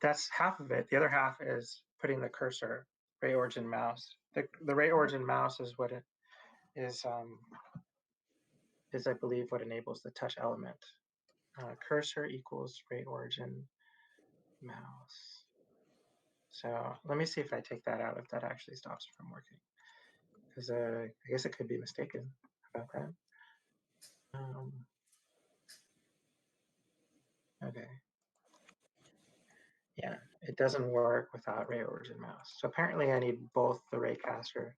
That's half of it. The other half is putting the cursor, ray origin mouse. The ray origin mouse is what it is I believe what enables the touch element. Cursor equals ray origin mouse. So let me see if I take that out, if that actually stops it from working. Because I guess it could be mistaken about that. Okay. Yeah, it doesn't work without ray origin mouse. So apparently I need both the raycaster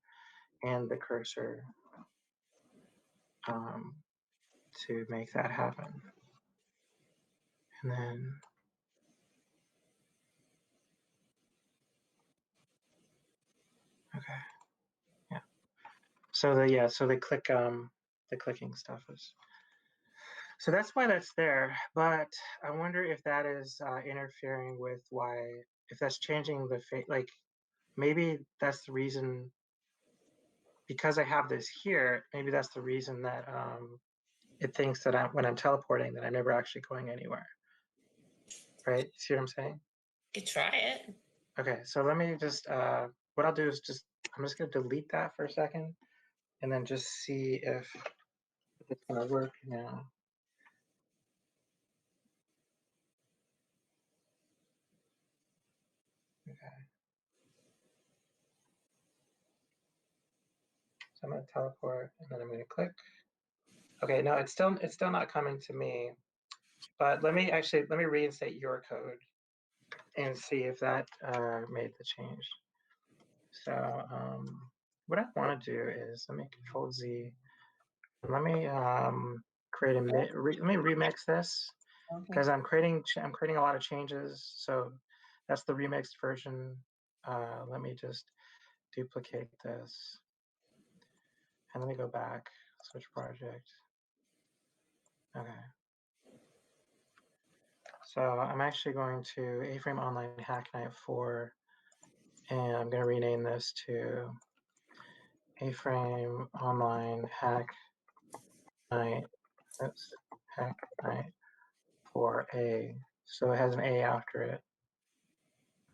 and the cursor to make that happen. And then okay, yeah. So the clicking stuff is. So that's why that's there. But I wonder if that is interfering with if that's changing the like maybe that's the reason, because I have this here, maybe that's the reason that it thinks that when I'm teleporting that I'm never actually going anywhere. Right? See what I'm saying?
You try it.
Okay, so let me just, what I'll do is I'm just gonna delete that for a second and then just see if it's gonna work now. Okay. So I'm gonna teleport and then I'm gonna click. Okay, no, it's still not coming to me, but let me reinstate your code and see if that made the change. So what I want to do is let me Control Z. Let me create let me remix this because I'm creating a lot of changes. So that's the remixed version. Let me just duplicate this and let me go back. Switch project. Okay. So I'm actually going to Aframe Online Hacknight 4, and I'm going to rename this to Aframe Online Hacknight. Oops, Hacknight 4A. So it has an A after it.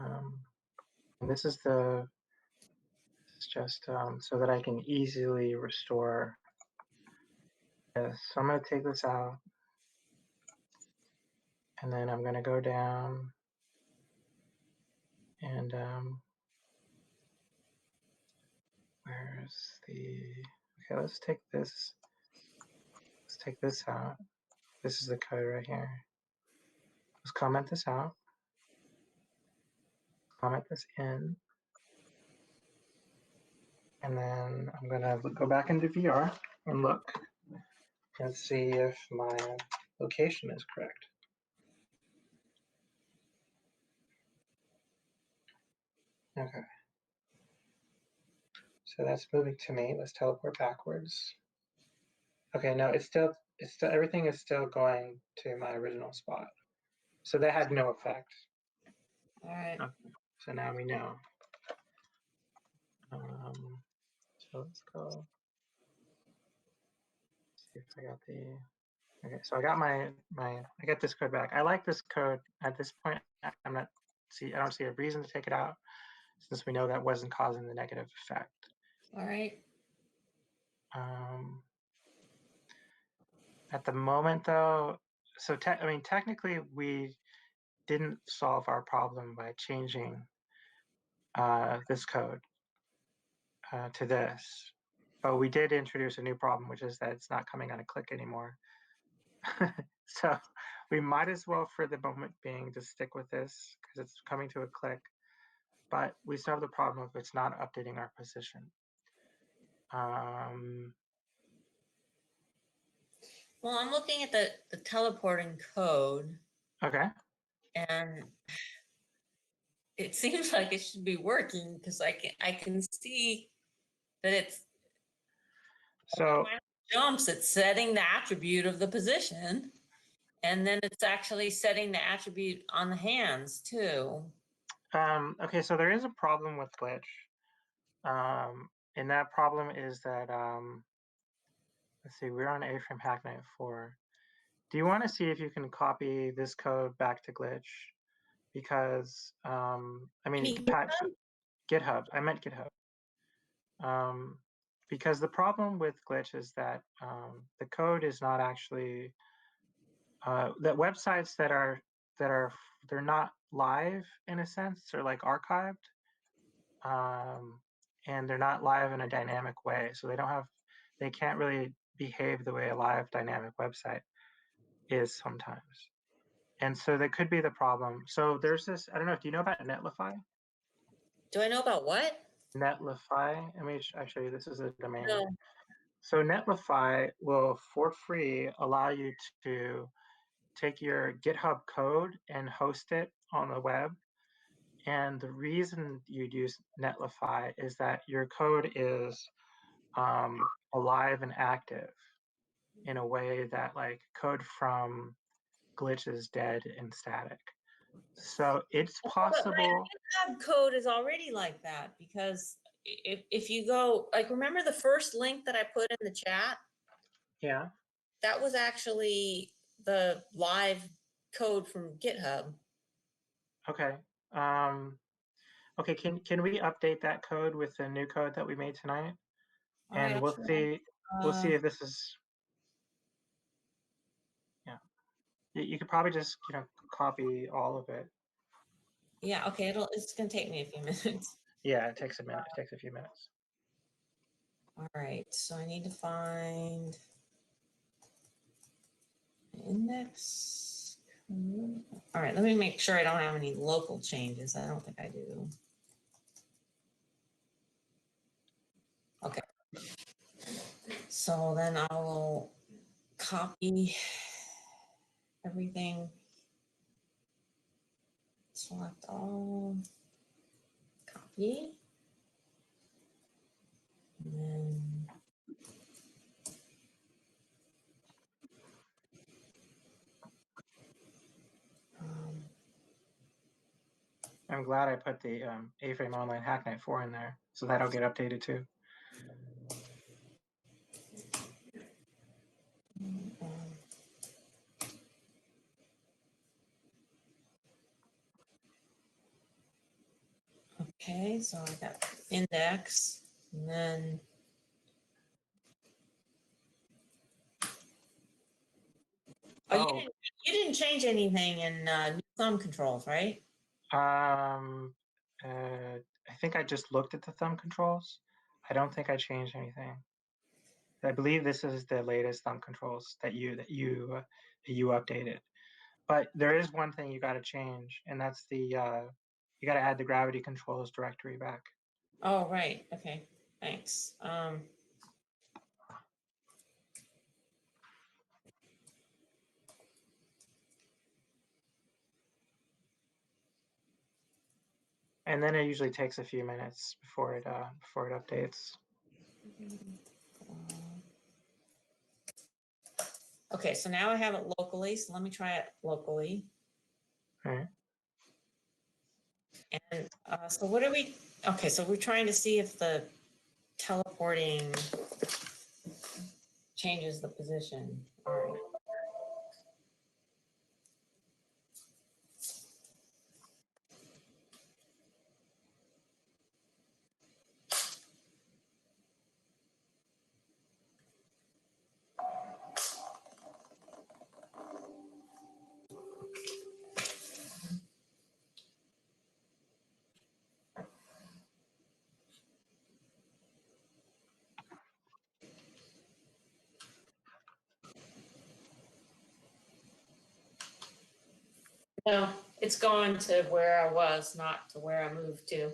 And this is just so that I can easily restore this. So I'm going to take this out, and then I'm going to go down and where's okay, let's take this out. This is the code right here. Let's comment this out, comment this in, and then I'm going to go back into VR and look and see if my location is correct. Okay. So that's moving to me. Let's teleport backwards. Okay, no, it's still everything is still going to my original spot. So that had no effect.
All right.
Okay, so now we know. So let's go. See if I got okay, so I got I got this code back. I like this code at this point. I don't see a reason to take it out since we know that wasn't causing the negative effect.
All right.
At the moment though, so technically didn't solve our problem by changing this code to this. But we did introduce a new problem, which is that it's not coming on a click anymore. So we might as well, for the moment being, just stick with this because it's coming to a click. But we still have the problem of it's not updating our position.
Well, I'm looking at the teleporting code.
Okay.
And it seems like it should be working because I can see that it's
so
jumps. It's setting the attribute of the position, and then it's actually setting the attribute on the hands too.
Okay, so there is a problem with glitch, and that problem is that let's see, we're on Aframe Hacknight 4. Do you want to see if you can copy this code back to glitch? Because I mean, GitHub. I meant GitHub. Because the problem with glitch is that the code is not actually that websites that are they're not live in a sense. They're like archived, and they're not live in a dynamic way. So they can't really behave the way a live dynamic website is sometimes. And so that could be the problem. So there's this, I don't know, do you know about Netlify?
Do I know about what?
Netlify. I mean, actually, this is a domain.
No.
So Netlify will, for free, allow you to take your GitHub code and host it on the web. And the reason you'd use Netlify is that your code is alive and active in a way that like code from glitch is dead and static. So it's possible.
GitHub code is already like that because if you go, like, remember the first link that I put in the chat?
Yeah.
That was actually the live code from GitHub.
Okay. Okay, can we update that code with the new code that we made tonight? And we'll see if this is, yeah. You could probably just, copy all of it.
Yeah, okay, it's gonna take me a few minutes.
Yeah, it takes a minute, it takes a few minutes.
All right, so I need to find index. All right, let me make sure I don't have any local changes. I don't think I do. Okay. So then I will copy everything. Select all. Copy. And then
I'm glad I put the Aframe Online Hacknight 4 in there, so that'll get updated too.
okay, so I got index, and then you didn't change anything in new thumb controls, right?
I think I just looked at the thumb controls. I don't think I changed anything. I believe this is the latest thumb controls that you updated. But there is one thing you got to change, and that's the you got to add the gravity controls directory back.
Oh, right. Okay. Thanks.
And then it usually takes a few minutes before it updates.
Okay, so now I have it locally. So let me try it locally.
All right.
And so what are we? Okay, so we're trying to see if the teleporting changes the position. All right. No, it's going to where I was, not to where I moved to.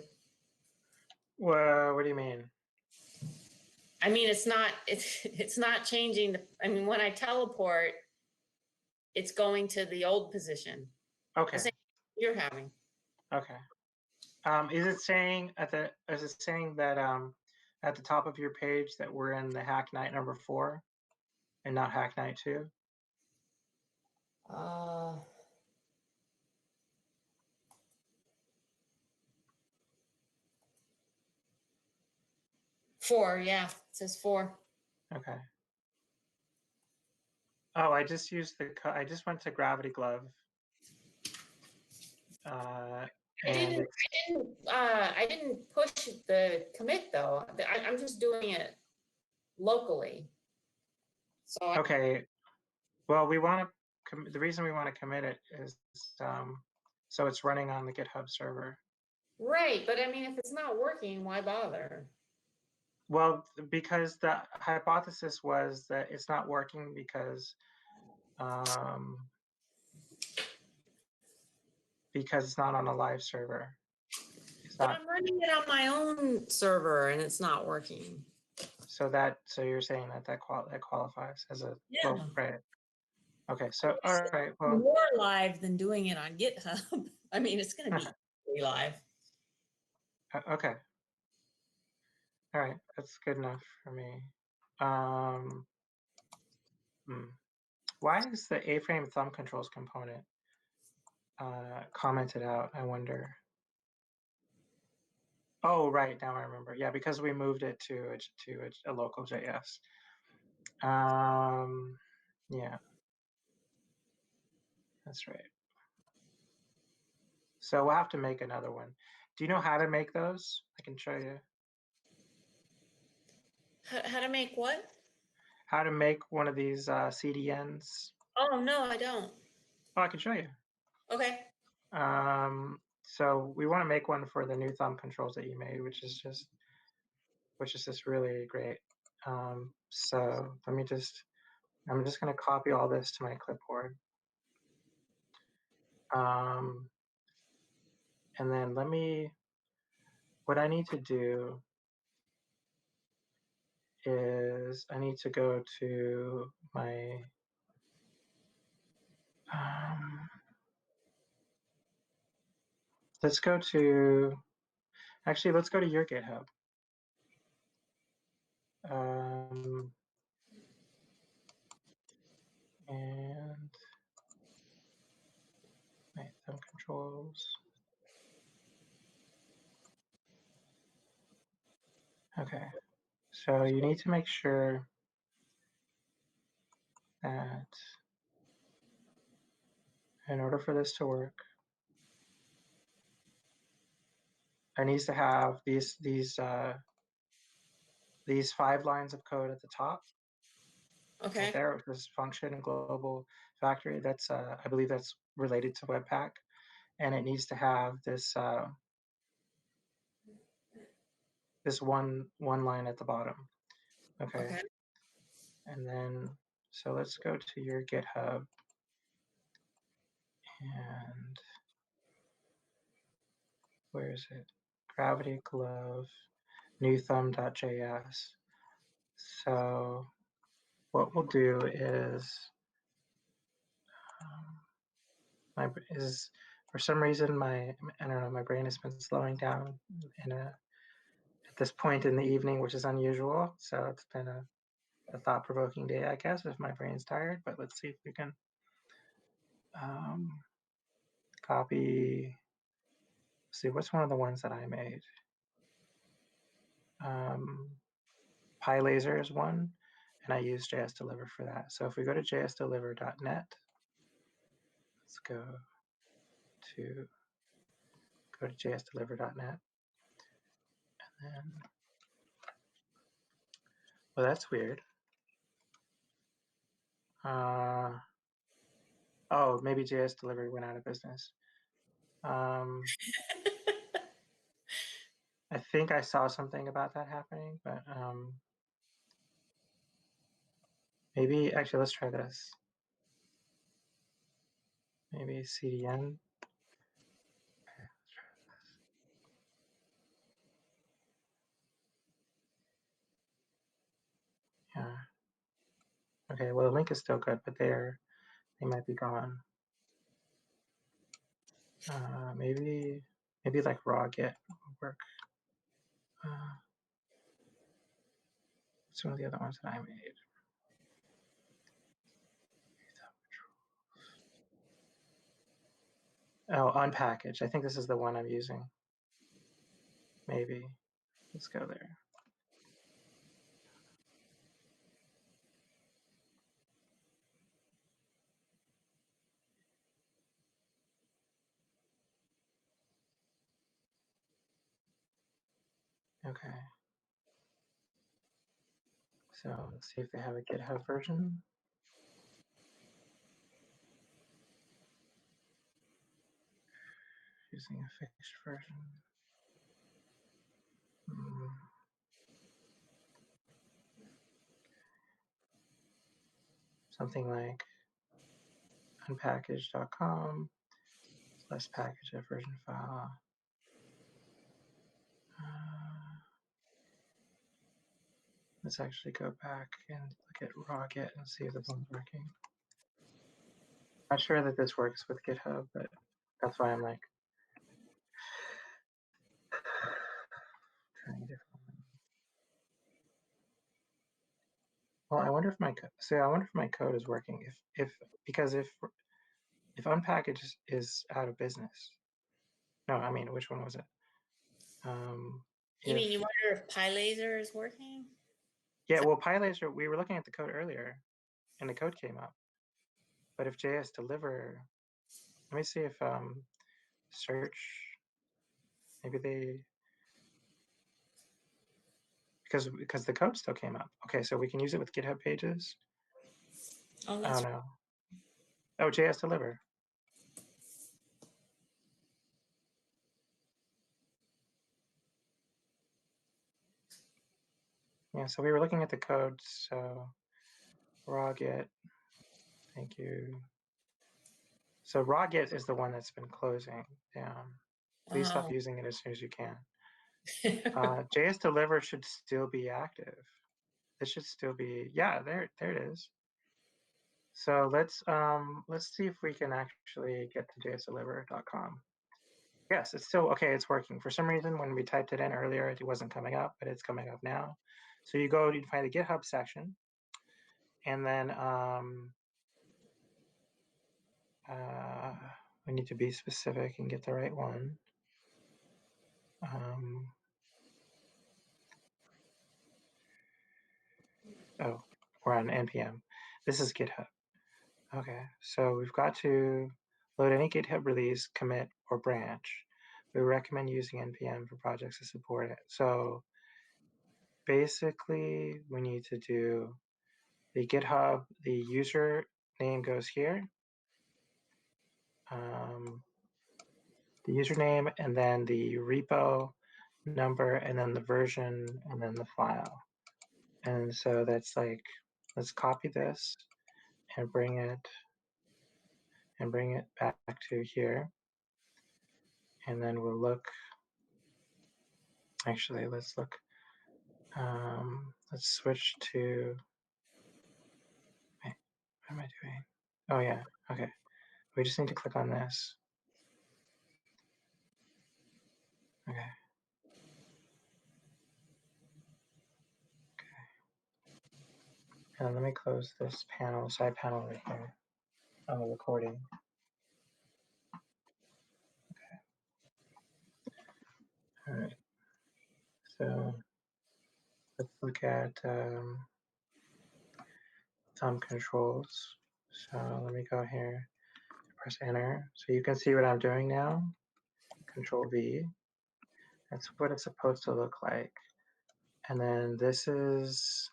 Well, what do you mean?
I mean, it's not changing. I mean, when I teleport, it's going to the old position.
Okay.
The same you're having.
Okay. Is it saying that at the top of your page that we're in the Hacknight number 4 and not Hacknight 2?
Uh, 4, yeah, it says 4.
Okay. Oh, I just used I just went to Gravity Glove.
I didn't push the commit though. I'm just doing it locally. So
Okay. Well, we want to. The reason we want to commit it is so it's running on the GitHub server.
right, but I mean, if it's not working, why bother?
Well, because the hypothesis was that it's not working because it's not on a live server.
But I'm running it on my own server and it's not working.
So you're saying that qualifies as a
Yeah.
right. Okay, so all right. Well,
more live than doing it on GitHub. I mean, it's going to be live.
Okay. All right, that's good enough for me. Why is the A-frame thumb controls component commented out? I wonder. Oh, right, now I remember. Yeah, because we moved it to a local JS. Yeah, that's right. So we'll have to make another one. Do you know how to make those? I can show you.
How to make what?
How to make one of these CDNs.
Oh, no, I don't.
Oh, I can show you.
Okay.
So we want to make one for the new thumb controls that you made, which is just really great. So I'm just going to copy all this to my clipboard. And then what I need to do is I need to go to my, let's go to your GitHub. And my thumb controls. Okay, so you need to make sure that in order for this to work, I need to have these 5 lines of code at the top.
Okay.
Right there, this function and global factory. That's I believe that's related to Webpack, and it needs to have this this one line at the bottom. Okay. And then so let's go to your GitHub and where is it? Gravity Glove new thumb.js. So what we'll do is for some reason I don't know, my brain has been slowing down at this point in the evening, which is unusual. So it's been a thought-provoking day, I guess, if my brain's tired. But let's see if we can copy. See, what's one of the ones that I made? PyLaser is one, and I use JSDeliver for that. So if we go to jsdeliver.net, let's go to jsdeliver.net, and then, well, that's weird. Oh, maybe JSDeliver went out of business. I think I saw something about that happening, but maybe actually let's try this. maybe CDN. Yeah. Okay, well, the link is still good, but they might be gone. Maybe like raw get will work. It's one of the other ones that I made. Oh, unpackage. I think this is the one I'm using. Maybe. Let's go there. Okay. So let's see if they have a GitHub version. Using a fixed version. Something like unpackage.com / package a version file. Let's actually go back and look at raw get and see if this one's working. Not sure that this works with GitHub, but that's why I'm like trying different. Well, I wonder if my code is working. Because if unpackage is out of business. No, I mean, which one was it?
You mean you wonder if PyLaser is working?
Yeah, well, PyLaser, we were looking at the code earlier, and the code came up. But if JS deliver, let me see if search, maybe they, because the code still came up. Okay, so we can use it with GitHub pages.
Oh, that's
no. Oh, JS deliver. Yeah, so we were looking at the code, so raw get, thank you. So raw get is the one that's been closing down. Please stop using it as soon as you can. JS deliver should still be active. This should still be, yeah, there it is. So let's see if we can actually get to jsdeliver.com. Yes, it's still okay. It's working. For some reason, when we typed it in earlier, it wasn't coming up, but it's coming up now. So you find the GitHub section, and then we need to be specific and get the right one. Oh, we're on npm. This is GitHub. Okay, so we've got to load any GitHub release, commit, or branch. We recommend using npm for projects to support it. So basically, we need to do the GitHub, the user name goes here, the username, and then the repo number, and then the version, and then the file. And so that's like, let's copy this and bring it back to here. And then we'll look, actually, let's look, let's switch to, wait, what am I doing? Oh yeah, okay. We just need to click on this. Okay. And let me close this panel, side panel right here on the recording. Okay. All right. So let's look at thumb controls. So let me go here, press enter. So you can see what I'm doing now. Control V. That's what it's supposed to look like. And then this is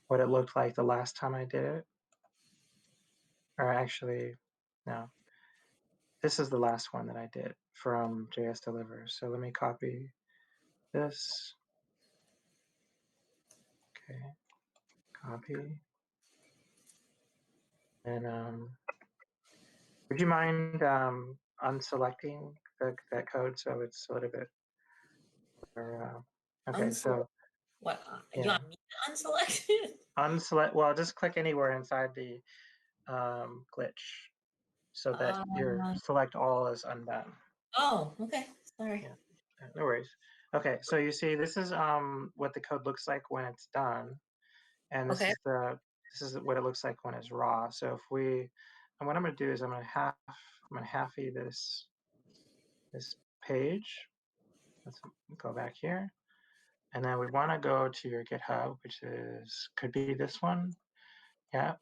what it looked like the last time I did it. Or actually, no. This is the last one that I did from JS Deliver. So let me copy this. Okay, copy. And would you mind unselecting that code so it's a little bit? Or, okay, so
What? You
yeah,
want me to unselect it?
unselect. Well, just click anywhere inside the glitch so that your
Uh,
select all is undone.
oh, okay. Sorry.
Yeah, no worries. Okay, so you see this is what the code looks like when it's done, and
Okay.
this is what it looks like when it's raw. So if we, and what I'm going to do is I'm going to halfy this page. Let's go back here, and then we want to go to your GitHub, which could be this one. Yeah,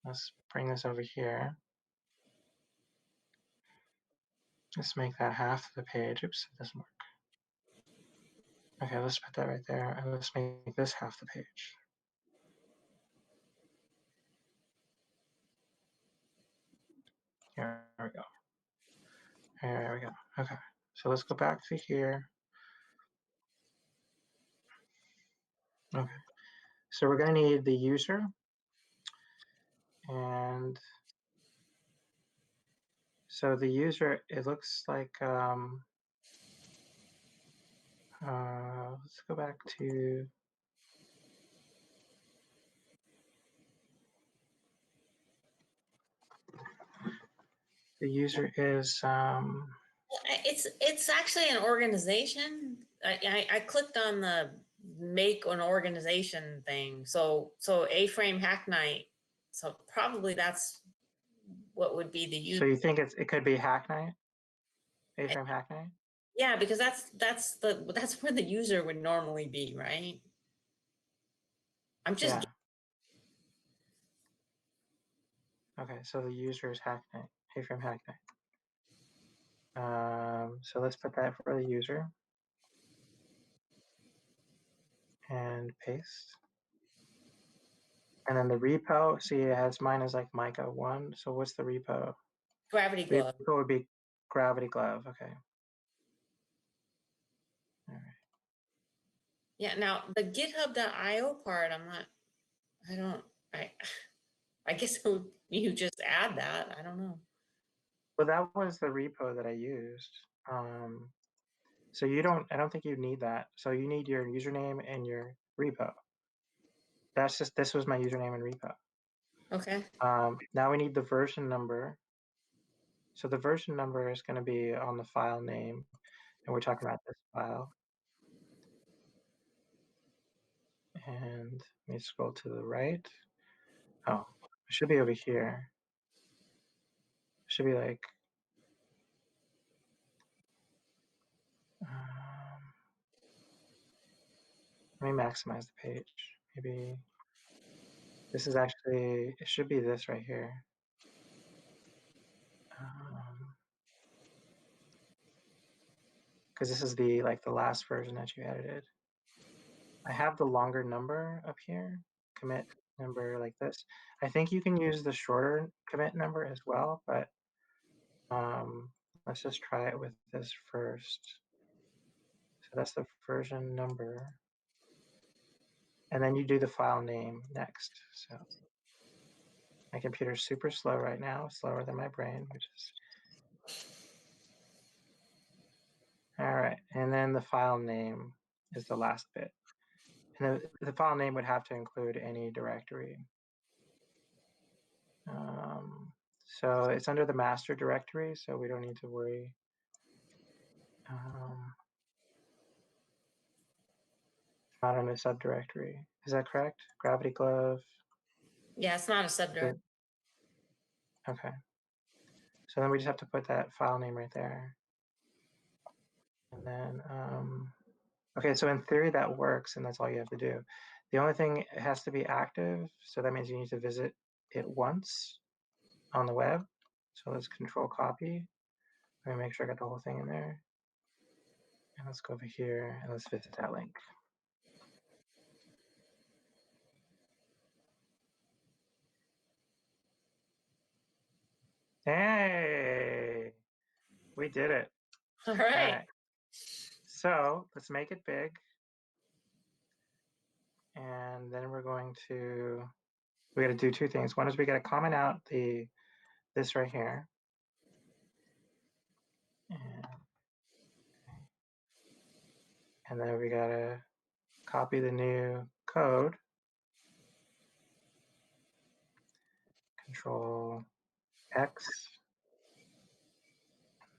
let's bring this over here. Let's make that half the page. Oops, it doesn't work. Okay, let's put that right there, and let's make this half the page. Here we go. There we go. Okay, so let's go back to here. Okay, so we're going to need the user, and so the user, it looks like, let's go back to, the user is,
It's actually an organization. I clicked on the make an organization thing. So Aframe Hacknight. So probably that's what would be the use.
so you think it could be Hacknight, Aframe Hacknight?
Yeah, because that's where the user would normally be, right? I'm just
Yeah. Okay, so the user is Hacknight, Aframe Hacknight. So let's put that for the user and paste. And then the repo, see it has, mine is like Micah1. So what's the repo?
Gravity Glove.
Repo would be Gravity Glove. Okay. All right.
Yeah. Now the GitHub.io part, I guess you just add that. I don't know.
Well, that was the repo that I used. So I don't think you need that. So you need your username and your repo. This was my username and repo.
Okay.
Now we need the version number. So the version number is going to be on the file name, and we're talking about this file. And let me scroll to the right. Oh, it should be over here. It should be like, let me maximize the page. Maybe this is actually, it should be this right here. Because this is the last version that you edited. I have the longer number up here, commit number like this. I think you can use the shorter commit number as well, but let's just try it with this first. So that's the version number. And then you do the file name next. So my computer's super slow right now, slower than my brain, which is. All right, and then the file name is the last bit. And the file name would have to include any directory. So it's under the master directory, so we don't need to worry. Not in a subdirectory. Is that correct? Gravity Glove.
Yeah, it's not a subdirectory.
Okay. So then we just have to put that file name right there. And then, okay, so in theory that works, and that's all you have to do. The only thing, it has to be active, so that means you need to visit it once on the web. So let's control copy. Let me make sure I got the whole thing in there. And let's go over here and let's visit that link. Hey, we did it.
All right.
Okay. So let's make it big. And then we're going to we got to do two things. One is we got to comment out this right here. And then we got to copy the new code. Control X.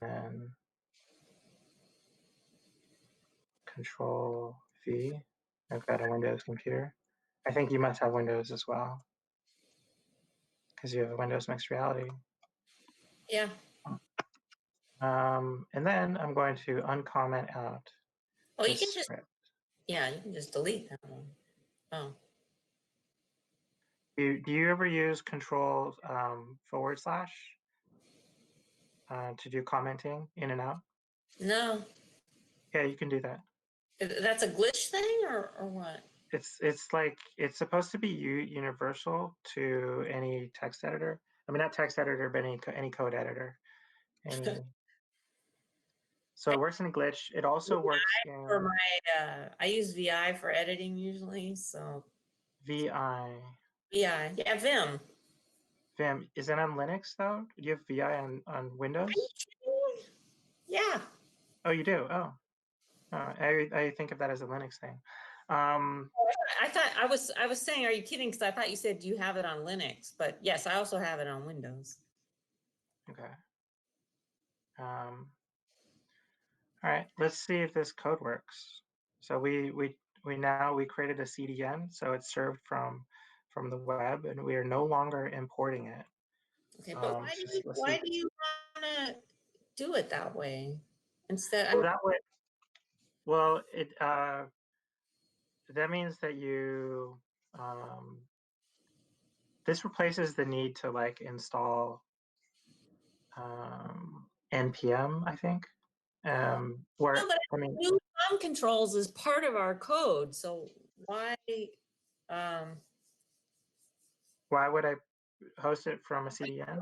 And Control V. I've got a Windows computer. I think you must have Windows as well, because you have a Windows Mixed Reality.
Yeah.
And then I'm going to uncomment out
Oh,
this
you can just,
script.
yeah, you can just delete that one. Oh.
Do you ever use Control / to do commenting in and out?
No.
Yeah, you can do that.
That's a glitch thing or what?
It's like, it's supposed to be universal to any text editor. I mean, not text editor, but any code editor. So it works in glitch. It also works
For
in
my, I use VI for editing usually, so.
VI.
VI, yeah, Vim.
Vim, is it on Linux though? Do you have VI on Windows?
Yeah.
Oh, you do? Oh. I think of that as a Linux thing.
I thought I was saying, are you kidding? Because I thought you said you have it on Linux, but yes, I also have it on Windows.
Okay. All right, let's see if this code works. So we created a CDN, so it's served from the web, and we are no longer importing it.
Okay, but why do you want to do it that way instead?
Well, that way, well, it that means that you this replaces the need to like install npm, I think. Where
No, but
I mean,
new thumb controls is part of our code, so why?
Why would I host it from a CDN?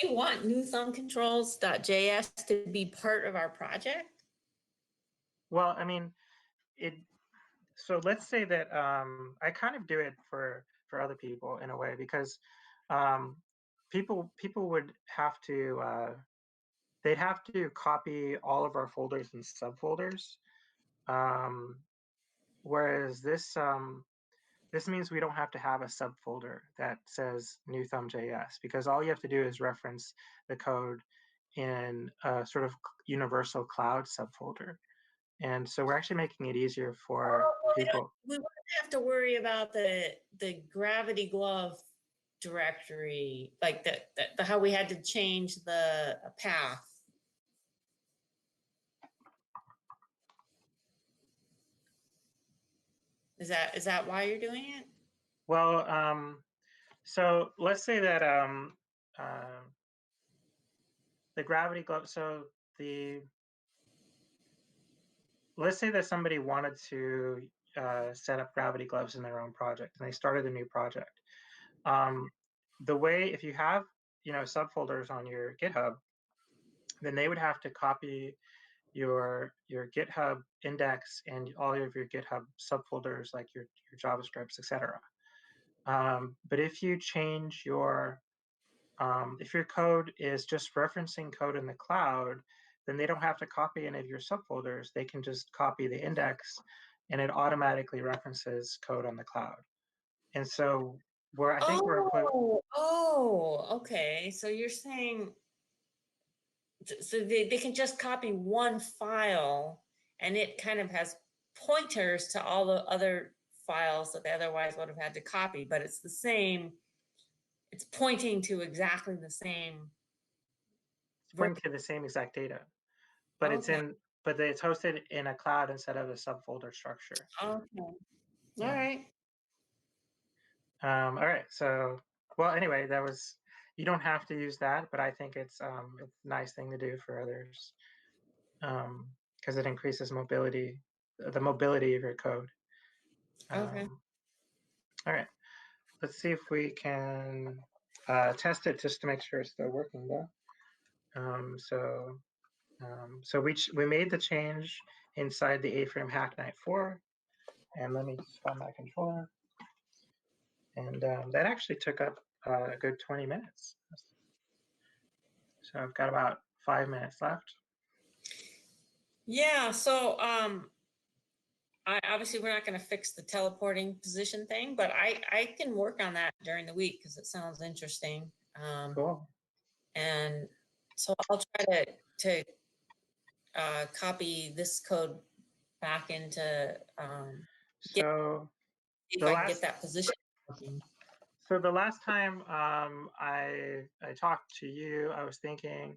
We want new thumb controls.js to be part of our project.
Well, I mean, it. So let's say that I kind of do it for other people in a way, because people would have to they'd have to copy all of our folders and subfolders, whereas this means we don't have to have a subfolder that says new thumb.js, because all you have to do is reference the code in a sort of universal cloud subfolder. And so we're actually making it easier for people.
We wouldn't have to worry about the Gravity Glove directory, like the how we had to change the path. Is that why you're doing it?
Well, so let's say that the Gravity Glove. So let's say that somebody wanted to set up Gravity Gloves in their own project, and they started a new project. The way, if you have subfolders on your GitHub, then they would have to copy your GitHub index and all of your GitHub subfolders, like your JavaScripts, etc. But if you change if your code is just referencing code in the cloud, then they don't have to copy any of your subfolders. They can just copy the index, and it automatically references code on the cloud. And so
Okay. So you're saying, so they can just copy one file, and it kind of has pointers to all the other files that they otherwise would have had to copy, but it's the same. It's pointing to exactly the same.
It's pointing to the same exact data, but it's hosted in a cloud instead of a subfolder structure.
Okay. All right.
All right. So, well, anyway, you don't have to use that, but I think it's a nice thing to do for others, because it increases the mobility of your code.
Okay.
All right. Let's see if we can test it just to make sure it's still working though. So we made the change inside the Aframe Hacknight 4, and let me just find my controller. And that actually took up a good 20 minutes. So I've got about 5 minutes left.
Yeah, so obviously we're not going to fix the teleporting position thing, but I can work on that during the week because it sounds interesting.
Cool.
And so I'll try to copy this code back into
So
see if
the
I can get
last
that position working.
so the last time I talked to you, I was thinking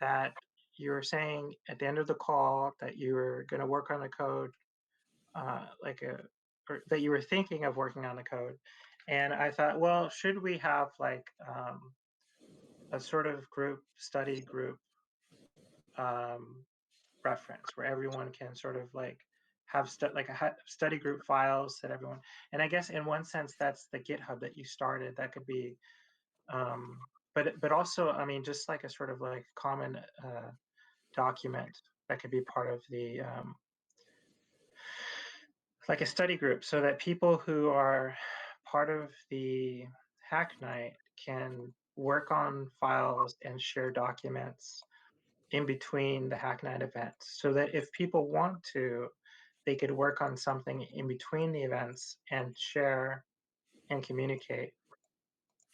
that you were saying at the end of the call that you were going to work on the code, like or that you were thinking of working on the code, and I thought, well, should we have like a sort of study group um, reference where everyone can sort of like have study group files that everyone, and I guess in one sense that's the GitHub that you started. That could be, but also, I mean, just like a sort of like common document that could be part of the like a study group, so that people who are part of the Hacknight can work on files and share documents in between the Hacknight events, so that if people want to, they could work on something in between the events and share and communicate,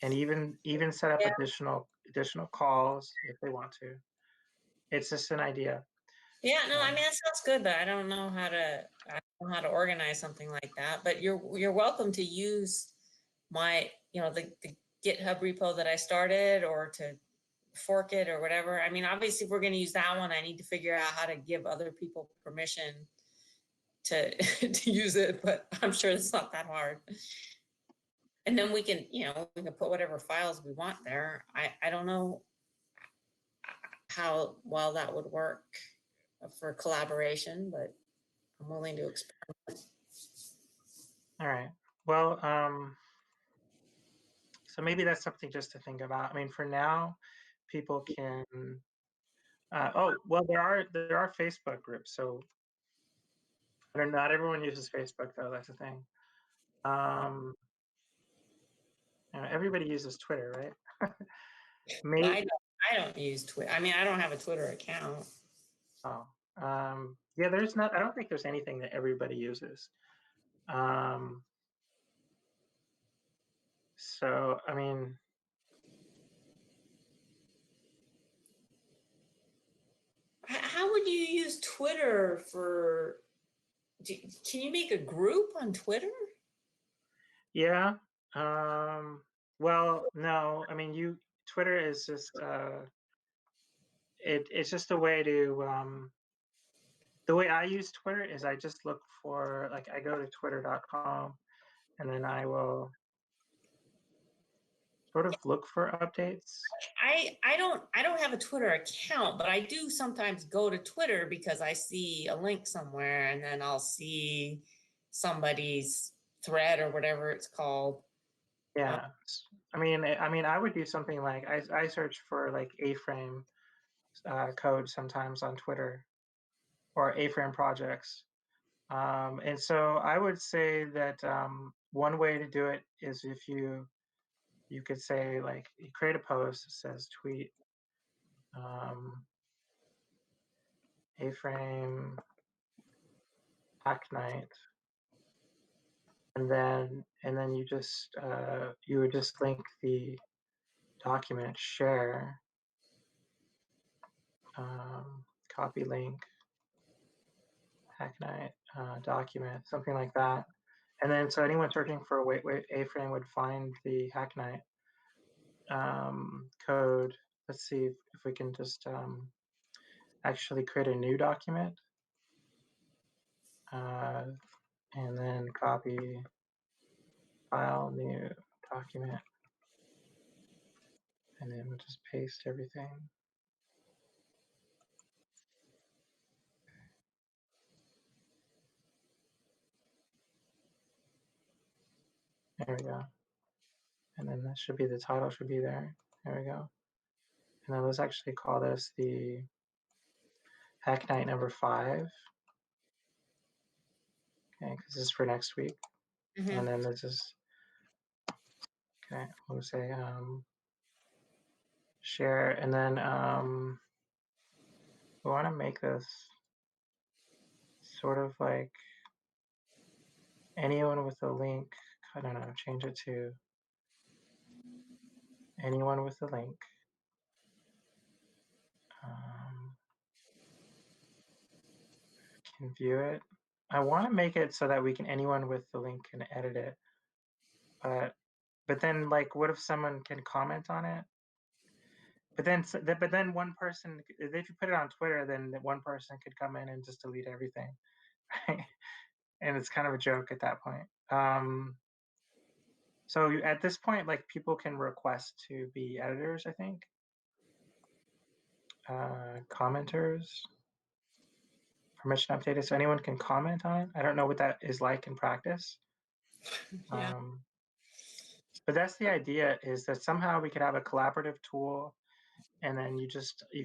and even set up
Yeah,
additional calls if they want to. It's just an idea.
yeah, no, I
Um,
mean that sounds good, but I don't know how to organize something like that. But you're welcome to use my the GitHub repo that I started, or to fork it or whatever. I mean, obviously, if we're going to use that one, I need to figure out how to give other people permission to to use it. But I'm sure it's not that hard. And then we can put whatever files we want there. I don't know how well that would work for collaboration, but I'm willing to experiment.
all right. Well, so maybe that's something just to think about. I mean, for now, people can. Oh, well, there are Facebook groups. So not everyone uses Facebook though. That's the thing. Um, everybody uses Twitter, right? Maybe.
I don't use Twitter. I mean, I don't have a Twitter account.
Oh, yeah. There's not. I don't think there's anything that everybody uses. Um, so I mean,
How would you use Twitter for? Can you make a group on Twitter?
yeah. Well, no. I mean, Twitter is just it's just a way to the way I use Twitter is I just look for, like, I go to twitter.com and then I will sort of look for updates.
I don't have a Twitter account, but I do sometimes go to Twitter because I see a link somewhere and then I'll see somebody's thread or whatever it's called.
Yeah. I mean, I would do something like I search for like A-frame code sometimes on Twitter, or A-frame projects. And so I would say that one way to do it is if you could say, like, you create a post that says tweet um, A-frame Hacknight, and then you would just link the document, share, copy link Hacknight document, something like that. And then so anyone searching for a wait A-frame would find the Hacknight code. Let's see if we can just actually create a new document, uh, and then copy file, new document, and then we'll just paste everything. There we go. And then that should be the title, should be there. There we go. And then let's actually call this the Hacknight number 5. Okay, because this is for next week.
Mhm.
And then this is Okay, we'll say share, and then we want to make this sort of like anyone with a link. I don't know, change it to anyone with a link can view it. I want to make it so that we can anyone with the link can edit it, but then like, what if someone can comment on it? But then one person, if you put it on Twitter, then one person could come in and just delete everything, right? And it's kind of a joke at that point. So at this point, like people can request to be editors, I think. Commenters, permission updated, so anyone can comment on it. I don't know what that is like in practice.
Yeah.
But that's the idea, is that somehow we could have a collaborative tool, and then you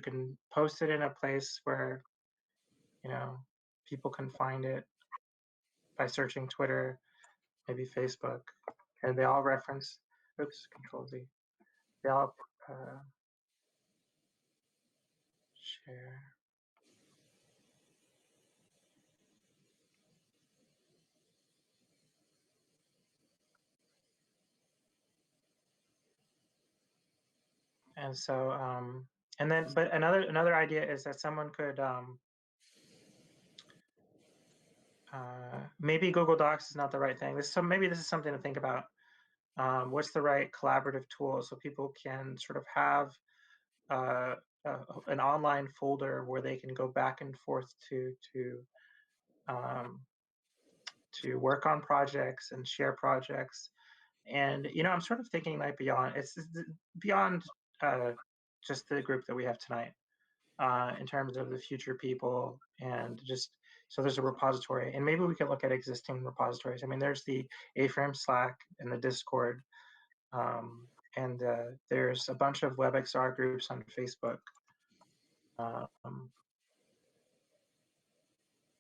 can post it in a place where, you know, people can find it by searching Twitter, maybe Facebook, and they all reference, oops, Control Z. They all share. And so, and then, but another idea is that someone could, maybe Google Docs is not the right thing. So maybe this is something to think about. What's the right collaborative tool so people can sort of have uh, an online folder where they can go back and forth um, to work on projects and share projects. And I'm sort of thinking like it's beyond just the group that we have tonight, in terms of the future people, and just so there's a repository, and maybe we could look at existing repositories. I mean, there's the Aframe Slack and the Discord, and there's a bunch of WebXR groups on Facebook, um,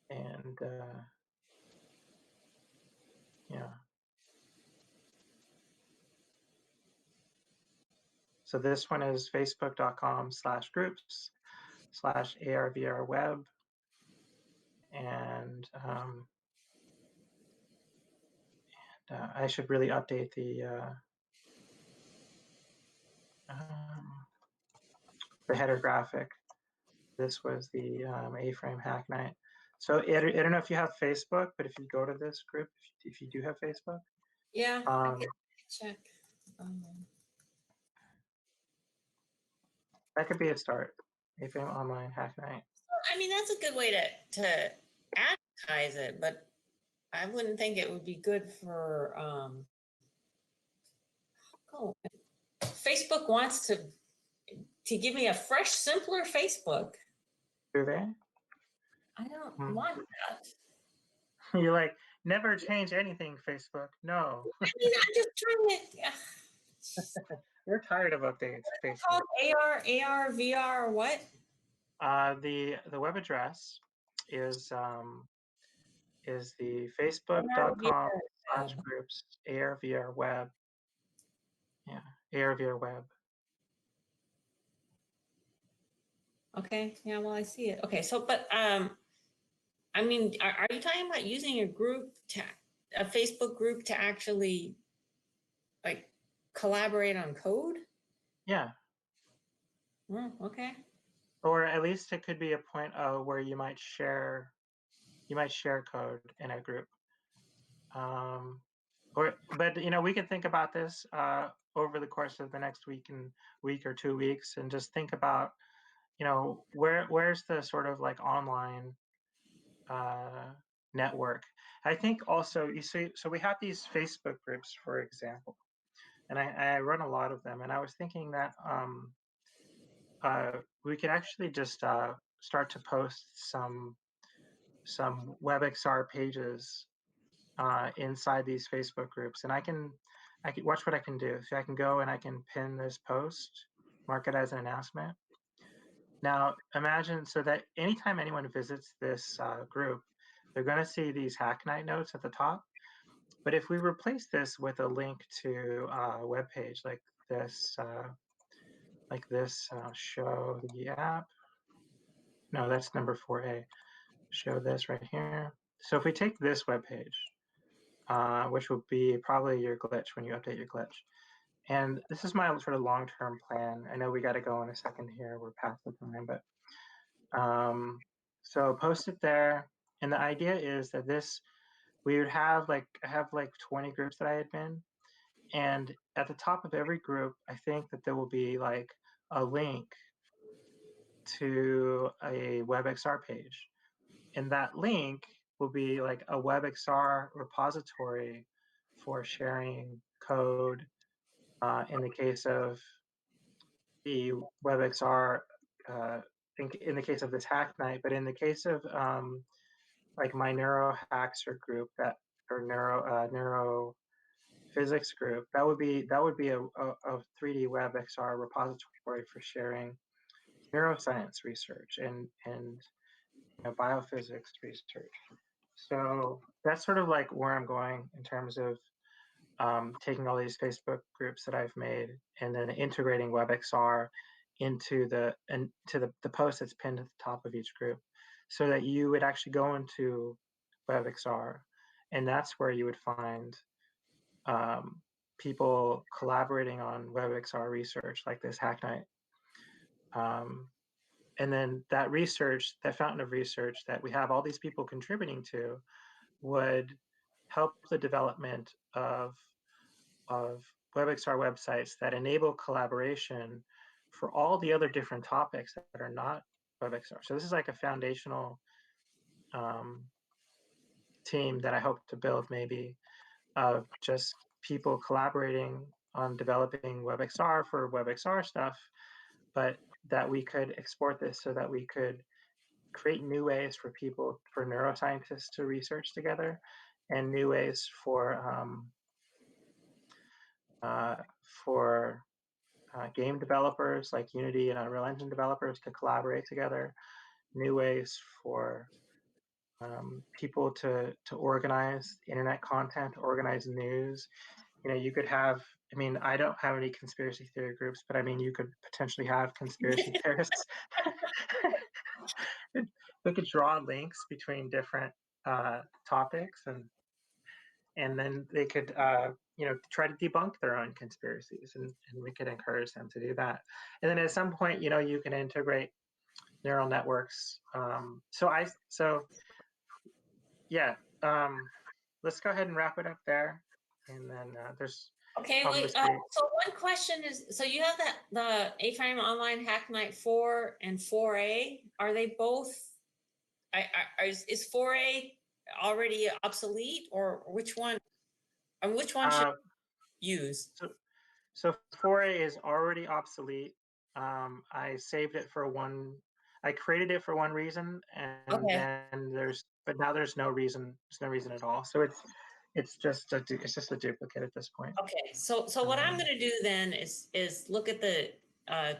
and yeah. So this one is facebook.com/groups/ARVRweb, and I should really update the header graphic. This was the Aframe Hacknight. So I don't know if you have Facebook, but if you go to this group, if you do have Facebook,
Yeah, I can check.
that could be a start. Aframe Online Hacknight.
I mean, that's a good way to advertise it, but I wouldn't think it would be good for Facebook wants to give me a fresh, simpler Facebook.
Do they?
I don't want that.
You're like, never change anything, Facebook. No.
I mean, I'm just trying to.
We're tired of updates.
What's it called? AR, VR, what?
The web address is the facebook.com/groups ARVRweb. Yeah, ARVRweb.
Okay, yeah, well, I see it. Okay, so, but, I mean, are you talking about using a Facebook group to actually, like, collaborate on code?
Yeah.
Okay.
Or at least it could be a point where you might share code in a group. But we can think about this over the course of the next week or 2 weeks, and just think about, where's the sort of like online network. I think also, you see, so we have these Facebook groups, for example, and I run a lot of them, and I was thinking that we could actually just start to post some WebXR pages inside these Facebook groups, and I can watch what I can do. So I can go and I can pin this post, mark it as an announcement. Now imagine so that anytime anyone visits this group, they're going to see these Hacknight notes at the top. But if we replace this with a link to a web page like this, show the app. No, that's number 4A. Show this right here. So if we take this web page, which will be probably your glitch when you update your glitch, and this is my sort of long-term plan. I know we got to go in a second here. We're past the time, but so post it there. And the idea is that we would have I have like 20 groups that I admin, and at the top of every group, I think that there will be like a link to a WebXR page. And that link will be like a WebXR repository for sharing code in the case of the WebXR, in the case of this hack night, but in the case of like my neuro hackser group or neuro physics group, that would be a 3D WebXR repository for sharing neuroscience research and biophysics research. So that's sort of like where I'm going in terms of taking all these Facebook groups that I've made and then integrating WebXR into the post that's pinned at the top of each group, so that you would actually go into WebXR, and that's where you would find people collaborating on WebXR research like this hack night. And then that research, that fountain of research that we have all these people contributing to, would help the development of WebXR websites that enable collaboration for all the other different topics that are not WebXR. So this is like a foundational team that I hope to build, maybe, of just people collaborating on developing WebXR for WebXR stuff, but that we could export this so that we could create new ways for neuroscientists to research together, and new ways for game developers like Unity and Unreal Engine developers to collaborate together, new ways for people to organize internet content, organize news. You could have, I mean, I don't have any conspiracy theory groups, but I mean, you could potentially have conspiracy theorists. They could draw links between different topics, and then they could try to debunk their own conspiracies, and we could encourage them to do that. And then at some point, you can integrate neural networks. Let's go ahead and wrap it up there, and then there's
Okay, wait, so one question is, so you have the Aframe Online Hacknight 4 and 4A. Are they both, is 4A already obsolete, or which one? And which one should use?
So 4A is already obsolete. I saved it for I created it for one reason, and then but now there's no reason at all. So it's just a duplicate at this point.
Okay, so what I'm going to do then is look at the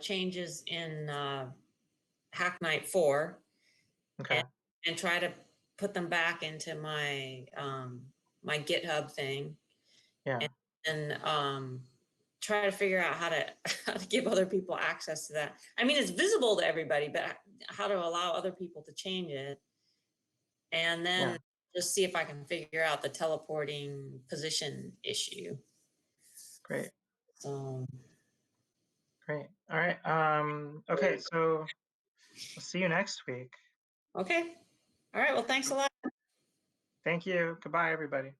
changes in Hacknight 4,
okay,
and try to put them back into my my GitHub thing, and try to figure out how to give other people access to that. I mean, it's visible to everybody, but how to allow other people to change it, and then just see if I can figure out the teleporting position issue.
Great.
So
great. All right. Okay, so we'll see you next week.
Okay. All right. Well, thanks a lot.
Thank you. Goodbye, everybody.